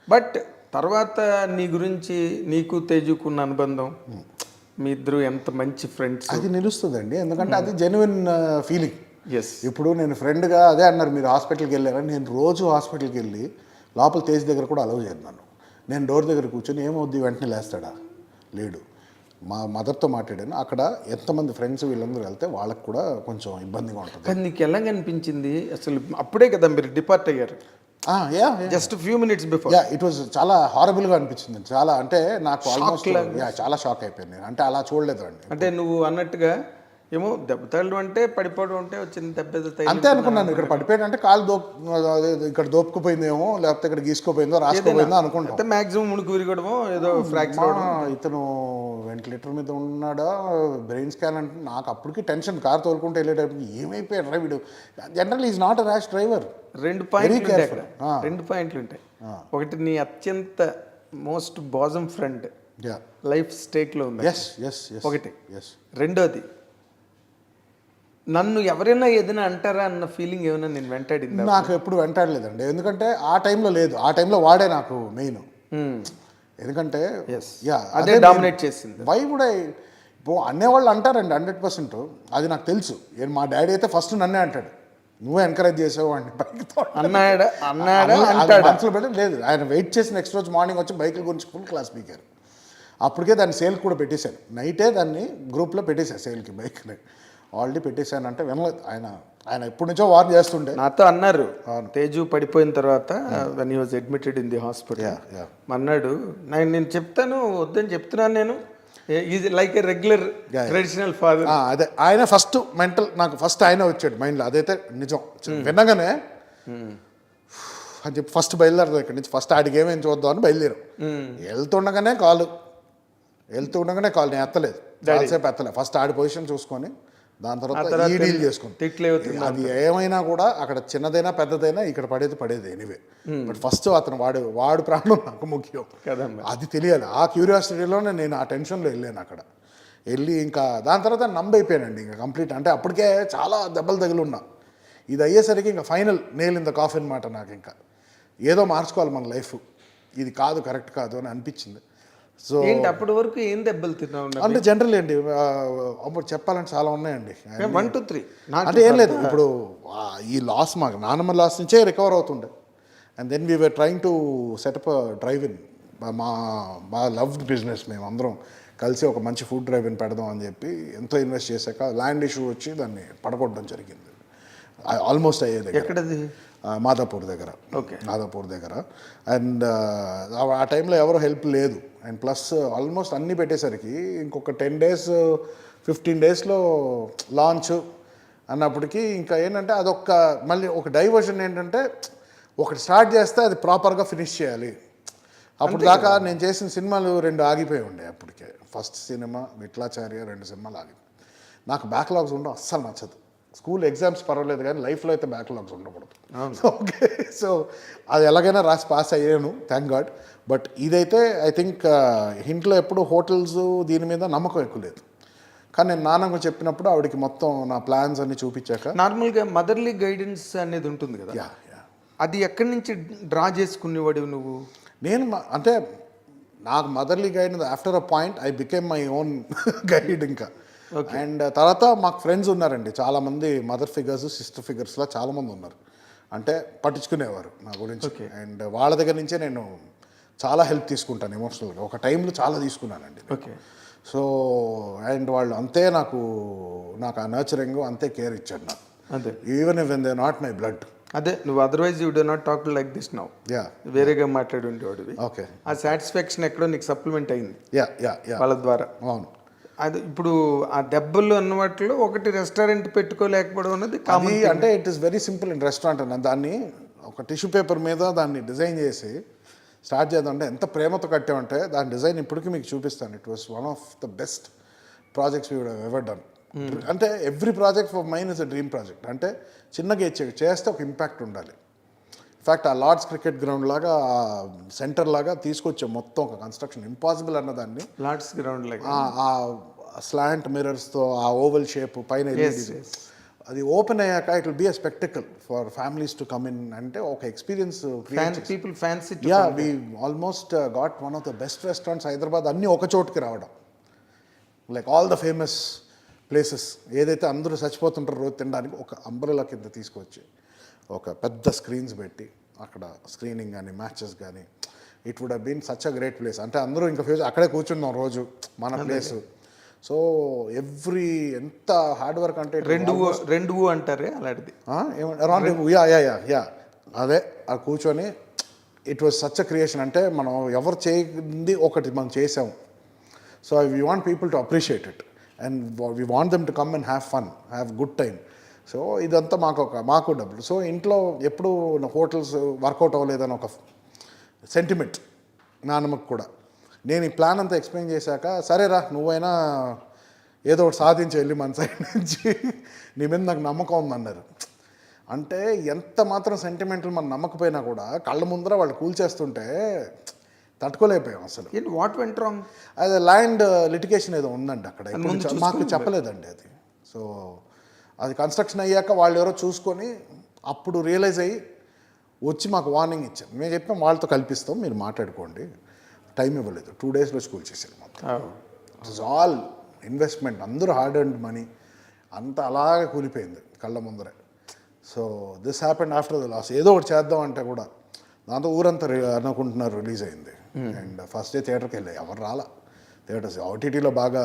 బట్ తర్వాత నీ గురించి నీకు తేజుకున్న అనుబంధం, మీ ఇద్దరు ఎంత మంచి ఫ్రెండ్స్, అది నిలుస్తుందండి. ఎందుకంటే అది జెన్యున్ ఫీలింగ్. ఎస్. ఇప్పుడు నేను ఫ్రెండ్గా అదే అన్నారు మీరు హాస్పిటల్కి వెళ్ళారని, నేను రోజు హాస్పిటల్కి వెళ్ళి లోపల తేజ్ దగ్గర కూడా అలౌ చేయను నన్ను. నేను డోర్ దగ్గర కూర్చొని ఏమవుద్ది వెంటనే లేస్తాడా, లేడు. మా మదర్తో మాట్లాడాను, అక్కడ ఎంతమంది ఫ్రెండ్స్ వీళ్ళందరూ వెళ్తే వాళ్ళకి కూడా కొంచెం ఇబ్బందిగా ఉంటుంది. కానీ నీకు ఎలా అనిపించింది అసలు? అప్పుడే కదా మీరు డిపార్ట్ అయ్యారు, just few minutes before. It was చాలా హారబుల్గా అనిపించింది. చాలా అంటే నాకు ఆల్మోస్ట్ చాలా షాక్ అయిపోయింది నేను. అంటే అలా చూడలేదు అండి. అంటే నువ్వు అన్నట్టుగా ఏమో దెబ్బతాడు అంటే పడిపోవడం అంటే వచ్చింది దెబ్బ అంతే అనుకున్నాను. ఇక్కడ పడిపోయాడు అంటే కాలు ఇక్కడ దోపుకుపోయిందేమో, లేకపోతే ఇక్కడ గీసుకుపోయిందో, రాసుకుపోయిందో అనుకుంటా. అయితే మాక్సిమం మునుకు విరగడమో ఏదో ఫ్రాక్చర్. ఇతను వెంటిలేటర్ మీద ఉన్నాడా, బ్రెయిన్ స్కాన్ అంటే నాకు అప్పటికి టెన్షన్. కార్ తోలుకుంటూ వెళ్ళేటప్పటికి ఏమైపోయాడు రా వీడు. General is not a rash driver. రెండు పాయింట్లు ఉంటాయి. ఒకటి నీ అత్యంత మోస్ట్ బాజం ఫ్రెండ్ లైఫ్ స్టేక్లో ఉంది ఒకటి. రెండోది నన్ను ఎవరైనా ఏదైనా అంటారా అన్న ఫీలింగ్ ఏమైనా నేను వెంటాడింది? నాకు ఎప్పుడు వెంటాడలేదండి, ఎందుకంటే ఆ టైంలో లేదు. ఆ టైంలో వాడే నాకు మెయిన్. ఎందుకంటే అదే డామినేట్ చేసింది. వై కూడా ఇప్పుడు అనేవాళ్ళు అంటారండి 100%. అది నాకు తెలుసు. మా డాడీ అయితే ఫస్ట్ నన్నే అంటాడు, నువ్వే ఎంకరేజ్ చేసావు అంటే. మనసులో పెట్టి లేదు, ఆయన వెయిట్ చేసి నెక్స్ట్ రోజు మార్నింగ్ వచ్చి బైకుల గురించి ఫుల్ క్లాస్ పీకారు. అప్పటికే దాన్ని సేల్కి కూడా పెట్టేశాను. నైటే దాన్ని గ్రూప్లో పెట్టేశాను సేల్కి, బైక్ని ఆల్రెడీ పెట్టేశానంటే వినలేదు. ఆయన ఎప్పటి నుంచో వార్న్ చేస్తుండే. నాతో అన్నారు తేజు పడిపోయిన తర్వాత when he was admitted in the hospital అన్నాడు, నేను చెప్తాను వద్దని చెప్తున్నాను, నేను is like A regular traditional father. అదే ఆయన ఫస్ట్ మెంటల్, నాకు ఫస్ట్ ఆయన వచ్చాడు మైండ్లో. అదైతే నిజం. వినగానే అని చెప్పి ఫస్ట్ బయలుదేరదు ఇక్కడి నుంచి. ఫస్ట్ ఆడికి ఏమేమి చూద్దాం అని బయలుదేరాం. వెళ్తుండగానే కాల్ నేను ఎత్తలేదు, చాలాసేపు ఎత్తలేదు. ఫస్ట్ ఆడి పొజిషన్ చూసుకొని దాని తర్వాత ఈ డీల్ చేసుకుని అది ఏమైనా కూడా అక్కడ చిన్నదైనా పెద్దదైనా ఇక్కడ పడేది ఎనీవే. బట్ ఫస్ట్ అతను వాడు ప్రాణం నాకు ముఖ్యం, అది తెలియాలి. ఆ క్యూరియాసిటీలోనే నేను ఆ టెన్షన్లో వెళ్ళాను. అక్కడ వెళ్ళి ఇంకా దాని తర్వాత నంబైపోయానండి ఇంకా కంప్లీట్. అంటే అప్పటికే చాలా దెబ్బలు తగిలిన్నా. ఇది అయ్యేసరికి ఇంకా final nail in the coffee అనమాట. నాకు ఇంకా ఏదో మార్చుకోవాలి మన లైఫ్, ఇది కాదు కరెక్ట్ కాదు అని అనిపించింది. సో అప్పటి వరకు ఏం దెబ్బలు తిన్నావు అంటే జనరల్ అండి, అప్పుడు చెప్పాలంటే చాలా ఉన్నాయండి. 1 2 3 అంటే ఏం లేదు. ఇప్పుడు ఈ లాస్ మాకు నానమ్మ లాస్ నుంచే రికవర్ అవుతుండే. And then we were trying to set up drive in. మా లవ్డ్ బిజినెస్ మేము అందరం కలిసి ఒక మంచి ఫుడ్ డ్రైవ్ ఇన్ పెడదాం అని చెప్పి ఎంతో ఇన్వెస్ట్ చేశాక ల్యాండ్ ఇష్యూ వచ్చి దాన్ని పడగొట్టడం జరిగింది. ఆల్మోస్ట్ అయ్యేది. ఎక్కడది? మాదాపూర్ దగ్గర. అండ్ ఆ టైంలో ఎవరు హెల్ప్ లేదు. అండ్ ప్లస్ ఆల్మోస్ట్ అన్నీ పెట్టేసరికి ఇంకొక 10 days 15 daysలో లాంచ్ అన్నప్పటికీ ఇంకా ఏంటంటే అదొక మళ్ళీ ఒక డైవర్షన్ ఏంటంటే ఒకటి స్టార్ట్ చేస్తే అది ప్రాపర్గా ఫినిష్ చేయాలి. అప్పుడు దాకా నేను చేసిన సినిమాలు 2 ఆగిపోయి ఉండే అప్పటికే. ఫస్ట్ సినిమా విట్లాచార్య, 2 సినిమాలు ఆగిపోయి. నాకు బ్యాక్లాగ్స్ ఉండవు, అస్సలు నచ్చదు. స్కూల్ ఎగ్జామ్స్ పర్వాలేదు కానీ లైఫ్లో అయితే బ్యాక్లాగ్స్ ఉండకూడదు. ఓకే, సో అది ఎలాగైనా రాసి పాస్ అయ్యాను, థ్యాంక్ గాడ్. బట్ ఇదైతే ఐ థింక్ ఇంట్లో ఎప్పుడు హోటల్స్ దీని మీద నమ్మకం ఎక్కువ లేదు. కానీ నేను నాన్నకు చెప్పినప్పుడు ఆవిడకి మొత్తం నా ప్లాన్స్ అన్ని చూపించాక నార్మల్గా మదర్లీ గైడెన్స్ అనేది ఉంటుంది కదా, యా అది ఎక్కడి నుంచి డ్రా చేసుకునేవాడు నువ్వు? నేను అంటే నాకు motherly guide after a point I became my own guide ఇంకా. అండ్ తర్వాత మాకు ఫ్రెండ్స్ ఉన్నారండి చాలామంది, మదర్ ఫిగర్స్, సిస్టర్ ఫిగర్స్లా చాలామంది ఉన్నారు, అంటే పట్టించుకునేవారు నా గురించి. అండ్ వాళ్ళ దగ్గర నుంచే నేను చాలా హెల్ప్ తీసుకుంటాను ఎమోషనల్గా. ఒక టైంలో చాలా తీసుకున్నానండి. ఓకే, సో అండ్ వాళ్ళు అంతే నాకు ఆ నర్చరింగ్ అంతే కేర్ ఇచ్చాడు నాకు. అదే even if they not my blood. అదే నువ్వు otherwise you do not talk like this now. Yeah, వేరేగా మాట్లాడి ఉండేవాడివి. ఓకే, ఆ సాటిస్ఫాక్షన్ ఎక్కడో నీకు సప్లిమెంట్ అయింది యా యా యా వాళ్ళ ద్వారా. అవును. అది ఇప్పుడు ఆ దెబ్బలు అన్న వాటిలో ఒకటి రెస్టారెంట్ పెట్టుకోలేకపోవడం అన్నది అది కామన్. అంటే it is very simple in restaurant అన్న. దాన్ని ఒక టిష్యూ పేపర్ మీద దాన్ని డిజైన్ చేసి స్టార్ట్ చేద్దాం అంటే ఎంత ప్రేమతో కట్టామంటే దాని డిజైన్ ఇప్పటికీ మీకు చూపిస్తాను. It was one of the best projects we would have ever done. అంటే every project for mine is a dream project. అంటే చిన్నగా చేస్తే ఒక ఇంపాక్ట్ ఉండాలి. ఇన్ఫ్యాక్ట్ ఆ లార్డ్స్ క్రికెట్ గ్రౌండ్ లాగా సెంటర్ లాగా తీసుకొచ్చాం మొత్తం ఒక కన్స్ట్రక్షన్. ఇంపాసిబుల్ అన్నదాన్ని లార్డ్స్ గ్రౌండ్ లాగా ఆ స్లాంట్ మిరర్స్తో ఆ ఓవల్ షేప్ పైన అది ఓపెన్ అయ్యాక it will be a spectacle for families to come in. అంటే ఒక experience people fancy. Yeah, we almost got one of the best restaurants Hyderabad, అన్నీ ఒక చోటుకి రావడం. Like all the famous places ఏదైతే అందరూ చచ్చిపోతుంటారో రోజు తినడానికి ఒక అంబ్రెలా కింద తీసుకొచ్చి ఒక పెద్ద స్క్రీన్స్ పెట్టి అక్కడ స్క్రీనింగ్ కానీ మ్యాచెస్ కానీ it would have been such a great place. అంటే అందరూ ఇంకా ఫ్యూచర్ అక్కడే కూర్చున్నాం రోజు మన ప్లేస్. సో ఎవ్రీ ఎంత హార్డ్ వర్క్ అంటే రెండు అంటారే అలాంటిది around yeah yeah yeah yeah అదే ఆ కూర్చొని it was such a creation. అంటే మనం ఎవరు చేయింది ఒకటి మనం చేసాము. So we want people to appreciate it and we want them to come and have fun, have good time. So ఇదంతా మాకు డబ్బులు. సో ఇంట్లో ఎప్పుడు హోటల్స్ వర్కౌట్ అవ్వలేదని ఒక సెంటిమెంట్ నాన్నమ్మకు కూడా. నేను ఈ ప్లాన్ అంతా ఎక్స్ప్లెయిన్ చేశాక సరేరా నువ్వైనా ఏదో ఒకటి సాధించి వెళ్ళి మన సైడ్ నుంచి, నీ మీద నాకు నమ్మకం ఉందన్నారు. అంటే ఎంత మాత్రం సెంటిమెంట్లు మనం నమ్మకపోయినా కూడా కళ్ళ ముందర వాళ్ళు కూల్చేస్తుంటే తట్టుకోలేకపోయాం అసలు. What went wrong? అది ల్యాండ్ లిటిగేషన్ ఏదో ఉందండి అక్కడ, మాకు చెప్పలేదండి అది. సో అది కన్స్ట్రక్షన్ అయ్యాక వాళ్ళు ఎవరో చూసుకొని అప్పుడు రియలైజ్ అయ్యి వచ్చి మాకు వార్నింగ్ ఇచ్చారు. మేము చెప్పాం వాళ్ళతో కల్పిస్తాం, మీరు మాట్లాడుకోండి. టైం ఇవ్వలేదు, 2 daysలో స్కూల్ చేశారు మొత్తం. ఇట్ ఇస్ ఆల్ ఇన్వెస్ట్మెంట్, అందరూ హార్డ్ అండ్ మనీ అంతా అలాగే కూలిపోయింది కళ్ళ ముందరే. So this happened after the loss. ఏదో ఒకటి చేద్దాం అంటే కూడా దాంతో ఊరంతా అనుకుంటున్నారు రిలీజ్ అయింది. అండ్ ఫస్ట్ డే థియేటర్కి వెళ్ళాయి, ఎవరు రాలా థియేటర్స్. ఓటీటీలో బాగా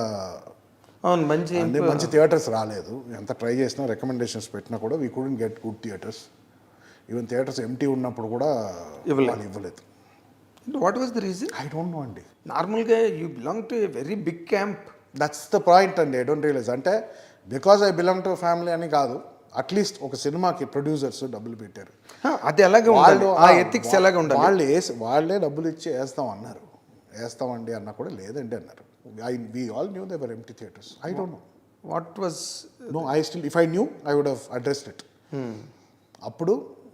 మంచి థియేటర్స్ రాలేదు. ఎంత ట్రై చేసినా రికమెండేషన్స్ పెట్టినా కూడా we couldn't get good theatres. Even theatres empty ఉన్నప్పుడు కూడా ఇవ్వలేదు. What was the reason? I don't know అండి. నార్మల్గా you belong to a very big camp. That's the point అండి. I don't realise. అంటే because I belong to family అని కాదు, at least ఒక సినిమాకి ప్రొడ్యూసర్స్ డబ్బులు పెట్టారు. అది ఎలాగ వాళ్ళు ఆ ఎథిక్స్ ఎలాగ ఉండాలి? వాళ్ళే డబ్బులు ఇచ్చి వేస్తాం అన్నారు. వేస్తామండి అన్నా కూడా లేదండి అన్నారు. We all knew they were empty theatres. I don't know. What was... No, if I knew, I would have addressed it. అప్పుడు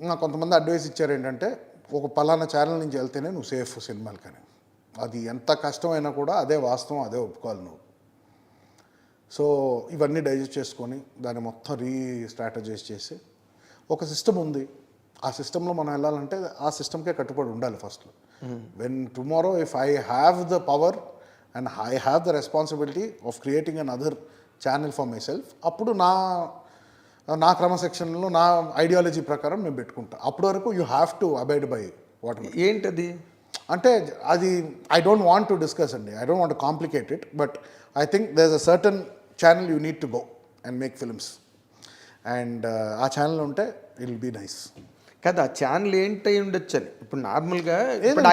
నాకు కొంతమంది అడ్వైస్ ఇచ్చారు ఏంటంటే, ఒక పలానా ఛానల్ నుంచి వెళ్తేనే నువ్వు సేఫ్ సినిమాలు కానీ, అది ఎంత కష్టమైనా కూడా అదే వాస్తవం, అదే ఒప్పుకోవాలి నువ్వు. సో ఇవన్నీ డైజెస్ట్ చేసుకొని దాన్ని మొత్తం రీస్ట్రాటజైజ్ చేసి ఒక సిస్టమ్ ఉంది. ఆ సిస్టంలో మనం వెళ్ళాలంటే ఆ సిస్టమ్కే కట్టుబడి ఉండాలి ఫస్ట్లో. When tomorrow if I have the power and I have the responsibility of creating another channel for myself, అప్పుడు నా క్రమశిక్షణలో నా ఐడియాలజీ ప్రకారం నేను పెట్టుకుంటా. అప్పటి వరకు you have to abide by what. ఏంటది అంటే అది I don't want to discuss అండి. I don't want to complicate it, but I think there is a certain channel you need to go and make films. And ఆ channel ఉంటే it will be nice. కదా channel ఏంటై ఉండొచ్చు అని. ఇప్పుడు నార్మల్గా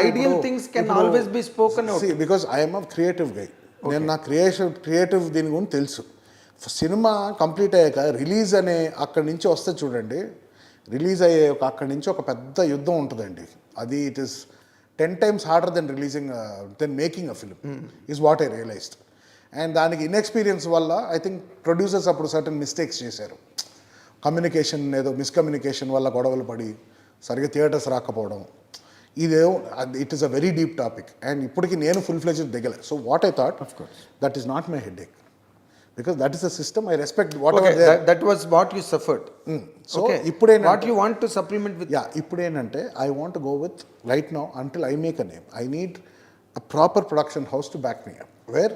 ideal things can always be spoken out. Because I'm a creative guy. నేను నా క్రియేటివ్ దీని గురించి తెలుసు. సినిమా కంప్లీట్ అయ్యాక రిలీజ్ అనే అక్కడి నుంచి వస్తే చూడండి, రిలీజ్ అయ్యే అక్కడి నుంచి ఒక పెద్ద యుద్ధం ఉంటుందండి. అది it is 10 times harder than making a film is what I realised. And దానికి ఇన్ఎక్స్పీరియన్స్ వల్ల ఐ థింక్ ప్రొడ్యూసర్స్ అప్పుడు సర్టన్ మిస్టేక్స్ చేశారు. కమ్యూనికేషన్ ఏదో మిస్కమ్యూనికేషన్ వల్ల గొడవలు పడి సరిగ్గా థియేటర్స్ రాకపోవడం, ఇదేమో it is a very deep topic. And ఇప్పటికి నేను ఫుల్ ఫ్లెజ్డ్ దిగలే. So what I thought, that is not my headache, because that is a system. I respect whatever there. That was what you suffered. So ఇప్పుడేంటంటే what you want to supplement with. ఇప్పుడేంటంటే I want go with right now until I make a name, I need a proper production house to back me up, where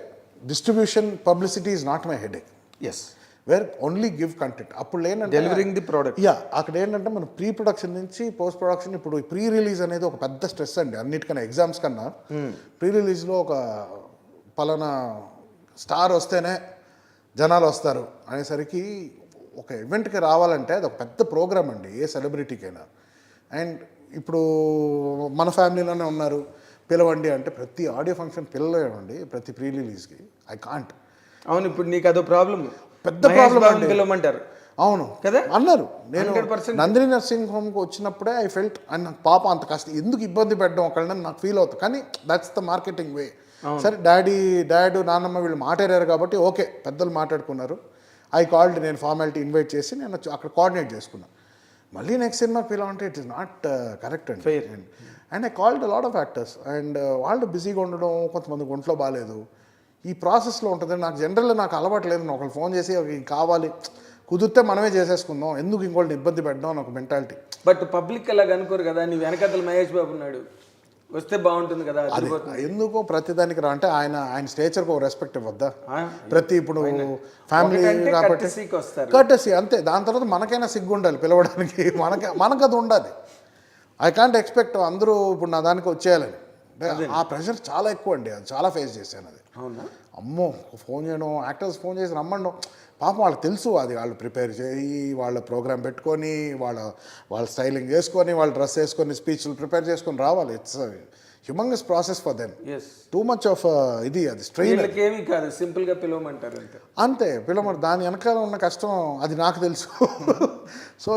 distribution publicity is not my headache, yes, where only give content. అప్పుడు ఏంటంటే delivering the product. అక్కడ ఏంటంటే మనం pre production నుంచి post production, ఇప్పుడు pre release అనేది ఒక పెద్ద స్ట్రెస్ అండి అన్నిటికన్నా. ఎగ్జామ్స్ కన్నా ప్రీ రిలీజ్లో ఒక పలానా స్టార్ వస్తేనే జనాలు వస్తారు అనేసరికి ఒక ఈవెంట్కి రావాలంటే అది ఒక పెద్ద ప్రోగ్రామ్ అండి ఏ సెలబ్రిటీకైనా. అండ్ ఇప్పుడు మన ఫ్యామిలీలోనే ఉన్నారు, పిలవండి అంటే ప్రతి ఆడియో ఫంక్షన్ పిలవండి ప్రతి ప్రీ రిలీజ్కి, ఐ కాంట్. అవును, ఇప్పుడు నీకు అదో ప్రాబ్లం, పెద్ద ప్రాబ్లం అండి. పిలవమంటారు. అవును కదా అన్నారు. నేను 100% నందిని నర్సింగ్ హోమ్కి వచ్చినప్పుడే ఐ ఫెల్ట్ అండ్ నాకు పాప అంత కష్టం ఎందుకు ఇబ్బంది పెట్టడం ఒకళ్ళని నాకు ఫీల్ అవుతుంది. కానీ దట్స్ ద మార్కెటింగ్ వే. సరే డాడ్ నాన్నమ్మ వీళ్ళు మాట్లాడారు కాబట్టి ఓకే, పెద్దలు మాట్లాడుకున్నారు. ఐ కాల్డ్, నేను ఫార్మాలిటీ ఇన్వైట్ చేసి నేను అక్కడ కోఆర్డినేట్ చేసుకున్నాను. మళ్ళీ నెక్స్ట్ సినిమా పిలవంటే ఇట్ ఈస్ నాట్ కరెక్ట్ అండి. And I called lot of actors and వాళ్ళు బిజీగా ఉండడం, కొంతమందికి ఒంట్లో బాగాలేదు, ఈ ప్రాసెస్లో ఉంటుంది. నాకు జనరల్గా నాకు అలవాటు లేదు, ఒకళ్ళు ఫోన్ చేసి కావాలి కుదిరితే మనమే చేసేసుకుందాం, ఎందుకు ఇంకోళ్ళని ఇబ్బంది పెట్టడం అని ఒక మెంటాలిటీ. బట్ పబ్లిక్ అలాగ అనుకోరు కదా, నీ వెనకాతల మహేష్ బాబు ఉన్నాడు, వస్తే బాగుంటుంది కదా. ఎందుకో ప్రతిదానికి అంటే ఆయన స్టేచర్కి ఒక రెస్పెక్ట్ ఇవ్వద్దా? ప్రతి ఇప్పుడు ఫ్యామిలీ కాబట్టి కర్టసీ అంతే. దాని తర్వాత మనకైనా సిగ్గు ఉండాలి పిలవడానికి, మనకు అది ఉండాలి. ఐ కాంట్ ఎక్స్పెక్ట్ అందరూ ఇప్పుడు నా దానికి వచ్చేయాలని. ఆ ప్రెషర్ చాలా ఎక్కువ అండి, అది చాలా ఫేస్ చేశాను. అది అమ్మో, ఫోన్ చేయడం, యాక్టర్స్ ఫోన్ చేసి రమ్మండం, పాపం వాళ్ళకి తెలుసు అది, వాళ్ళు ప్రిపేర్ చేయి, వాళ్ళ ప్రోగ్రామ్ పెట్టుకొని, వాళ్ళ స్టైలింగ్ చేసుకొని, వాళ్ళ డ్రెస్ వేసుకొని, స్పీచ్లు ప్రిపేర్ చేసుకొని రావాలి. It's humongous process for them. Too much of ఇది, అది స్ట్రెయిన్. ఏమీ కాదు, సింపుల్గా పిలవమంటారు అంతే పిలవమంటారు. దాని వెనకాల ఉన్న కష్టం అది నాకు తెలుసు. సో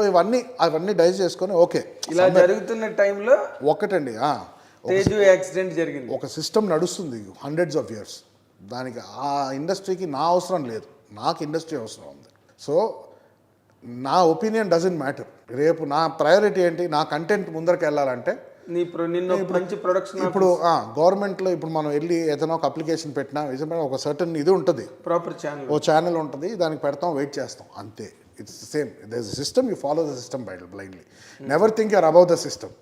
అవన్నీ డైజ్ చేసుకొని ఓకే. ఇలా జరుగుతున్న టైంలో ఒకటండి, తేజు యాక్సిడెంట్ జరిగింది. ఒక సిస్టమ్ నడుస్తుంది హండ్రెడ్స్ ఆఫ్ ఇయర్స్, దానికి ఆ ఇండస్ట్రీకి నా అవసరం లేదు, నాకు ఇండస్ట్రీ అవసరం ఉంది. సో నా ఒపీనియన్ డజంట్ మ్యాటర్. రేపు నా ప్రయారిటీ ఏంటి, నా కంటెంట్ ముందరికి వెళ్ళాలంటే మంచి ప్రొడక్షన్. ఇప్పుడు గవర్నమెంట్లో ఇప్పుడు మనం వెళ్ళి ఏదైనా ఒక అప్లికేషన్ పెట్టినా ఒక సర్టన్ ఇది ఉంటుంది, ప్రాపర్ ఛానల్, ఓ ఛానల్ ఉంటుంది, దానికి పెడతాం, వెయిట్ చేస్తాం, అంతే. It's same, there is system, you follow the system blindly, never think your about the system.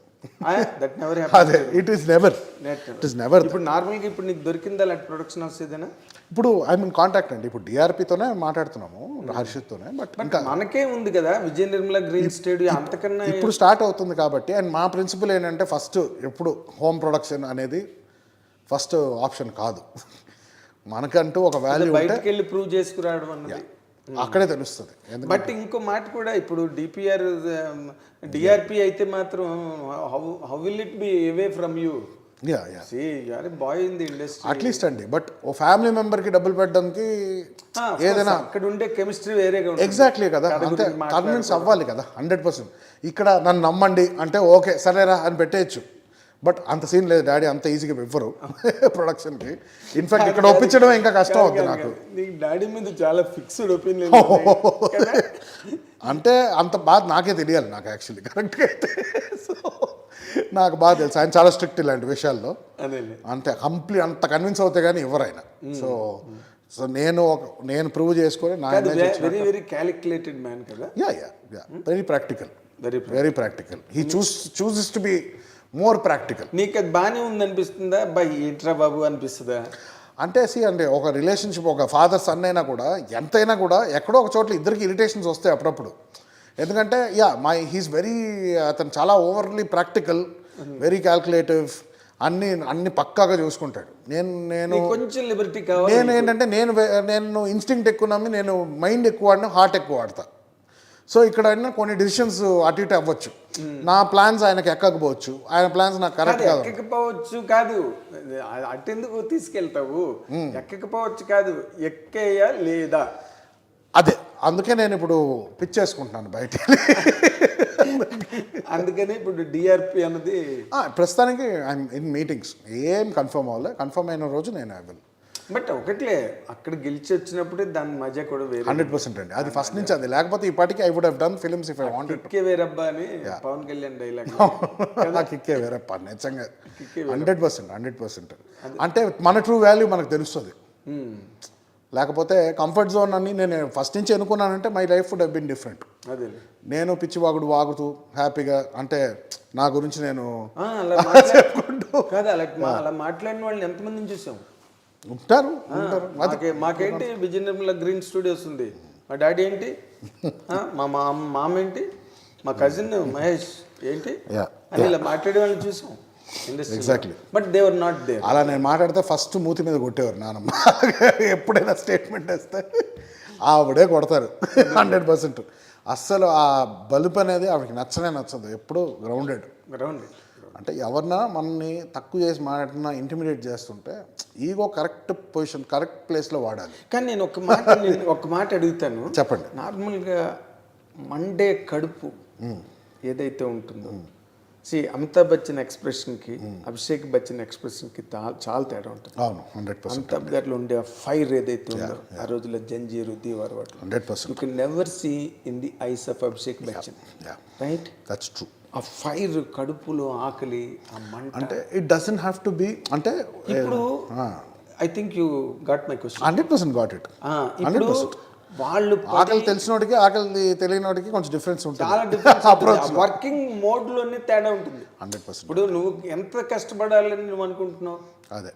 అదే, ఇట్ ఈస్ నెవర్. ఇప్పుడు నార్మల్గా ఇప్పుడు నీకు దొరికిందా అలాంటి ప్రొడక్షన్ హౌస్ ఏదైనా? ఇప్పుడు ఐ మీన్ కాంటాక్ట్ అండి, ఇప్పుడు డిఆర్పితోనే మాట్లాడుతున్నాము, హర్షిత్తోనే. బట్ ఇంకా మనకే ఉంది కదా విజయ నిర్మల గ్రీన్ స్టూడియో, అంతకన్నా ఇప్పుడు స్టార్ట్ అవుతుంది కాబట్టి. అండ్ మా ప్రిన్సిపల్ ఏంటంటే ఫస్ట్ ఎప్పుడు హోమ్ ప్రొడక్షన్ అనేది ఫస్ట్ ఆప్షన్ కాదు, మనకంటూ ఒక వాల్యూ బయటకు వెళ్ళి ప్రూవ్ చేసుకురావడం అన్నది అక్కడే తెలుస్తుంది. బట్ ఇంకో మాట కూడా, ఇప్పుడు డిఆర్పి అయితే మాత్రం how will it be away from you? Boy in the industry at least అండి. బట్ ఓ ఫ్యామిలీ మెంబర్కి డబ్బులు పెట్టడానికి ఏదైనా అక్కడ ఉండే కెమిస్ట్రీ వేరేగా ఎగ్జాక్ట్లీ కదా, అంతే. కన్విన్స్ అవ్వాలి కదా 100%. ఇక్కడ నన్ను నమ్మండి అంటే ఓకే సరేరా అని పెట్టేయచ్చు, బట్ అంత సీన్ లేదు. డాడీ అంత ఈజీగా ఇవ్వరు ప్రొడక్షన్కి. ఇన్ఫాక్ట్ ఇక్కడ ఒప్పించడం ఇంకా కష్టం అవుతుంది నాకు. డాడీ మీద చాలా ఫిక్స్డ్ ఒపీనియన్ అంటే అంత బాగా నాకే తెలియాలి, నాకు యాక్చువల్లీ కరెక్ట్గా అయితే. సో నాకు బాగా తెలుసు, ఆయన చాలా స్ట్రిక్ట్ ఇలాంటి విషయాల్లో. అంతే అంత కన్విన్స్ అవుతే కానీ ఇవ్వరు ఆయన. సో నేను ప్రూవ్ చేసుకొని వెరీ క్యాలిక్యులేటెడ్ మ్యాన్ కదా. Very practical. He chooses to be more practical. నీకు అది బాగానే ఉంది అనిపిస్తుందా? ఏంట్రా బాబు అనిపిస్తుందా? అంటే అంటే ఒక రిలేషన్షిప్, ఒక ఫాదర్ సన్ అయినా కూడా ఎంతైనా కూడా ఎక్కడో ఒక చోట్ల ఇద్దరికి ఇరిటేషన్స్ వస్తాయి అప్పుడప్పుడు. ఎందుకంటే హీస్ వెరీ, అతను చాలా ఓవర్లీ ప్రాక్టికల్, వెరీ క్యాల్కులేటివ్, అన్ని పక్కాగా చూసుకుంటాడు. నేను కొంచెం లిబర్టీ కావాలి. నేను ఏంటంటే నేను ఇన్స్టింక్ట్ ఎక్కువ నమ్మి, నేను మైండ్ ఎక్కువ వాడినా, హార్ట్ ఎక్కువ వాడతా. సో ఇక్కడ అయినా కొన్ని డిసిషన్స్ అటు ఇటు అవ్వచ్చు, నా ప్లాన్స్ ఆయనకి ఎక్కకపోవచ్చు, ఆయన ప్లాన్స్ నాకు కరెక్ట్ కాదు. ఎక్కకపోవచ్చు కాదు, అటెందుకు తీసుకెళ్తావు? ఎక్కకపోవచ్చు కాదు, ఎక్కేయా లేదా? అదే, అందుకే నేను ఇప్పుడు పిచ్చేసుకుంటున్నాను బయట. అందుకని ఇప్పుడు డిఆర్పి అన్నది ప్రస్తుతానికి ఐఎమ్ ఇన్ మీటింగ్స్, ఏం కన్ఫర్మ్ అవ్వలే. కన్ఫర్మ్ అయిన రోజు నేను ఐ విల్. బట్ ఒకట్లే అక్కడ గెలిచి వచ్చినప్పుడే దాని మజా కూడా వేరే. 100% అండి, అది ఫస్ట్ నుంచి అది. లేకపోతే ఈ పాటికి I would have done films if I wanted. కిక్కే వేరబ్బా అని పవన్ కళ్యాణ్ డైలాగ్. నాకు కిక్కే వేరప్ప, నిజంగా 100%. అంటే మన ట్రూ వాల్యూ మనకు తెలుస్తుంది. లేకపోతే కంఫర్ట్ జోన్ అని నేను ఫస్ట్ నుంచి ఎన్నుకున్నానంటే my life would have been different. అదే నేను పిచ్చివాగుడు వాగుతూ హ్యాపీగా, అంటే నా గురించి నేను కాదు అలా మాట్లాడిన వాళ్ళని ఎంతమందిని చూసాం. ఉంటారు. మాకేంటి విజయనగరంలో గ్రీన్ స్టూడియోస్ ఉంది, మా డాడీ ఏంటి, మా మామ ఏంటి, మా కజిన్ మహేష్ ఏంటి అని ఇలా మాట్లాడే వాళ్ళని చూసాం exactly. But they were not there. అలా నేను మాట్లాడితే ఫస్ట్ మూతి మీద కొట్టేవారు నానమ్మ. ఎప్పుడైనా స్టేట్మెంట్ వేస్తే ఆవిడే కొడతారు 100%. అస్సలు ఆ బలుపు అనేది ఆవిడకి నచ్చదు. ఎప్పుడు గ్రౌండెడ్. అంటే ఎవరన్నా మనల్ని తక్కువ చేసి మాట్లాడినా ఇంటిమిడేట్ చేస్తుంటే ఈగో కరెక్ట్ పొజిషన్, కరెక్ట్ ప్లేస్లో వాడాలి. కానీ నేను ఒక మాట అడుగుతాను, చెప్పండి. నార్మల్గా మండే కడుపు ఏదైతే ఉంటుందో, అమితాబ్ బచ్చన్ ఎక్స్ప్రెషన్కి అభిషేక్ బచ్చన్ ఎక్స్ప్రెషన్కి చాలా తేడా ఉంటుంది. అవును, 100%. అమితాబ్ గారిలో ఉండే ఫైర్ ఏదైతే ఉందో ఆ రోజుల్లో జంజీరు దీవార్ వాటిలో 100%. You can never see in the eyes of Abhishek Bachchan. Right, that's true. ఆ ఫైర్, కడుపులో ఆకలి, ఆ మంట. అంటే it doesn't have to be. అంటే ఇప్పుడు I think you got my question. 100% got it. ఇప్పుడు వాళ్ళు ఆకలి తెలిసినోడికి ఆకలి తెలియనోడికి కొంచెం డిఫరెన్స్ ఉంటుంది. చాలా డిఫరెన్స్. వర్కింగ్ మోడ్ లోనే తేడా ఉంటుంది. 100%. ఇప్పుడు నువ్వు ఎంత కష్టపడాలని నువ్వు అనుకుంటున్నావు, అదే.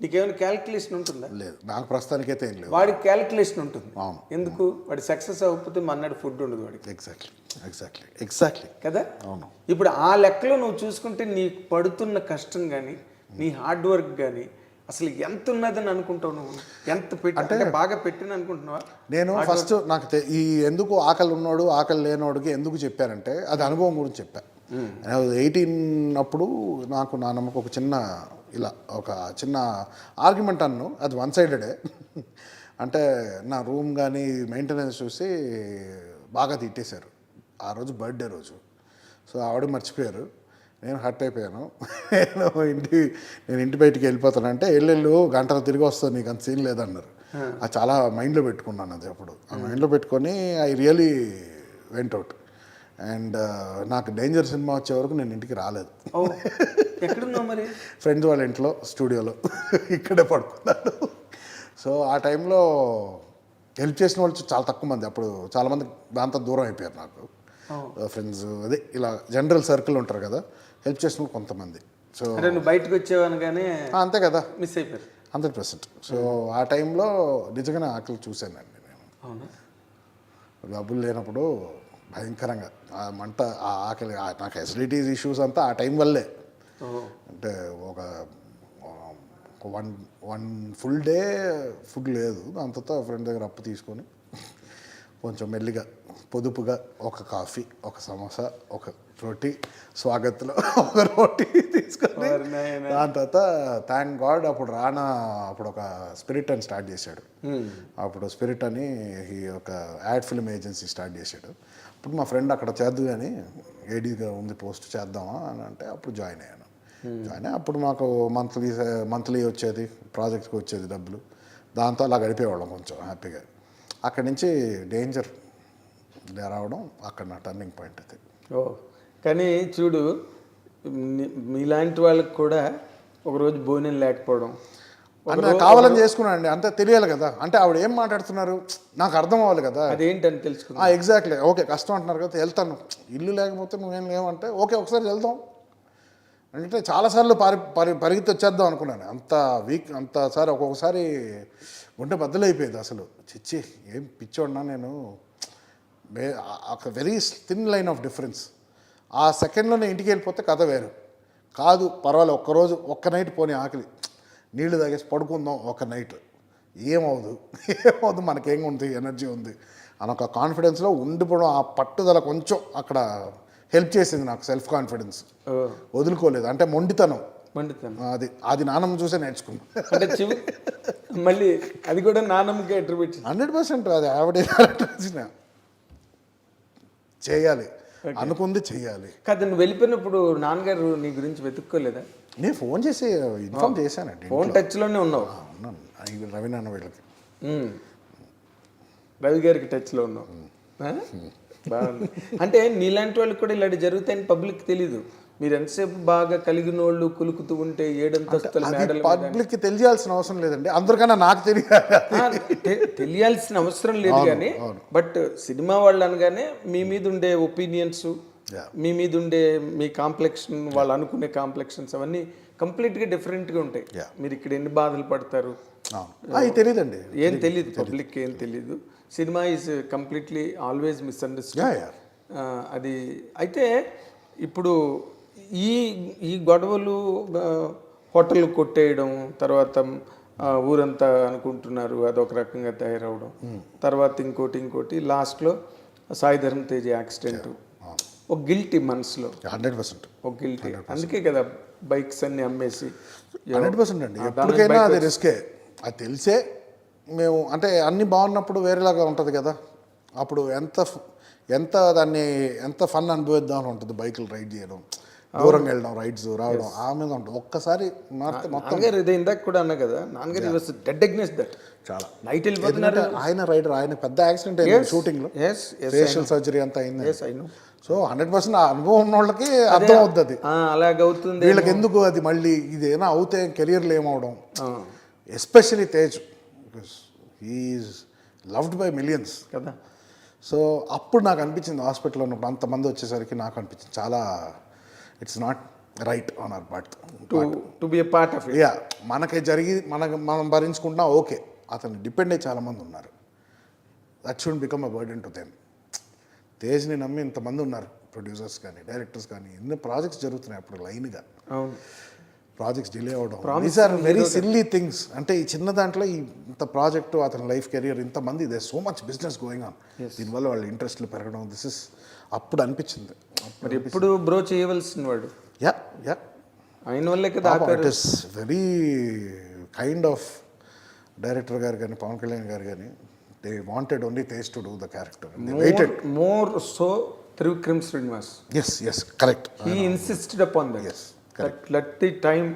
నీకేమైనా క్యాలిక్యులేషన్ ఉంటుందా? లేదు, నాకు ప్రస్తుతానికైతే ఏం లేదు. వాడికి క్యాలిక్యులేషన్ ఉంటుంది. అవును. ఎందుకు? వాడి సక్సెస్ అవ్వకపోతే మన్నాడు ఫుడ్ ఉండదు వాడికి. ఎగ్జాక్ట్లీ కదా. అవును. ఇప్పుడు ఆ లెక్కలో నువ్వు చూసుకుంటే నీకు పడుతున్న కష్టం కానీ, నీ హార్డ్ వర్క్ కానీ అసలు ఎంత ఉన్నదని అనుకుంటావు నువ్వు? ఎంత అంటే బాగా పెట్టిన అనుకుంటున్నావా? నేను ఫస్ట్ నాకు ఈ ఎందుకు ఆకలి ఉన్నోడు ఆకలి లేనోడికి ఎందుకు చెప్పారంటే అది అనుభవం గురించి చెప్పా. 18 అప్పుడు నాకు నా నమ్మకం ఒక చిన్న ఆర్గ్యుమెంట్ అన్ను, అది వన్ సైడెడే. అంటే నా రూమ్ కానీ మెయింటెనెన్స్ చూసి బాగా తిట్టేశారు. ఆ రోజు బర్త్డే రోజు. సో ఆవిడ మర్చిపోయారు, నేను హర్ట్ అయిపోయాను. నేను ఇంటి బయటికి వెళ్ళిపోతానంటే వెళ్ళు గంటలు తిరిగి వస్తుంది, నీకు అంత సీన్ లేదన్నారు. అది చాలా మైండ్లో పెట్టుకున్నాను. అది అప్పుడు ఆ మైండ్లో పెట్టుకొని I really went out. And నాకు డేంజర్ సినిమా వచ్చే వరకు నేను ఇంటికి రాలేదు. ఎక్కడున్నావు మరి? ఫ్రెండ్స్ వాళ్ళ ఇంట్లో స్టూడియోలో ఇక్కడే పడుకున్నాను. సో ఆ టైంలో హెల్ప్ చేసిన వాళ్ళు చాలా తక్కువ మంది. అప్పుడు చాలామంది దాంతో దూరం అయిపోయారు నాకు. ఫ్రెండ్స్ అదే ఇలా జనరల్ సర్కిల్ ఉంటారు కదా, హెల్ప్ చేసిన కొంతమంది. సో నువ్వు బయటకు వచ్చేవనగానే అంతే కదా, మిస్ అయిపోయారు 100%. సో ఆ టైంలో నిజంగానే ఆకలి చూశానండి నేను. డబ్బులు లేనప్పుడు భయంకరంగా ఆ మంట, ఆ ఆకలి, నాకు ఫెసిలిటీస్ ఇష్యూస్ అంతా ఆ టైం వల్లే. అంటే ఒక వన్ ఫుల్ డే ఫుడ్ లేదు. దాంతో ఫ్రెండ్ దగ్గర అప్పు తీసుకొని కొంచెం మెల్లిగా పొదుపుగా ఒక కాఫీ, ఒక సమోసా, ఒక రోటీ, స్వాగత్లో ఒక రోటీ తీసుకొని దాని తర్వాత థ్యాంక్ గాడ్ అప్పుడు ఒక స్పిరిట్ అని స్టార్ట్ చేశాడు. అప్పుడు స్పిరిట్ అని ఒక యాడ్ ఫిల్మ్ ఏజెన్సీ స్టార్ట్ చేశాడు. అప్పుడు మా ఫ్రెండ్ అక్కడ చేద్దు కానీ ఏడీగా ఉంది పోస్ట్ చేద్దామా అని అంటే అప్పుడు జాయిన్ అయ్యాను. అప్పుడు మాకు మంత్లీ వచ్చేది, ప్రాజెక్ట్కి వచ్చేది డబ్బులు. దాంతో అలా గడిపేవాళ్ళం కొంచెం హ్యాపీగా. అక్కడి నుంచి డేంజర్ రావడం అక్కడ నా టర్నింగ్ పాయింట్ అది. కానీ చూడు, మీలాంటి వాళ్ళకి కూడా ఒకరోజు భోజనం లేకపోవడం అంటే కావాలని చేసుకున్నాను అండి, అంతే తెలియాలి కదా. అంటే ఆవిడ ఏం మాట్లాడుతున్నారు నాకు అర్థం అవ్వాలి కదా, అదేంటని తెలుసుకున్నా. ఎగ్జాక్ట్లీ. ఓకే కష్టం అంటున్నారు కదా, వెళ్తాను. ఇల్లు లేకపోతే నువ్వేం లేవంటే ఓకే ఒకసారి వెళ్దాం అంటే చాలాసార్లు పరిగెత్తి వచ్చేద్దాం అనుకున్నాను. అంతసారి ఒక్కొక్కసారి గుండె బద్దలైపోయేది అసలు. చిచ్చి ఏం పిచ్చోడినా నేను. ఒక very thin line of difference. ఆ సెకండ్లోనే ఇంటికి వెళ్ళిపోతే కథ వేరు. కాదు పర్వాలేదు, ఒక్కరోజు ఒక్క నైట్ పోనీ ఆకలి, నీళ్లు తాగేసి పడుకుందాం ఒక నైట్, ఏమవుదు మనకేం ఉంది, ఎనర్జీ ఉంది అని ఒక కాన్ఫిడెన్స్లో ఉండిపోవడం. ఆ పట్టుదల కొంచెం అక్కడ హెల్ప్ చేసింది నాకు. సెల్ఫ్ కాన్ఫిడెన్స్ వదులుకోలేదు. అంటే మొండితనం అది నానమ్మ చూసే నేర్చుకున్నాను. అంటే మళ్ళీ అది కూడా నానమ్మకే అట్రిబ్యూట్ 100%. అది ఆవిడ చేయాలి. అనుకుంది చెయ్యాలి. కాదు, నువ్వు వెళ్ళిపోయినప్పుడు నాన్నగారు నీ గురించి వెతుక్కోలేదా? నేను ఫోన్ చేసి ఇన్ఫార్మ్ చేశానండి. ఫోన్ టచ్లోనే ఉన్నావు? ఉన్నాను. రవి నాన్న వీళ్ళకి, రవి గారికి టచ్లో ఉన్నావు. బాగుంది. అంటే నీలాంటి వాళ్ళకి కూడా ఇలాంటి జరుగుతాయని పబ్లిక్ తెలీదు. మీరు ఎంతసేపు బాగా కలిగిన వాళ్ళు కులుకుతూ ఉంటే ఏడంతస్తుల మేడలు పబ్లిక్కి తెలియాల్సిన అవసరం లేదండి, అందరికన్నా నాకు తెలియాలి. తెలియాల్సిన అవసరం లేదు కానీ, బట్ సినిమా వాళ్ళు అనగానే మీ మీద ఉండే ఒపీనియన్స్, మీ మీద ఉండే మీ కాంప్లెక్షన్, వాళ్ళు అనుకునే కాంప్లెక్షన్స్ అవన్నీ కంప్లీట్గా డిఫరెంట్గా ఉంటాయి. మీరు ఇక్కడ ఎన్ని బాధలు పడతారు తెలియదండి, ఏం తెలియదు, పబ్లిక్ ఏం తెలియదు. Cinema is completely always misunderstand. అది అయితే ఇప్పుడు ఈ గొడవలు, హోటల్ కొట్టేయడం, తర్వాత ఊరంతా అనుకుంటున్నారు అదొక రకంగా తయారవడం, తర్వాత ఇంకోటి లాస్ట్లో సాయి ధరమ్ తేజ్ యాక్సిడెంట్, ఒక గిల్టీ మనసులో 100% ఒక గిల్టీ. అందుకే కదా బైక్స్ అన్ని అమ్మేసి 100% అండి. ఎప్పటికైనా అది రిస్కే, అది తెలిసే మేము, అంటే అన్నీ బాగున్నప్పుడు వేరేలాగా ఉంటుంది కదా, అప్పుడు ఎంత దాన్ని ఎంత ఫన్ అనుభవిద్దామని ఉంటుంది. బైకులు రైడ్ చేయడం, దూరంగా వెళ్ళడం, రైడ్స్ రావడం, ఆ మీద ఉంటుంది. ఒక్కసారి మారితే మొత్తం. నాన్నగారు ఇదే ఇందాక కూడా అన్నా కదా, నాన్నగారు వాస్ డెడ్ అగ్నెస్ట్ దట్. చాలా నైట్ వెళ్ళిపోతున్నారు. ఆయన రైడర్, ఆయన పెద్ద యాక్సిడెంట్ అయింది షూటింగ్లో, ఫేషియల్ సర్జరీ అంతా అయింది. సో 100% ఆ అనుభవం ఉన్న వాళ్ళకి అర్థం అవుతుంది అలాగవుతుంది. వీళ్ళకి ఎందుకు అది మళ్ళీ ఇదేనా అవుతే కెరియర్లో ఏమవడం. Especially Tej, because he is loved by millions కదా. సో అప్పుడు నాకు అనిపించింది, హాస్పిటల్లో ఉన్నప్పుడు అంతమంది వచ్చేసరికి నాకు అనిపించింది చాలా, it's not right on hour part to be a part of it. Yeah, మనకి జరిగి మనం భరించుకుంటున్నా ఓకే, అతను డిపెండ్ అయ్యి చాలామంది ఉన్నారు. That should become a burden to them. తేజ్ని నమ్మి ఇంతమంది ఉన్నారు, ప్రొడ్యూసర్స్ కానీ డైరెక్టర్స్ కానీ. ఎన్ని ప్రాజెక్ట్స్ జరుగుతున్నాయి అప్పుడు లైన్గా, ప్రాజెక్ట్స్ డిలే అవ్వడం, these are very silly things. అంటే ఈ చిన్న దాంట్లో ఇంత ప్రాజెక్టు, అతని లైఫ్ కెరియర్, ఇంతమంది, they so much business going on, దీనివల్ల వాళ్ళ ఇంట్రెస్ట్లు పెరగడం, దిస్ ఇస్ అప్పుడు అనిపించింది. మరి ఎప్పుడు బ్రో చేయవలసిన వాడు. యా యా, ఆయన వల్లే కదా. It is very kind of director గారు కానీ, పవన్ కళ్యాణ్ గారు కానీ, they wanted only Tej to do the character. They waited. More so Trivikram Srinivas. Yes, correct. He insisted upon that. Yes, correct. Let the time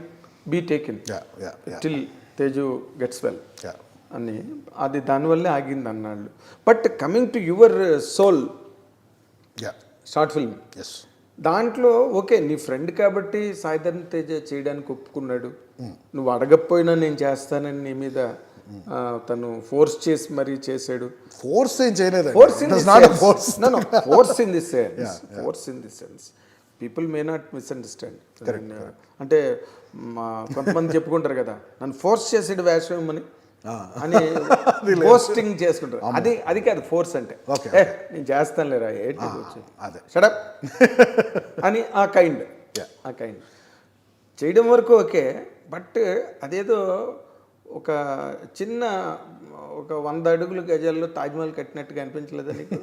be taken. Yeah. Till Teju gets well. Yeah. అని అది దానివల్లే ఆగింది అన్నాళ్ళు. But coming to your soul short film, దాంట్లో okay, నీ friend కాబట్టి సాయి ధరమ్ తేజ్ చేయడానికి ఒప్పుకున్నాడు. నువ్వు అడగకపోయినా నేను చేస్తానని నీ మీద తను ఫోర్స్ చేసి మరీ చేశాడు. ఫోర్స్ ఏం చేయలేదు. Force in the sense people may not misunderstand. అంటే కొంతమంది చెప్పుకుంటారు కదా, నన్ను ఫోర్స్ చేసాడు వేషం అని పోస్టింగ్ చేసుకుంటారు. అది కాదు ఫోర్స్ అంటే. నేను చేస్తాను లేరా ఏంటి షడప్ అని ఆ కైండ్ చేయడం వరకు ఓకే. బట్ అదేదో ఒక చిన్న 100 అడుగుల గజాల్లో తాజ్మహల్ కట్టినట్టుగా అనిపించలేదా నీకు?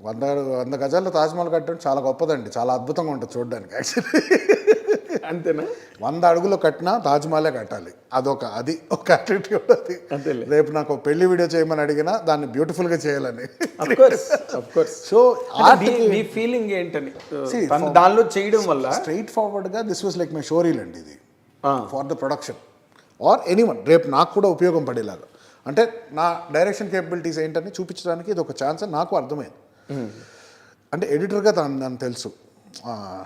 100 గజాల్లో తాజ్మహల్ కట్టడం చాలా గొప్పదండి, చాలా అద్భుతంగా ఉంటుంది చూడడానికి. యాక్చువల్లీ అంతేనా? 100 అడుగులు కట్టినా తాజ్మహలే కట్టాలి, అది ఒక యాటిట్యూడ్. అది రేపు నాకు పెళ్లి వీడియో చేయమని అడిగినా దాన్ని బ్యూటిఫుల్గా చేయాలని. సో మీ ఫీలింగ్ ఏంటని దానిలో చేయడం వల్ల? స్ట్రైట్ ఫార్వర్డ్గా this was like my showreel అండి, ఇది for the production or anyone, రేపు నాకు కూడా ఉపయోగం పడేలాగా. అంటే నా డైరెక్షన్ కేపబిలిటీస్ ఏంటని చూపించడానికి ఇది ఒక ఛాన్స్ అని నాకు అర్థమైంది. అంటే ఎడిటర్గా నన్ను తెలుసు,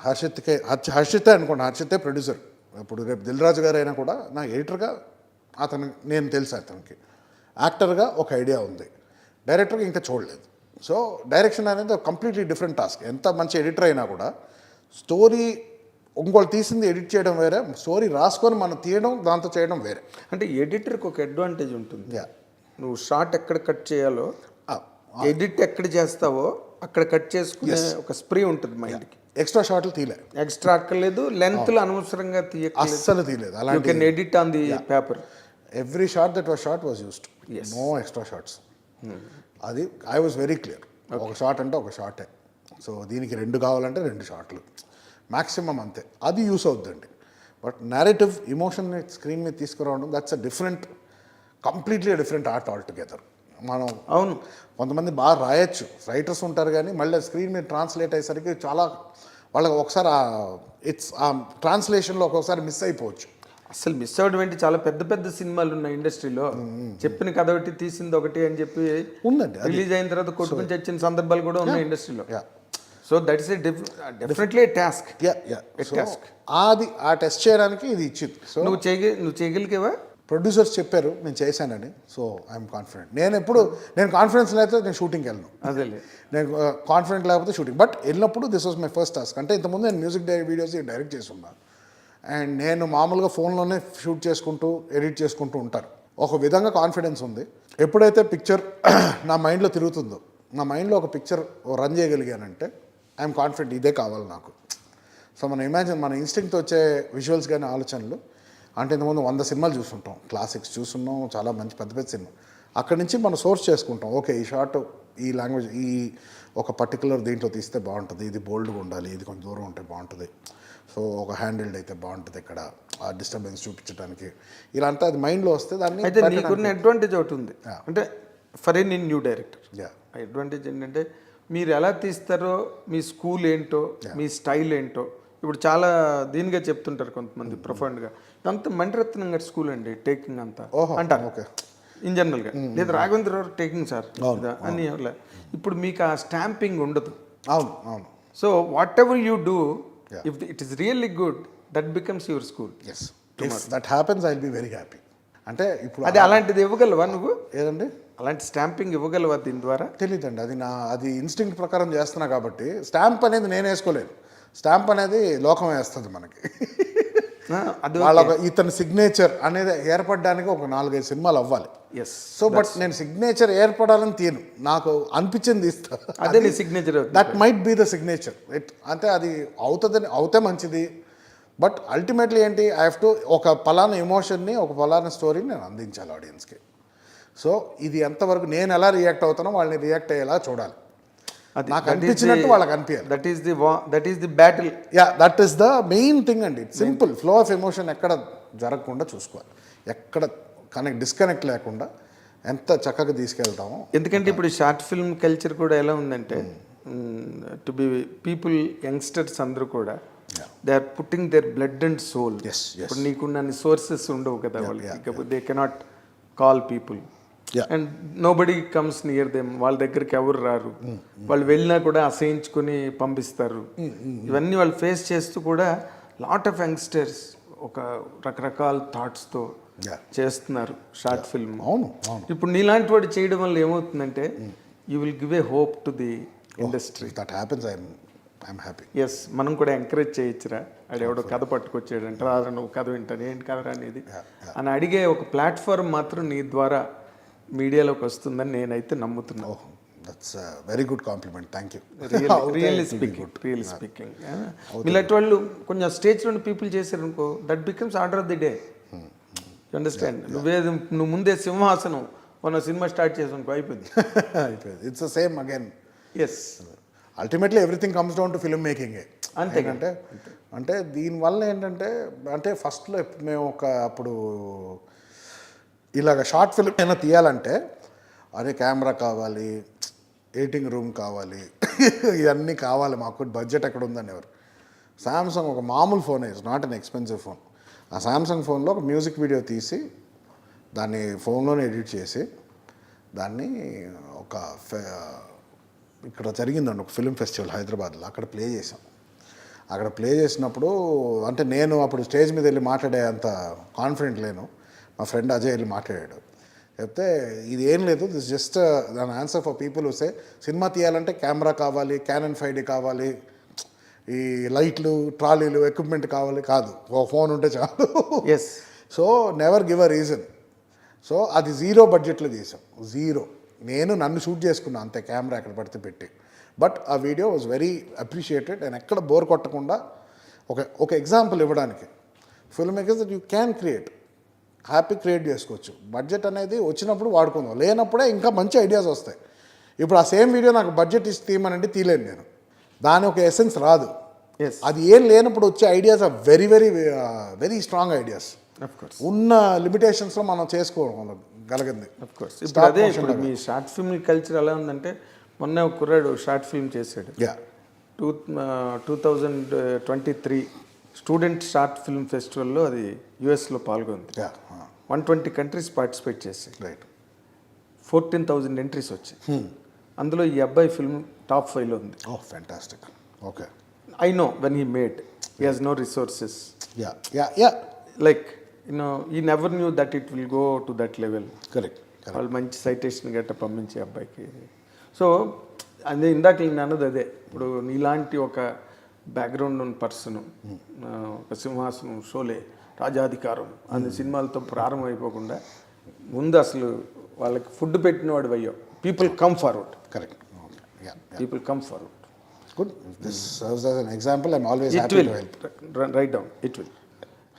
హర్షితే అనుకోండి, హర్షితే ప్రొడ్యూసర్. ఇప్పుడు రేపు దిల్ రాజు గారు అయినా కూడా నా ఎడిటర్గా నేను తెలుసు అతనికి. యాక్టర్గా ఒక ఐడియా ఉంది, డైరెక్టర్గా ఇంకా చూడలేదు. సో డైరెక్షన్ అనేది కంప్లీట్లీ డిఫరెంట్ టాస్క్. ఎంత మంచి ఎడిటర్ అయినా కూడా స్టోరీ ఇంకోళ్ళు తీసింది ఎడిట్ చేయడం వేరే, స్టోరీ రాసుకొని మనం తీయడం, దాంతో చేయడం వేరే. అంటే ఎడిటర్కి ఒక అడ్వాంటేజ్ ఉంటుంది. నువ్వు షార్ట్ ఎక్కడ కట్ చేయాలో, ఎడిట్ ఎక్కడ చేస్తావో అక్కడ కట్ చేసుకునే ఒక స్ప్రే ఉంటుంది మైండ్కి. ఎక్స్ట్రా షార్ట్లు తీయలే, ఎక్స్ట్రా అక్కర్లేదు, లెంత్లు అనవసరంగా అస్సలు తీయలేదు. అలాంటి edit on the paper. Every shot that was shot was used, no extra shots. అది ఐ వాజ్ వెరీ క్లియర్. ఒక షార్ట్ అంటే ఒక షార్టే. సో దీనికి 2 కావాలంటే 2 షార్ట్లు మ్యాక్సిమం, అంతే. అది యూస్ అవుతుందండి. బట్ నేరేటివ్ ఎమోషన్ని స్క్రీన్ మీద తీసుకురావడం, that's a different, completely different art all together. మనం అవును. కొంతమంది బాగా రాయొచ్చు, రైటర్స్ ఉంటారు, కానీ మళ్ళీ స్క్రీన్ మీద ట్రాన్స్లేట్ అయ్యేసరికి చాలా వాళ్ళకి ఒకసారి ఆ ట్రాన్స్లేషన్లో ఒక్కొక్కసారి మిస్ అయిపోవచ్చు. అసలు మిస్ అవ్వడం ఏంటి, చాలా పెద్ద పెద్ద సినిమాలు ఉన్నాయి ఇండస్ట్రీలో. చెప్పిన కథ ఒకటి తీసింది ఒకటి అని చెప్పి ఉందండి. రిలీజ్ అయిన తర్వాత కొట్టుకుని చచ్చిన సందర్భాలు కూడా ఉన్నాయి ఇండస్ట్రీలో. Yeah so that is definitely task. అది ఆ టెస్ట్ చేయడానికి ఇది ఇచ్చింది. సో నువ్వు చేయగలిగేవా? ప్రొడ్యూసర్స్ చెప్పారు నేను చేశానని, సో ఐఎమ్ కాన్ఫిడెంట్. నేను కాన్ఫిడెన్స్ లేకపోతే నేను షూటింగ్కి వెళ్ళను. అదేలే, నేను కాన్ఫిడెంట్ లేకపోతే షూటింగ్. బట్ వెళ్ళినప్పుడు this was my first task. అంటే ఇంతకుముందు నేను మ్యూజిక్ వీడియోస్ డైరెక్ట్ చేసి ఉన్నాను, అండ్ నేను మామూలుగా ఫోన్లోనే షూట్ చేసుకుంటూ ఎడిట్ చేసుకుంటూ ఉంటాను. ఒక విధంగా కాన్ఫిడెన్స్ ఉంది. ఎప్పుడైతే పిక్చర్ నా మైండ్లో తిరుగుతుందో, నా మైండ్లో ఒక పిక్చర్ రన్ చేయగలిగానంటే ఐఎమ్ కాన్ఫిడెంట్ ఇదే కావాలి నాకు. సో మన ఇన్స్టింక్ట్ వచ్చే విజువల్స్ కానీ ఆలోచనలు, అంటే ఇంతకుముందు 100 సినిమాలు చూస్తుంటాం, క్లాసిక్స్ చూస్తున్నాం, చాలా మంచి పెద్ద పెద్ద సినిమా. అక్కడి నుంచి మనం సోర్స్ చేసుకుంటాం. ఓకే, ఈ షార్ట్ ఈ లాంగ్వేజ్ ఈ ఒక పర్టికులర్ దీంట్లో తీస్తే బాగుంటుంది, ఇది బోల్డ్గా ఉండాలి, ఇది కొంచెం దూరం ఉంటే బాగుంటుంది, సో ఒక హ్యాండిల్డ్ అయితే బాగుంటుంది, ఇక్కడ ఆ డిస్టర్బెన్స్ చూపించడానికి, ఇలా అంతా అది మైండ్లో వస్తే దాన్ని. అయితే నీకున్న అడ్వాంటేజ్ ఒకటి ఉంది, అంటే for a new director advantage ఏంటంటే మీరు ఎలా తీస్తారో, మీ స్కూల్ ఏంటో, మీ స్టైల్ ఏంటో. ఇప్పుడు చాలా దీనిగా చెప్తుంటారు కొంతమంది ప్రొఫౌండ్గా, అంత మణిరత్నం గారి స్కూల్ అండి టేకింగ్ అంతా అంటారు. ఓకే, ఇన్ జనరల్గా లేదా రాఘవేంద్ర గారు టేకింగ్ సార్ అని. ఇప్పుడు మీకు ఆ స్టాంపింగ్ ఉండదు. అవును అవును. So whatever you do, if it is really good, that becomes your school. Yes, if that happens I will be very happy. అంటే ఇప్పుడు అది అలాంటిది ఇవ్వగలవా నువ్వు? ఏదండి, అలాంటి స్టాంపింగ్ ఇవ్వగలవా దీని ద్వారా? తెలియదండి, అది ఇన్స్టింక్ట్ ప్రకారం చేస్తున్నా కాబట్టి. స్టాంప్ అనేది నేను వేసుకోలేను, స్టాంప్ అనేది లోకం వేస్తుంది మనకి. వాళ్ళ ఇతని సిగ్నేచర్ అనేది ఏర్పడడానికి ఒక 4-5 సినిమాలు అవ్వాలి. ఎస్. సో బట్ నేను సిగ్నేచర్ ఏర్పడాలని తీయను, నాకు అనిపించింది ఇస్తా. అదే నీ signature. That might be the signature. అంటే అది అవుతే మంచిది. బట్ అల్టిమేట్లీ ఏంటి, ఐ హ్యావ్ టు ఒక పలానా ఎమోషన్ని, ఒక పలానా స్టోరీని నేను అందించాలి ఆడియన్స్కి. సో ఇది ఎంతవరకు నేను ఎలా రియాక్ట్ అవుతానో వాళ్ళని రియాక్ట్ అయ్యేలా చూడాలి, నాకు అనిపించినట్టు వాళ్ళకి అనిపించాలి. That is the battle. Yeah, that is the main thing అండి. సింపుల్ ఫ్లో ఆఫ్ ఎమోషన్ ఎక్కడ జరగకుండా చూసుకోవాలి, ఎక్కడ డిస్కనెక్ట్ లేకుండా ఎంత చక్కగా తీసుకెళ్తామో. ఎందుకంటే ఇప్పుడు షార్ట్ ఫిల్మ్ కల్చర్ కూడా ఎలా ఉందంటే, టు బి పీపుల్ యంగ్స్టర్స్ అందరూ కూడా they are putting their blood and soul. ఇప్పుడు నీకున్న సోర్సెస్ ఉండవు కదా వాళ్ళకి, they cannot call people and nobody comes near them. వాళ్ళ దగ్గరికి ఎవరు రారు, వాళ్ళు వెళ్ళినా కూడా అసహించుకొని పంపిస్తారు. ఇవన్నీ వాళ్ళు ఫేస్ చేస్తూ కూడా లాట్ ఆఫ్ యంగ్స్టర్స్ ఒక రకరకాల థాట్స్తో చేస్తున్నారు షార్ట్ ఫిల్మ్. అవును. ఇప్పుడు నీలాంటి వాడు చేయడం వల్ల ఏమవుతుందంటే, you will give a hope to the industry. That happens, I'm happy. Yes, మనం కూడా ఎంకరేజ్ చేయొచ్చురా, అది ఎవడో కథ పట్టుకొచ్చాడంటే రారా నువ్వు కథ వింటాను, ఏంటి కథరా అనేది అని అడిగే ఒక ప్లాట్ఫామ్ మాత్రం నీ ద్వారా మీడియాలోకి వస్తుందని నేనైతే నమ్ముతున్నాను. That's very good compliment, thank you. Really speaking ఇలాంటి వాళ్ళు కొంచెం స్టేజ్లో పీపుల్ చేశారు అనుకో, that becomes order of the day. You understand? నువ్వు ముందే సింహాసనం మన సినిమా స్టార్ట్ చేసావు అనుకో, అయిపోయింది. It's the same again. Yes, ultimately everything comes down to film మేకింగే. అంతే. అంటే దీనివల్ల ఏంటంటే, అంటే ఫస్ట్లో మేము అప్పుడు ఇలాగ షార్ట్ ఫిల్మ్ అయినా తీయాలంటే, అరే కెమెరా కావాలి, ఎడిటింగ్ రూమ్ కావాలి, ఇవన్నీ కావాలి, మాకు బడ్జెట్ ఎక్కడ ఉందని ఎవరు. శాంసంగ్ ఒక మామూలు phone, it's not an expensive phone. ఆ శాంసంగ్ ఫోన్లో ఒక మ్యూజిక్ వీడియో తీసి దాన్ని ఫోన్లోనే ఎడిట్ చేసి దాన్ని ఇక్కడ జరిగిందండి ఒక ఫిల్మ్ ఫెస్టివల్ హైదరాబాద్లో, అక్కడ ప్లే చేసాం. అక్కడ ప్లే చేసినప్పుడు అంటే నేను అప్పుడు స్టేజ్ మీద వెళ్ళి మాట్లాడే అంత కాన్ఫిడెంట్ లేను. మా ఫ్రెండ్ అజయ్ వెళ్ళి మాట్లాడాడు. చెప్తే ఇది ఏం లేదు, దిస్ జస్ట్ దాని answer for people who say cinema తీయాలంటే కెమెరా కావాలి, క్యానన్ 5D కావాలి, ఈ లైట్లు, ట్రాలీలు, ఎక్విప్మెంట్ కావాలి, కాదు ఒక ఫోన్ ఉంటే చాలు. Yes. So never give a reason. So అది 0 బడ్జెట్లో తీసాం, 0. నన్ను షూట్ చేసుకున్నాను అంతే, కెమెరా ఎక్కడ పడితే పెట్టి. బట్ ఆ video was very appreciated. And ఎక్కడ బోర్ కొట్టకుండా ఒక ఎగ్జాంపుల్ ఇవ్వడానికి film makers that you can create చేసుకోవచ్చు. బడ్జెట్ అనేది వచ్చినప్పుడు వాడుకుందాం, లేనప్పుడే ఇంకా మంచి ఐడియాస్ వస్తాయి. ఇప్పుడు ఆ సేమ్ వీడియో నాకు బడ్జెట్ ఇచ్చి తీయమనంటే తీయలేను నేను, దాని ఒక ఎసెన్స్ రాదు. అది ఏం లేనప్పుడు వచ్చే ideas are very very very strong ideas. ఉన్న లిమిటేషన్స్లో మనం చేసుకోవడం కలిగింది. అఫ్ కోర్స్ ఇప్పుడు అదే ఇప్పుడు మీ షార్ట్ ఫిల్మ్ కల్చర్ ఎలా ఉందంటే మొన్న ఒక కుర్రాడు షార్ట్ ఫిల్మ్ చేశాడు. 2023 స్టూడెంట్ షార్ట్ ఫిల్మ్ ఫెస్టివల్లో అది యుఎస్లో పాల్గొంది. 120 కంట్రీస్ పార్టిసిపేట్ చేశాయి. రైట్. 14,000 ఎంట్రీస్ వచ్చాయి. అందులో ఈ అబ్బాయి ఫిల్మ్ టాప్ 5లో ఉంది. Oh fantastic. Okay. I know when he made he has no resources, yeah like he never knew that it will go to that level. Correct. వాళ్ళు మంచి citation గట్ట పంపించే అబ్బాయికి. సో అదే ఇందాక నేను అన్నది అదే, ఇప్పుడు నీలాంటి ఒక బ్యాక్గ్రౌండ్ ఉన్న పర్సన్ ఒక సింహాసనం, షోలే, రాజాధికారం అనే సినిమాలతో ప్రారంభం అయిపోకుండా ముందు అసలు వాళ్ళకి ఫుడ్ పెట్టినవాడు అయ్యో. People come forward. Correct. People come forward. Good. This serves as an example. I'm always it happy will to help. Right down. It will.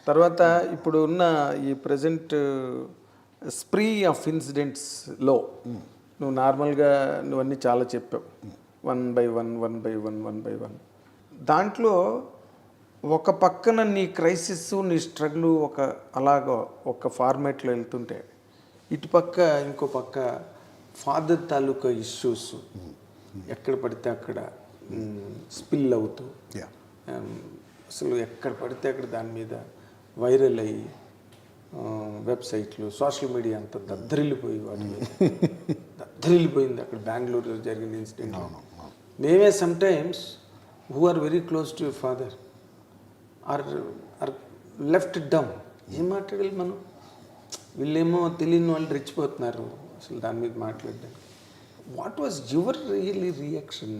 తర్వాత ఇప్పుడు ఉన్న ఈ ప్రజెంట్ స్ప్రీ ఆఫ్ ఇన్సిడెంట్స్లో నువ్వు నార్మల్గా నువ్వన్నీ చాలా చెప్పావు, 1 by 1. దాంట్లో ఒక పక్కన నీ క్రైసిస్, నీ స్ట్రగుల్ ఒక అలాగ ఒక ఫార్మేట్లో వెళ్తుంటే, ఇటుపక్క ఇంకో పక్క ఫాదర్ తాలూకా ఇష్యూస్ ఎక్కడ పడితే అక్కడ స్పిల్ అవుతూ, అసలు ఎక్కడ పడితే అక్కడ దాని మీద వైరల్ అయ్యి వెబ్సైట్లు, సోషల్ మీడియా అంతా దద్దరిల్లిపోయి వాటి మీద దద్దరిల్లిపోయింది. అక్కడ బెంగళూరులో జరిగిన ఇన్సిడెంట్. మేమే sometimes who are very close to your father or left them. ఏం మాట్లాడాలి మనం? వీళ్ళేమో తెలియని వాళ్ళు రెచ్చిపోతున్నారు అసలు దాని మీద మాట్లాడడానికి. What was your really reaction?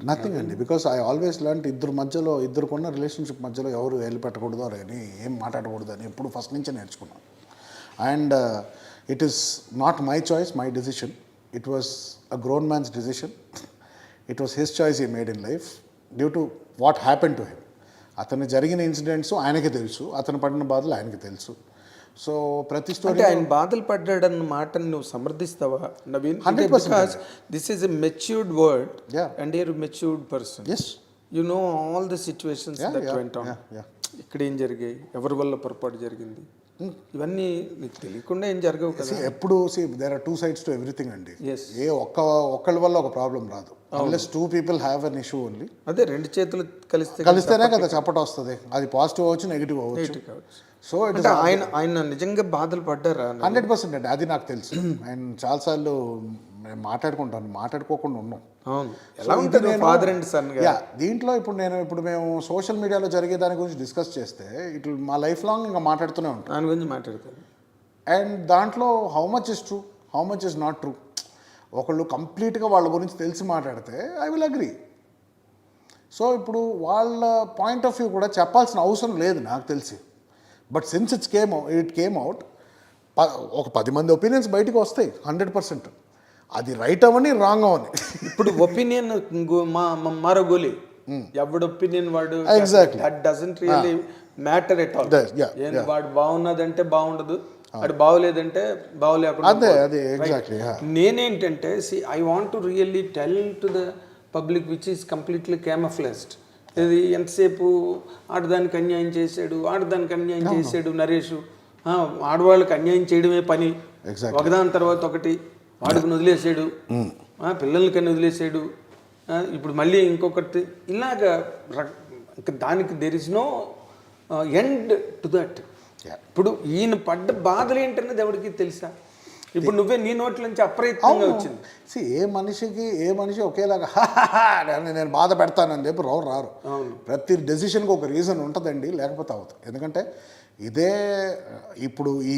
Nothing అండి, బికాస్ ఐ ఆల్వేస్ లర్న్ ఇద్దరుకున్న రిలేషన్షిప్ మధ్యలో ఎవరు వెళ్ళి పెట్టకూడదు అని, ఏం మాట్లాడకూడదు అని ఎప్పుడు ఫస్ట్ నుంచే నేర్చుకున్నాను. And it is not my choice, my decision. It was a grown man's decision. It was his choice he made in life due to what happen to him. అతను జరిగిన ఇన్సిడెంట్స్ ఆయనకి తెలుసు, అతను పడిన బాధలు ఆయనకి తెలుసు. సో ప్రతి స్టోరీ ఆయన బాధలు పడ్డాడన్న మాటను నువ్వు సమర్థిస్తావా Naveen? 100%. This is a matured word Yeah. And your matured person. Yes. You know all the situations that went on. ఇక్కడ ఏం జరిగాయి, ఎవరి వల్ల పొరపాటు జరిగింది, ఇవన్నీ నీకు తెలియకుండా ఏం జరగవు కదా. ఎప్పుడు there are 2 sides to everything అండి. Yes. ఒక్కళ్ళ వల్ల ఒక ప్రాబ్లం రాదు. Unless 2 people have an issue only. అదే రెండు చేతులు కలిస్తేనే కదా చప్పట వస్తుంది. అది పాజిటివ్ అవ్వచ్చు, నెగిటివ్ అవ్వచ్చు. సో ఇట్ ఇస్ ఆయన నిజంగా బాధలు పడ్డారా? 100% అండి, అది నాకు తెలుసు. అండ్ చాలాసార్లు మేము మాట్లాడుకోకుండా ఉన్నాం. అవును. ఎలా ఉంటుంది ఫాదర్ అండ్ సన్? దీంట్లో ఇప్పుడు మేము సోషల్ మీడియాలో జరిగే దాని గురించి డిస్కస్ చేస్తే ఇట్లా మా లైఫ్ లాంగ్ ఇంకా మాట్లాడుతూనే ఉంటాం. దాని గురించి మాట్లాడతాను. అండ్ దాంట్లో how much is true, how much is not true. ఒకళ్ళు కంప్లీట్గా వాళ్ళ గురించి తెలిసి మాట్లాడితే ఐ విల్ అగ్రీ. సో ఇప్పుడు వాళ్ళ పాయింట్ ఆఫ్ వ్యూ కూడా చెప్పాల్సిన అవసరం లేదు నాకు తెలిసి. But since it came out, ఒక 10 మంది ఒపీనియన్స్ బయటకు వస్తాయి 100%. అది రైట్ అవని రాంగ్ అవని. ఇప్పుడు ఒపీనియన్ మరో గోలి, ఎవడు ఒపీనియన్ వాడు. Exactly. That doesn't really matter at all. వాడు బాగున్నదంటే బాగుండదు, వాడు బాగోలేదంటే బాగోలేకుండా. అదే ఎగ్జాక్ట్లీ. నేనేంటంటే I want to really tell to the public which is completely camouflaged. ఇది ఎంతసేపు ఆడదానికి అన్యాయం చేశాడు, నరేష్, ఆడవాళ్ళకి అన్యాయం చేయడమే పని, ఒకదాని తర్వాత ఒకటి. వాడికి వదిలేసాడు, పిల్లలకని వదిలేసాడు, ఇప్పుడు మళ్ళీ ఇంకొకటి, ఇలాగా దానికి there is no end to that. ఇప్పుడు ఈయన పడ్డ బాధలు ఏంటన్నది ఎవరికి తెలుసా? ఇప్పుడు నువ్వే నీ నోట్ల నుంచి అప్రయత్నంగా వచ్చింది. ఏ మనిషి ఒకేలాగా నేను బాధ పెడతానని చెప్పి రారు. ప్రతి డెసిషన్కి ఒక రీజన్ ఉంటుందండి, లేకపోతే అవుతుంది. ఎందుకంటే ఇదే ఇప్పుడు ఈ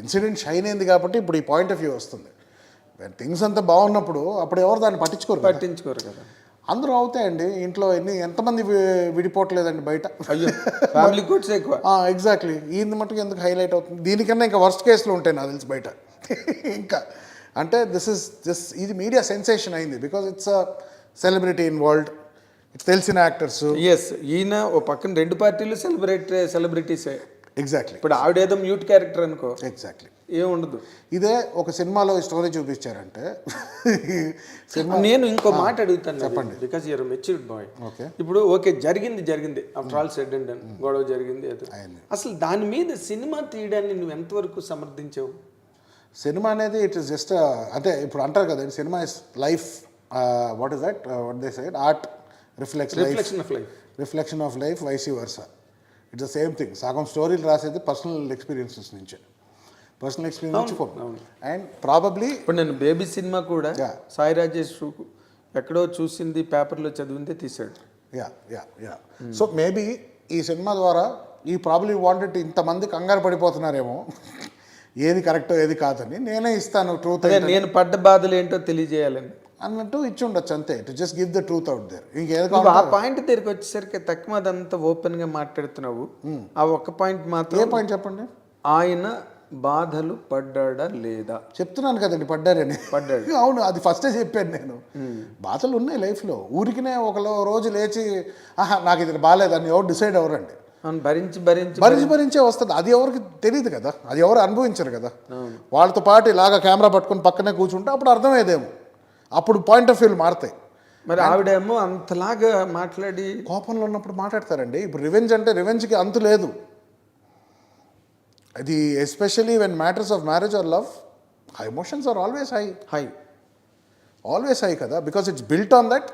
ఇన్సిడెంట్ షైన్ అయింది కాబట్టి ఇప్పుడు ఈ పాయింట్ ఆఫ్ వ్యూ వస్తుంది. థింగ్స్ అంతా బాగున్నప్పుడు అప్పుడు ఎవరు దాన్ని పట్టించుకోరు కదా. అందరూ అవుతాయండి. ఇంట్లో ఎంతమంది విడిపోవట్లేదండి బయట. ఫ్యామిలీ కోట్స్ ఎక్కువ. ఎగ్జాక్ట్లీ. ఈయన మటుకు ఎందుకు హైలైట్ అవుతుంది? దీనికన్నా ఇంకా వర్స్ట్ కేసులు ఉంటాయి నాకు తెలిసి బయట. ఇంకా అంటే ఇది మీడియా సెన్సేషన్ అయింది because it's a celebrity involved. It's తెలిసిన యాక్టర్స్. ఎస్, ఈయన ఓ పక్కన 2 పార్టీలు సెలబ్రిటీసే. ఎగ్జాక్ట్లీ. ఇప్పుడు ఆవిడేదో మ్యూట్ క్యారెక్టర్ అనుకో. ఎగ్జాక్ట్లీ. ఏముండదు. ఇదే ఒక సినిమాలో స్టోరీ చూపించారంటే నేను ఇంకో మాట అడుగుతాను, చెప్పండి. Because you're matured boy. ఇప్పుడు ఓకే, జరిగింది after all said and done, గొడవ జరిగింది. అసలు దాని మీద సినిమా తీయడాన్ని నువ్వు ఎంతవరకు సమర్థించావు? సినిమా అనేది ఇట్ ఇస్ జస్ట్ అంటే ఇప్పుడు అంటారు కదండి cinema is life what is that what they said art reflection of life, reflection of life vice versa. It's the same thing. సగం స్టోరీలు రాసేది పర్సనల్ ఎక్స్పీరియన్సెస్ నుంచే, పర్సనల్ ఎక్స్పీరియన్స్ నుంచి. అండ్ ప్రాబబ్లీ ఇప్పుడు నేను బేబీ సినిమా కూడా సాయి రాజేష్ ఎక్కడో చూసింది పేపర్లో చదివిందే తీశాడు. యా సో మేబీ ఈ సినిమా ద్వారా ఈ ప్రాబ్లీ వాంటెడ్ ఇంతమంది కంగారు పడిపోతున్నారేమో ఏది కరెక్టో ఏది కాదని, నేనే ఇస్తాను ట్రూత్ నేను పడ్డ బాధలు ఏంటో తెలియజేయాలని అన్నట్టు ఇచ్చి ఉండొచ్చు అంతే. To just give the truth out there. ఇంకేది ఆ పాయింట్ దగ్గరికి వచ్చేసరికి తక్కువ అదంతా ఓపెన్గా మాట్లాడుతున్నావు. ఆ ఒక్క పాయింట్ మాత్రం, ఏ పాయింట్ చెప్పండి. ఆయన బాధలు పడ్డాడా లేదా? చెప్తున్నాను కదండి పడ్డారని. పడ్డాడు. అవును, అది ఫస్టే చెప్పాను నేను. బాధలు ఉన్నాయి లైఫ్లో. ఊరికినే ఒక రోజు లేచి ఆహా నాకు ఇది బాగాలేదని ఎవరు డిసైడ్ అవ్వరండి. భరించే వస్తుంది. అది ఎవరికి తెలియదు కదా, అది ఎవరు అనుభవించరు కదా. వాళ్ళతో పాటు ఇలాగ కెమెరా పట్టుకొని పక్కనే కూర్చుంటే అప్పుడు అర్థమయ్యేదేమో, అప్పుడు పాయింట్ ఆఫ్ వ్యూలు మారుతాయి. మరి ఆవిడేమో అంతలాగా మాట్లాడి కోపంలో ఉన్నప్పుడు మాట్లాడతారండి. ఇప్పుడు రివెంజ్ అంటే రివెంజ్కి అంతు లేదు. అది especially when matters of marriage or love, emotions are always high కదా, because it's built on that.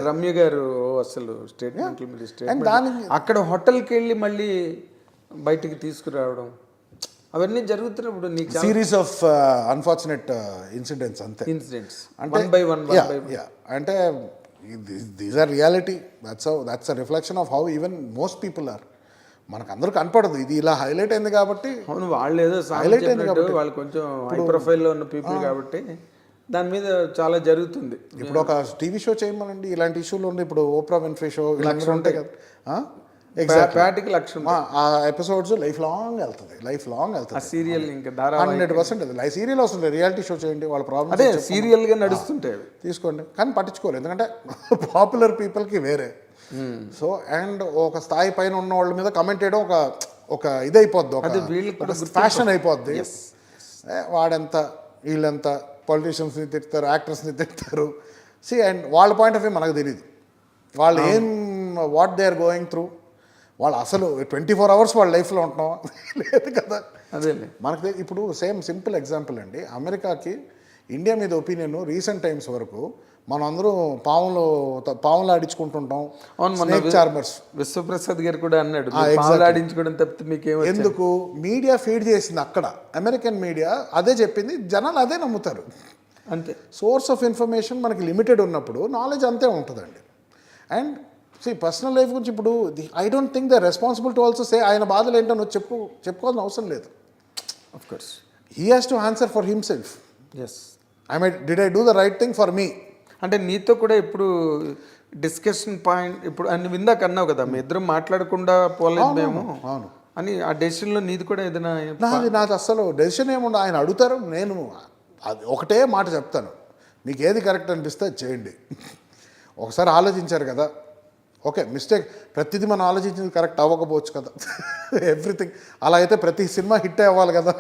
Ramya గారు అసలు స్టేట్మెంట్ అక్కడ హోటల్కి వెళ్ళి మళ్ళీ బయటికి తీసుకురావడం అవన్నీ జరుగుతున్నప్పుడు నీకు సిరీస్ ఆఫ్ అన్ఫార్చునేట్ ఇన్సిడెంట్స్ అంతే. ఇన్సిడెంట్స్ అంటే these are reality. That's a reflection of how even most people are. మనకు అందరూ కనపడదు, ఇది ఇలా హైలైట్ అయింది కాబట్టి. అవును, వాళ్ళు ఏదో హైలైట్ అయింది కాబట్టి, వాళ్ళు కొంచెం హై ప్రొఫైల్లో ఉన్న పీపుల్ కాబట్టి దాని మీద చాలా జరుగుతుంది. ఇప్పుడు ఒక టీవీ షో చేయమనండి, ఇలాంటి ఇష్యూలు ఉండే. ఇప్పుడు ఓప్రా విన్ఫ్రీ షో ఇలాంటి ఉంటాయి కదా, ప్యాటికి లక్ష ఆ ఎపిసోడ్స్ లైఫ్ లాంగ్ వెళ్తుంది. సీరియల్ ఇంకా 100% అది సీరియల్ వస్తుంది. రియాలిటీ షో చేయండి, వాళ్ళ ప్రాబ్లమ్ అదే సీరియల్గా నడుస్తుంటాయి తీసుకోండి. కానీ పట్టించుకోలేదు, ఎందుకంటే పాపులర్ పీపుల్కి వేరే. సో అండ్ ఒక స్థాయి పైన ఉన్న వాళ్ళ మీద కమెంట్ చేయడం ఒక ఇది అయిపోద్ది, ఒక ఫ్యాషన్ అయిపోద్ది. వాడంతా వీళ్ళంతా పొలిటీషియన్స్ని తిడతారు, యాక్టర్స్ని తిడతారు. అండ్ వాళ్ళ పాయింట్ ఆఫ్ వ్యూ మనకు తెలియదు. వాళ్ళు what they are going through. వాళ్ళు అసలు 24 hours వాళ్ళ లైఫ్లో ఉంటున్నాం లేదు కదా. అదే మనకు ఇప్పుడు సింపుల్ ఎగ్జాంపుల్ అండి. అమెరికాకి ఇండియా మీద ఒపీనియన్ రీసెంట్ టైమ్స్ వరకు మనం అందరూ పాములు ఆడించుకుంటుంటాం. చార్మర్స్ విశ్వప్రసాద్ గారు కూడా అన్నాడు ఆడించుకోవడం తప్పితే మీకేమో. ఎందుకు మీడియా ఫీడ్ చేసింది అక్కడ, అమెరికన్ మీడియా అదే చెప్పింది, జనాలు అదే నమ్ముతారు అంతే. సోర్స్ ఆఫ్ ఇన్ఫర్మేషన్ మనకి లిమిటెడ్ ఉన్నప్పుడు నాలెడ్జ్ అంతే ఉంటుందండి. అండ్ పర్సనల్ లైఫ్ గురించి ఇప్పుడు I don't think the responsible to also say ఆయన బాధలు ఏంటో చెప్పుకోవాల్సిన అవసరం లేదు. Of course he has to answer for himself. Yes, did I do the right thing for me. అంటే నీతో కూడా ఇప్పుడు డిస్కషన్ పాయింట్ ఇప్పుడు అన్ని విందాక అన్నావు కదా, మీ ఇద్దరం మాట్లాడకుండా పోలేదు మేము అని. ఆ డెసిషన్లో నీది కూడా ఏదైనా? నాది అసలు డెసిషన్ ఏముండదు. ఆయన అడుగుతారు, నేను అది ఒకటే మాట చెప్తాను, మీకు ఏది కరెక్ట్ అనిపిస్తే అది చేయండి. ఒకసారి ఆలోచించారు కదా, ఓకే మిస్టేక్, ప్రతిదీ మనం ఆలోచించింది కరెక్ట్ అవ్వకపోవచ్చు కదా. ఎవ్రీథింగ్ అలా అయితే ప్రతి సినిమా హిట్ అవ్వాలి కదా.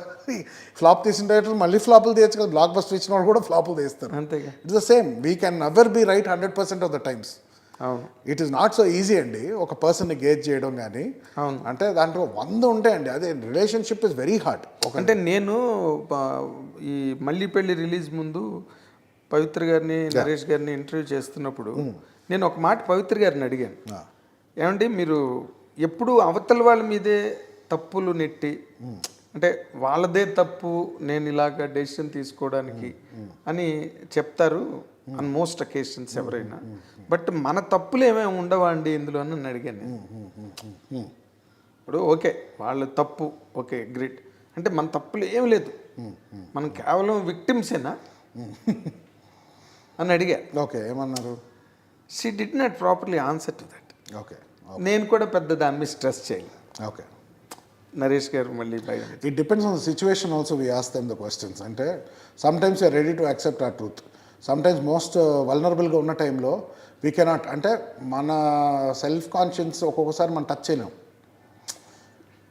ఫ్లాప్ తీసిన డైరెక్టర్ మళ్ళీ ఫ్లాపులు తీయచ్చు కదా. బ్లాక్ బస్టర్ ఇచ్చిన వాళ్ళు కూడా ఫ్లాపులు తీస్తారు. అంతేగా. It's the same. We can never be right 100% of the times. అవును, it is not so easy అండి ఒక పర్సన్ని గేజ్ చేయడం. కానీ అంటే దాంట్లో 100 ఉంటాయండి. అదే రిలేషన్షిప్ ఇస్ వెరీ హార్డ్. అంటే నేను ఈ మళ్ళీ పెళ్ళి రిలీజ్ ముందు పవిత్ర గారిని, నరేష్ గారిని ఇంటర్వ్యూ చేస్తున్నప్పుడు నేను ఒక మాట పవిత్ర గారిని అడిగాను, ఏమంటే మీరు ఎప్పుడు అవతల వాళ్ళ మీదే తప్పులు నెట్టి, అంటే వాళ్ళదే తప్పు నేను ఇలాగ డెసిషన్ తీసుకోవడానికి అని చెప్తారు ఆన్ మోస్ట్ అకేషన్స్ ఎవరైనా, బట్ మన తప్పులు ఏమేమి ఉండవా అండి ఇందులో అని నన్ను అడిగాను. ఇప్పుడు ఓకే వాళ్ళ తప్పు, ఓకే గ్రేట్, అంటే మన తప్పులు ఏం లేదు, మనం కేవలం విక్టిమ్సేనా అని అడిగా. ఓకే, ఏమన్నారు? She did not properly answer to that. Okay, నేను కూడా పెద్ద దాని మీద స్ట్రెస్ చేయాలి. ఓకే, నరేష్ గారు మళ్ళీ it depends on the situation also we ask them the questions. అంటే sometimes you're ready to accept a truth. Sometimes most వల్నరబుల్గా ఉన్న టైంలో వీ కెనాట్, అంటే మన సెల్ఫ్ కాన్షియన్స్ ఒక్కొక్కసారి మనం టచ్ చేయలేం.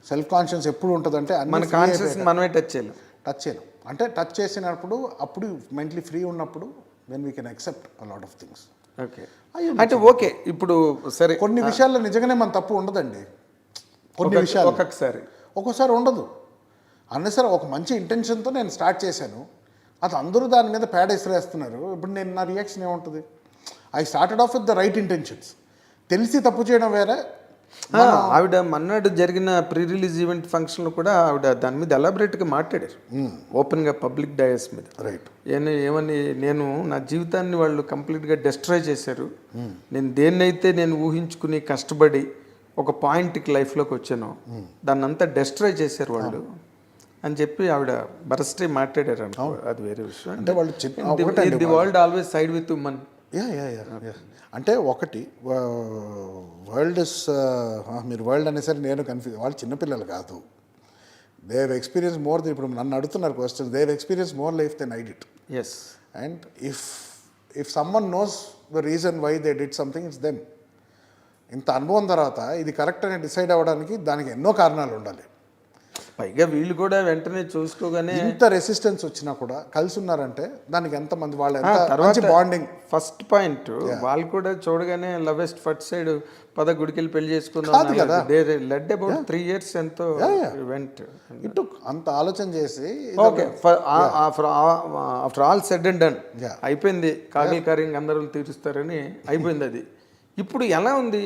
సెల్ఫ్ కాన్షియన్స్ ఎప్పుడు ఉంటుందంటే మన కాన్షియస్ మనమే టచ్ చేయలేం. అంటే టచ్ చేసినప్పుడు అప్పుడు మెంటలీ ఫ్రీ ఉన్నప్పుడు then we can accept a lot of things. Okay, అంటే ఓకే ఇప్పుడు సరే కొన్ని విషయాల్లో నిజంగానే మన తప్పు ఉండదండి. కొన్ని విషయాలు ఒక్కొక్కసారి ఉండదు. అన్నసరి ఒక మంచి ఇంటెన్షన్తో నేను స్టార్ట్ చేశాను, అది అందరూ దాని మీద పేడ ఇసిరేస్తున్నారు. ఇప్పుడు నేను నా రియాక్షన్ ఏముంటుంది? I started off with the right intentions. తెలిసి తప్పు చేయడం వేరే. ఆవిడ మన్నాడు జరిగిన ప్రీ రిలీజ్ ఈవెంట్ ఫంక్షన్లో కూడా ఆవిడ దాని మీద ఎలాబరేట్గా మాట్లాడారు, ఓపెన్గా పబ్లిక్ డయాస్ మీద. రైట్. ఏమని, నేను నా జీవితాన్ని వాళ్ళు కంప్లీట్గా డిస్ట్రాయ్ చేశారు, నేను దేన్నైతే నేను ఊహించుకుని కష్టపడి ఒక పాయింట్కి లైఫ్లోకి వచ్చాను దాన్ని అంతా డిస్ట్రాయ్ చేశారు వాళ్ళు అని చెప్పి ఆవిడ బరస్టే మాట్లాడారు అనుకో, అది వేరే విషయం. అంటే వాళ్ళు the world always side with women. అంటే ఒకటి వరల్డ్ ఇస్, మీరు వరల్డ్ అనేసరి నేను కన్ఫ్యూజ్. వాళ్ళు చిన్నపిల్లలు కాదు, దే హెవ్ ఎక్స్పీరియన్స్ మోర్. ఇప్పుడు నన్ను అడుగుతున్నారు questions, they have experience more life than I did. Yes. And if someone knows the reason why they did something, it's them. ఇంత అనుభవం తర్వాత ఇది కరెక్ట్ అని డిసైడ్ అవ్వడానికి దానికి ఎన్నో కారణాలు ఉండాలి. పైగా వీళ్ళు కూడా వెంటనే చూసుకోగానే ఇంత రెసిస్టెన్స్ వచ్చినా కూడా కలిసి ఉన్నారంటే దానికి ఎంతమంది వాళ్ళ మంచి బాండింగ్. ఫస్ట్ పాయింట్, వాళ్ళు కూడా చూడగానే లవెస్ట్ ఫస్ట్ సైడ్ పద గుడికెళ్ళి పెళ్లి చేసుకుందాం కదా. లెడ్ అబౌట్ 3 years ఎంతో ఈవెంట్. ఇటు అంత ఆలోచన చేసి okay, after all said and done అయిపోయింది, కాగిల్ కార్యంగా అందరూ తీరుస్తారని అయిపోయింది అది. ఇప్పుడు ఎలా ఉంది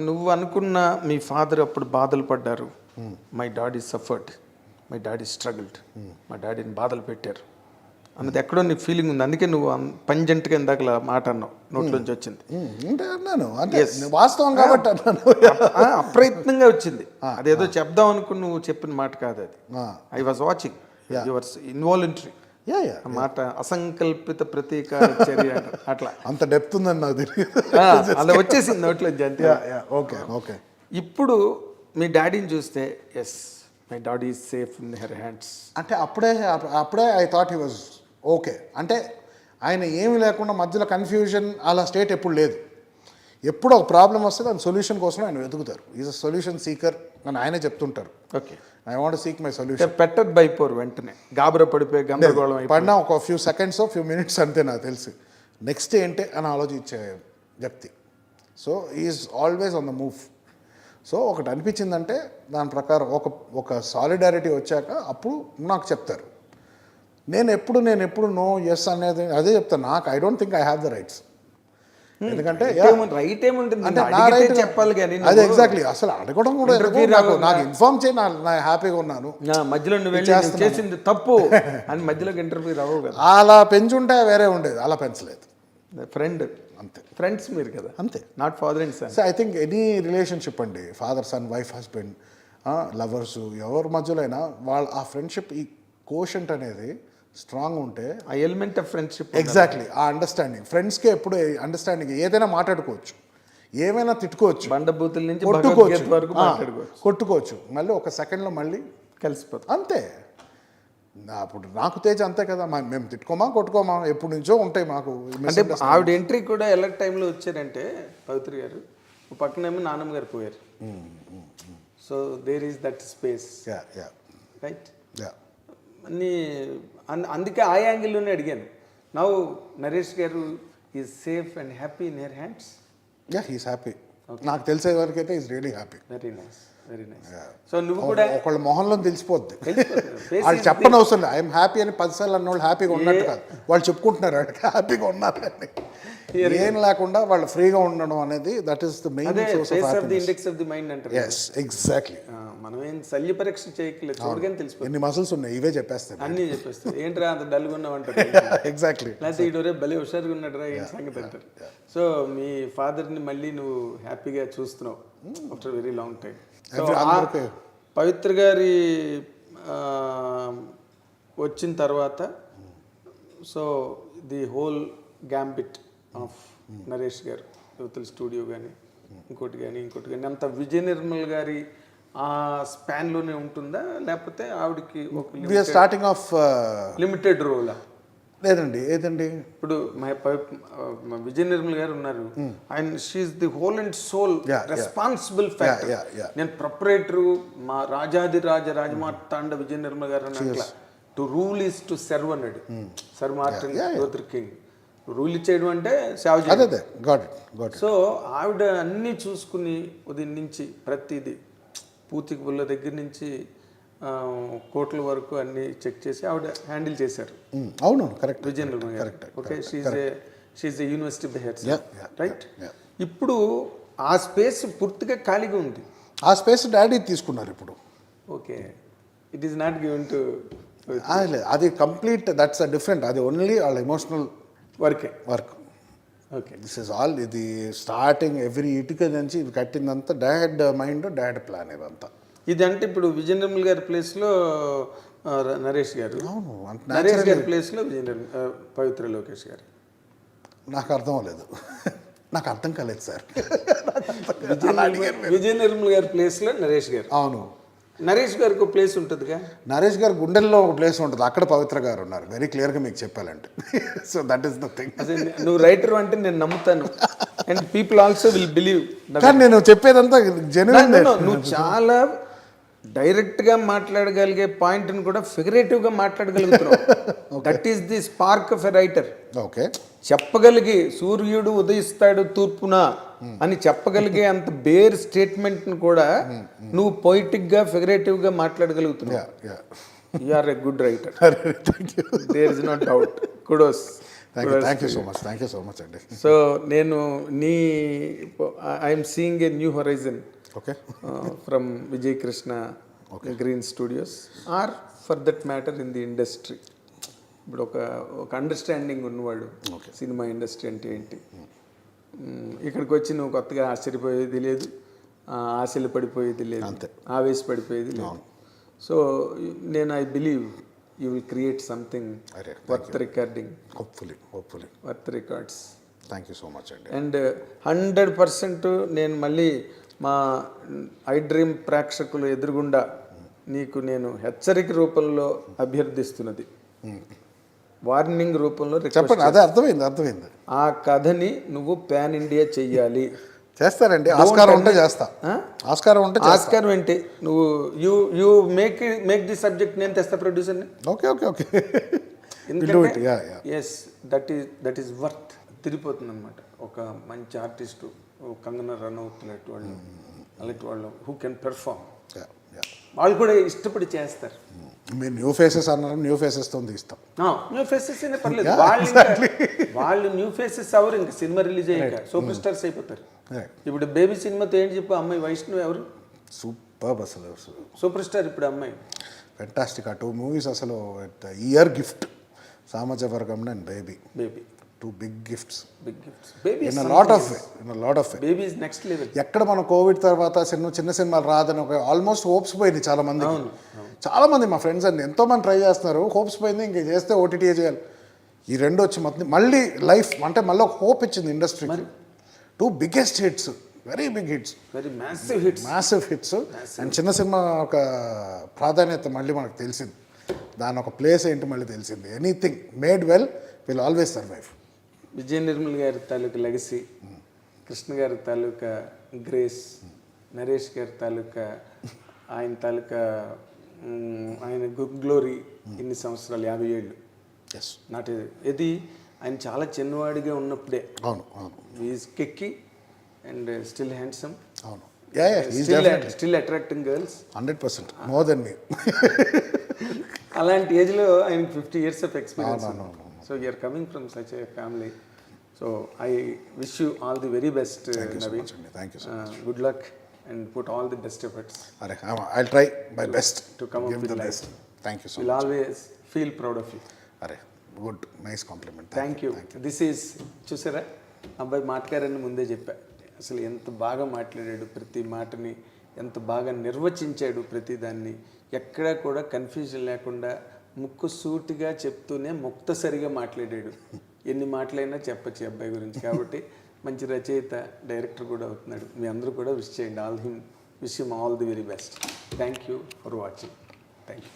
నువ్వు అనుకున్న మీ ఫాదర్ అప్పుడు బాధలు పడ్డారు, my daddy suffered, my daddy struggled, మా డాడీని బాధలు పెట్టారు అన్నది ఎక్కడో నీ ఫీలింగ్ ఉంది, అందుకే నువ్వు పంజెంట్గా ఇందాక మాట అన్నావు, నోట్లోంచి వచ్చింది. అంటే అన్నాను, అంటే వాస్తవం కాబట్టి అన్నాను. అప్రయత్నంగా వచ్చింది, అదేదో చెప్దాం అనుకుని నువ్వు చెప్పిన మాట కాదు అది. I was watching your involuntary మాట, అసంకల్పిత ప్రతీకార చర్య అట్లా అంత డెప్త్ ఉందని నాకు తెలియదు, అలా వచ్చేసింది నోట్లోంచి అంతే. Okay okay. ఇప్పుడు మీ డాడీని చూస్తే yes my daddy is safe in her hands అంటే అప్పుడే I thought he was okay. అంటే ఆయన ఏమి లేకుండా మధ్యలో కన్ఫ్యూజన్ అలా స్టేట్ ఎప్పుడు లేదు. ఎప్పుడు ఒక ప్రాబ్లం వస్తే దాని సొల్యూషన్ కోసం ఆయన వెతుకుతారు. ఈజ్ అ సొల్యూషన్ సీకర్ అని ఆయనే చెప్తుంటారు. Okay, I want seek my solution. పెట్టదు బైపోరు వెంటనే గాబరా పడిపోయి గందరగోళం పడినా ఒక ఫ్యూ సెకండ్స్ ఫ్యూ మినిట్స్ అంతే నాకు తెలిసి. నెక్స్ట్ ఏంటి అని ఆలోచించే వ్యక్తి. So is always on the move. So ఒకటి అనిపించిందంటే దాని ప్రకారం ఒక సాలిడారిటీ వచ్చాక అప్పుడు నాకు చెప్తారు. నేను ఎప్పుడు నో ఎస్ అనేది అదే చెప్తాను. నాకు I don't think I have the rights. ఎందుకంటే రైట్ ఏముంటుంది అంటే నా రైట్ చెప్పాలి కానీ అదే ఎగ్జాక్ట్లీ అసలు అడగడం కూడా నాకు ఇన్ఫార్మ్ చేయి, నా హ్యాపీగా ఉన్నాను. మధ్యలో నువ్వు చేసింది తప్పు అని మధ్యలోకి ఇంటర్వ్యూ రావు కదా. అలా పెంచుంటే వేరే ఉండేది, అలా పెంచలేదు. ఫ్రెండ్ అంతే, ఫ్రెండ్స్ మీరు కదా అంతే, not father and son. So I think any relationship అండి, father son, wife husband, lovers, ఎవరి మధ్యలో అయినా వాళ్ళ ఆ ఫ్రెండ్షిప్ ఈ కోషంట్ అనేది స్ట్రాంగ్ ఉంటే ఆ ఎలిమెంట్ ఆఫ్ ఫ్రెండ్షిప్ ఎగ్జాక్ట్లీ ఆ అండర్స్టాండింగ్. ఫ్రెండ్స్కే ఎప్పుడు అండర్స్టాండింగ్, ఏదైనా మాట్లాడుకోవచ్చు, ఏమైనా తిట్టుకోవచ్చు, బండబూతుల నుంచి కొట్టుకోవచ్చు, మళ్ళీ ఒక సెకండ్లో మళ్ళీ కలిసిపోతుంది అంతే. అప్పుడు నాకు తేజ్ అంతే కదా, మేము తిట్టుకోమా కొట్టుకోమా ఎప్పటి నుంచో ఉంటాయి మాకు. అంటే ఆవిడ ఎంట్రీ కూడా ఎలా టైంలో వచ్చారంటే పవిత్ర గారు పక్కనేమో నాన్నమ్మ గారు పోయారు. So there is that space, right? అన్నీ అందుకే ఆ యాంగిల్లోనే అడిగాను. Now Naresh garu is safe and happy in her hands. He's happy, నాకు తెలిసే వరకు అయితే is really happy. Very nice, very nice. So నువ్వు కూడా ఒకళ్ళ మొహంలో తెలిసిపోద్ది, వాళ్ళు చెప్పని అవసరం లేదు. ఐఎమ్ హ్యాపీ అని 10 సార్లు అన్న వాళ్ళు హ్యాపీగా ఉన్నట్టు కాదు, వాళ్ళు చెప్పుకుంటున్నారు హ్యాపీగా ఉన్నారు అని. ఏం లేకుండా వాళ్ళు ఫ్రీగా ఉండడం అనేది that is the main source of happiness. Index of the mind అంటారు. yes exactly. మనం ఏం శల్య పరీక్ష చేయట్లేదు, చూడగానే తెలిసిపోతుంది ఎన్ని మసిల్స్ ఉన్నాయి, ఇవే చెప్పేస్తాను, అన్నీ చెప్పేస్తారు. ఏంట్రా అంత డల్గా ఉన్నావు అంటారు. ఎగ్జాక్ట్లీ. లేకపోతే ఈడోరే భలే హుషారుగా ఉన్నాడు ఏంటి సంగతి అంటారు. సో మీ ఫాదర్ని మళ్ళీ నువ్వు హ్యాపీగా చూస్తున్నావు ఆఫ్టర్ వెరీ లాంగ్ టైం. పవిత్ర గారి వచ్చిన తర్వాత so the whole gambit of Naresh గారు, యువతల స్టూడియో కానీ ఇంకోటి కానీ అంత విజయ నిర్మల్ గారి ఆ స్పాన్లోనే ఉంటుందా, లేకపోతే ఆవిడకి ఒక స్టార్టింగ్ ఆఫ్ లిమిటెడ్ రోలా? లేదండి, ఏదండి ఇప్పుడు విజయ నిర్మల్ గారు ఉన్నారు, ఆయన she is the whole and soul responsible factor. నేను ప్రొపరేటరు, మా రాజాది రాజమార్తాండ విజయ నిర్మల్ గారు అన్నట్ల to rule is to serve అన్నాడు sir Martin Luther King. Rule ఇచ్చేయడం అంటే సేవ చేయడం. సో ఆవిడ అన్నీ చూసుకుని ఉదయం నుంచి ప్రతిదీ పూతికి పుల్ల దగ్గర నుంచి కోట్ల వరకు అన్ని చెక్ చేసి ఆవిడ హ్యాండిల్ చేశారు. అవును, correct. Vizianagaram correct. Okay, she's a university head, right? yeah. ఇప్పుడు ఆ స్పేస్ పూర్తిగా ఖాళీగా ఉంది. ఆ స్పేస్ డాడీ తీసుకున్నారు ఇప్పుడు. Okay, it is not given to అది కంప్లీట్, దట్స్ అ డిఫరెంట్. అది ఓన్లీ వాళ్ళ ఎమోషనల్ వర్కే. Work. Okay, this is all. ఇది స్టార్టింగ్ ఎవ్రీ ఇటుక నుంచి ఇది కట్టిందంతా డాడ్ మైండ్, డాడ్ ప్లాన్ ఇదంతా. ఇది అంటే ఇప్పుడు విజయనిర్మల్ గారి ప్లేస్లో నరేష్ గారు, అవును, నరేష్ గారి ప్లేస్లో పవిత్ర లోకేష్ గారు. నాకు అర్థం అవ్వలేదు. నాకు అర్థం కాలేదు సార్. విజయనిర్మల్ గారి ప్లేస్లో నరేష్ గారు. అవును, నరేష్ గారికి ఒక ప్లేస్ ఉంటుందిగా. నరేష్ గారి గుండెల్లో ఒక ప్లేస్ ఉంటుంది, అక్కడ పవిత్ర గారు ఉన్నారు. వెరీ క్లియర్గా మీకు చెప్పాలంటే. So that is the thing. అసలు నువ్వు రైటర్ అంటే నేను నమ్ముతాను, and people also will believe. కానీ నేను చెప్పేదంతా జెన్యున్. నువ్వు చాలా డైరెక్ట్గా మాట్లాడగలిగే పాయింట్ని కూడా ఫిగరేటివ్గా మాట్లాడగలుగుతున్నావు. That is the spark of a writer. Okay, చెప్పగలిగి సూర్యుడు ఉదయిస్తాడు తూర్పున అని చెప్పగలిగే అంత బేర్ స్టేట్మెంట్ని కూడా నువ్వు పొయిటిక్గా ఫిగరేటివ్గా మాట్లాడగలుగుతున్నావు. You are a good writer. There is no doubt. Kudos. Thank you so much అండి. సో నేను I'm seeing a new horizon. Okay, from Vijay Krishna green studios, or for that matter in the industry. ఇప్పుడు ఒక understanding ఉన్నవాడు cinema industry అంటే ఏంటి, ఇక్కడికి వచ్చి నువ్వు కొత్తగా ఆశ్చర్యపోయేది లేదు, ఆశలు పడిపోయేది లేదు, ఆవేశపడిపోయేది లేదు. సో నేను I believe you will create something worth recording. Hopefully worth records. Thank you so much అండి. అండ్ 100% నేను మళ్ళీ మా ఐ డ్రీమ్ ప్రేక్షకులు ఎదురుగుండా నీకు నేను హెచ్చరిక రూపంలో అభ్యర్థిస్తున్నది, వార్నింగ్ రూపంలో చెప్పండి. అదే అర్థమైంది. ఆ కథని నువ్వు పాన్ ఇండియా చెయ్యాలి. చేస్తారండి, ఆస్కారం ఉంటే చేస్తా. ఆస్కారం ఏంటి, నువ్వు యూ మేక్ ది సబ్జెక్ట్, నేను తెస్తా ప్రొడ్యూసర్ని. ఓకే. ఎందుకంటే ఎస్, దట్ ఈస్ వర్త్. తిరిగిపోతుంది అనమాట. ఒక మంచి ఆర్టిస్టు కంగనా రనౌత్ లాంటి వాళ్ళు, అలాంటి వాళ్ళు హూ కెన్ పెర్ఫామ్, వాళ్ళు కూడా ఇష్టపడి చేస్తారు. మీరు న్యూ ఫేసెస్ అన్నారు, న్యూ ఫేసెస్తో తీస్తాం. న్యూ ఫేసెస్ అయినా పర్లేదు. వాళ్ళు న్యూ ఫేసెస్ అవరు, ఇంకా సినిమా రిలీజ్ అయ్యాక సూపర్ స్టార్స్ అయిపోతారు. ఇప్పుడు బేబీ సినిమాతో ఏంటి చెప్పు, అమ్మాయి వైష్ణవి ఎవరు, సూపర్, అసలు సూపర్ స్టార్ ఇప్పుడు అమ్మాయి. ఫెంటాస్టిక్. ఆ 2 మూవీస్ అసలు ఇయర్ గిఫ్ట్. సామాజిక వర్గం and baby 2 big gifts. Baby in a lot of way. Baby is next level. ఎక్కడ మనం కోవిడ్ తర్వాత చిన్న సినిమాలు రాదని ఒక ఆల్మోస్ట్ హోప్స్ పోయింది చాలా మంది మా ఫ్రెండ్స్ అండి, ఎంతోమంది ట్రై చేస్తున్నారు. హోప్స్ పోయింది, ఇంక చేస్తే ఓటీటీఏ చేయాలి. ఈ 2 వచ్చి మళ్ళీ లైఫ్ అంటే మళ్ళీ ఒక హోప్ ఇచ్చింది ఇండస్ట్రీకి. 2 biggest hits, very big hits, very massive hits. And చిన్న సినిమా ఒక ప్రాధాన్యత మళ్ళీ మనకు తెలిసింది, దాని ఒక ప్లేస్ ఏంటి మళ్ళీ తెలిసింది. Anything made well will always survive. Vijaya Nirmal గారి తాలూకా లెగసీ, కృష్ణ గారి తాలూకా గ్రేస్, నరేష్ గారి తాలూకా ఆయన గుడ్ గ్లోరీ, ఇన్ని సంవత్సరాలు 50 ఏళ్ళు. నాట్ ఇది ఆయన చాలా చిన్నవాడిగా ఉన్నప్పుడే. అవును, ఈజ్ కెక్కి అండ్ స్టిల్ హ్యాండ్సమ్. అవును, still attracting girls 100%, more than me. అలాంటి ఏజ్లో ఆయనకి 50 years of experience. So you are coming from such a family. So I wish you all the very best, Naveen. Thank you so much. Good luck and put all the best efforts. I'll try my best to come up with the life. best. Thank you so much. We'll always feel proud of you. Good, nice compliment. Thank you. This is చూసారా, అబ్బాయి మాట్లాడారని ముందే చెప్పా. అసలు ఎంత బాగా మాట్లాడాడు, ప్రతి మాటని ఎంత బాగా నిర్వచించాడు, ప్రతి దాన్ని ఎక్కడా కూడా కన్ఫ్యూజన్ లేకుండా ముక్కు సూటిగా చెప్తూనే ముక్తసరిగా మాట్లాడాడు. ఎన్ని మాటలైనా చెప్పచ్చు అబ్బాయి గురించి. కాబట్టి మంచి రచయిత, డైరెక్టర్ కూడా అవుతున్నాడు. మీ అందరూ కూడా విష్ చేయండి. Wish him all the very best. Thank you for watching. Thank you.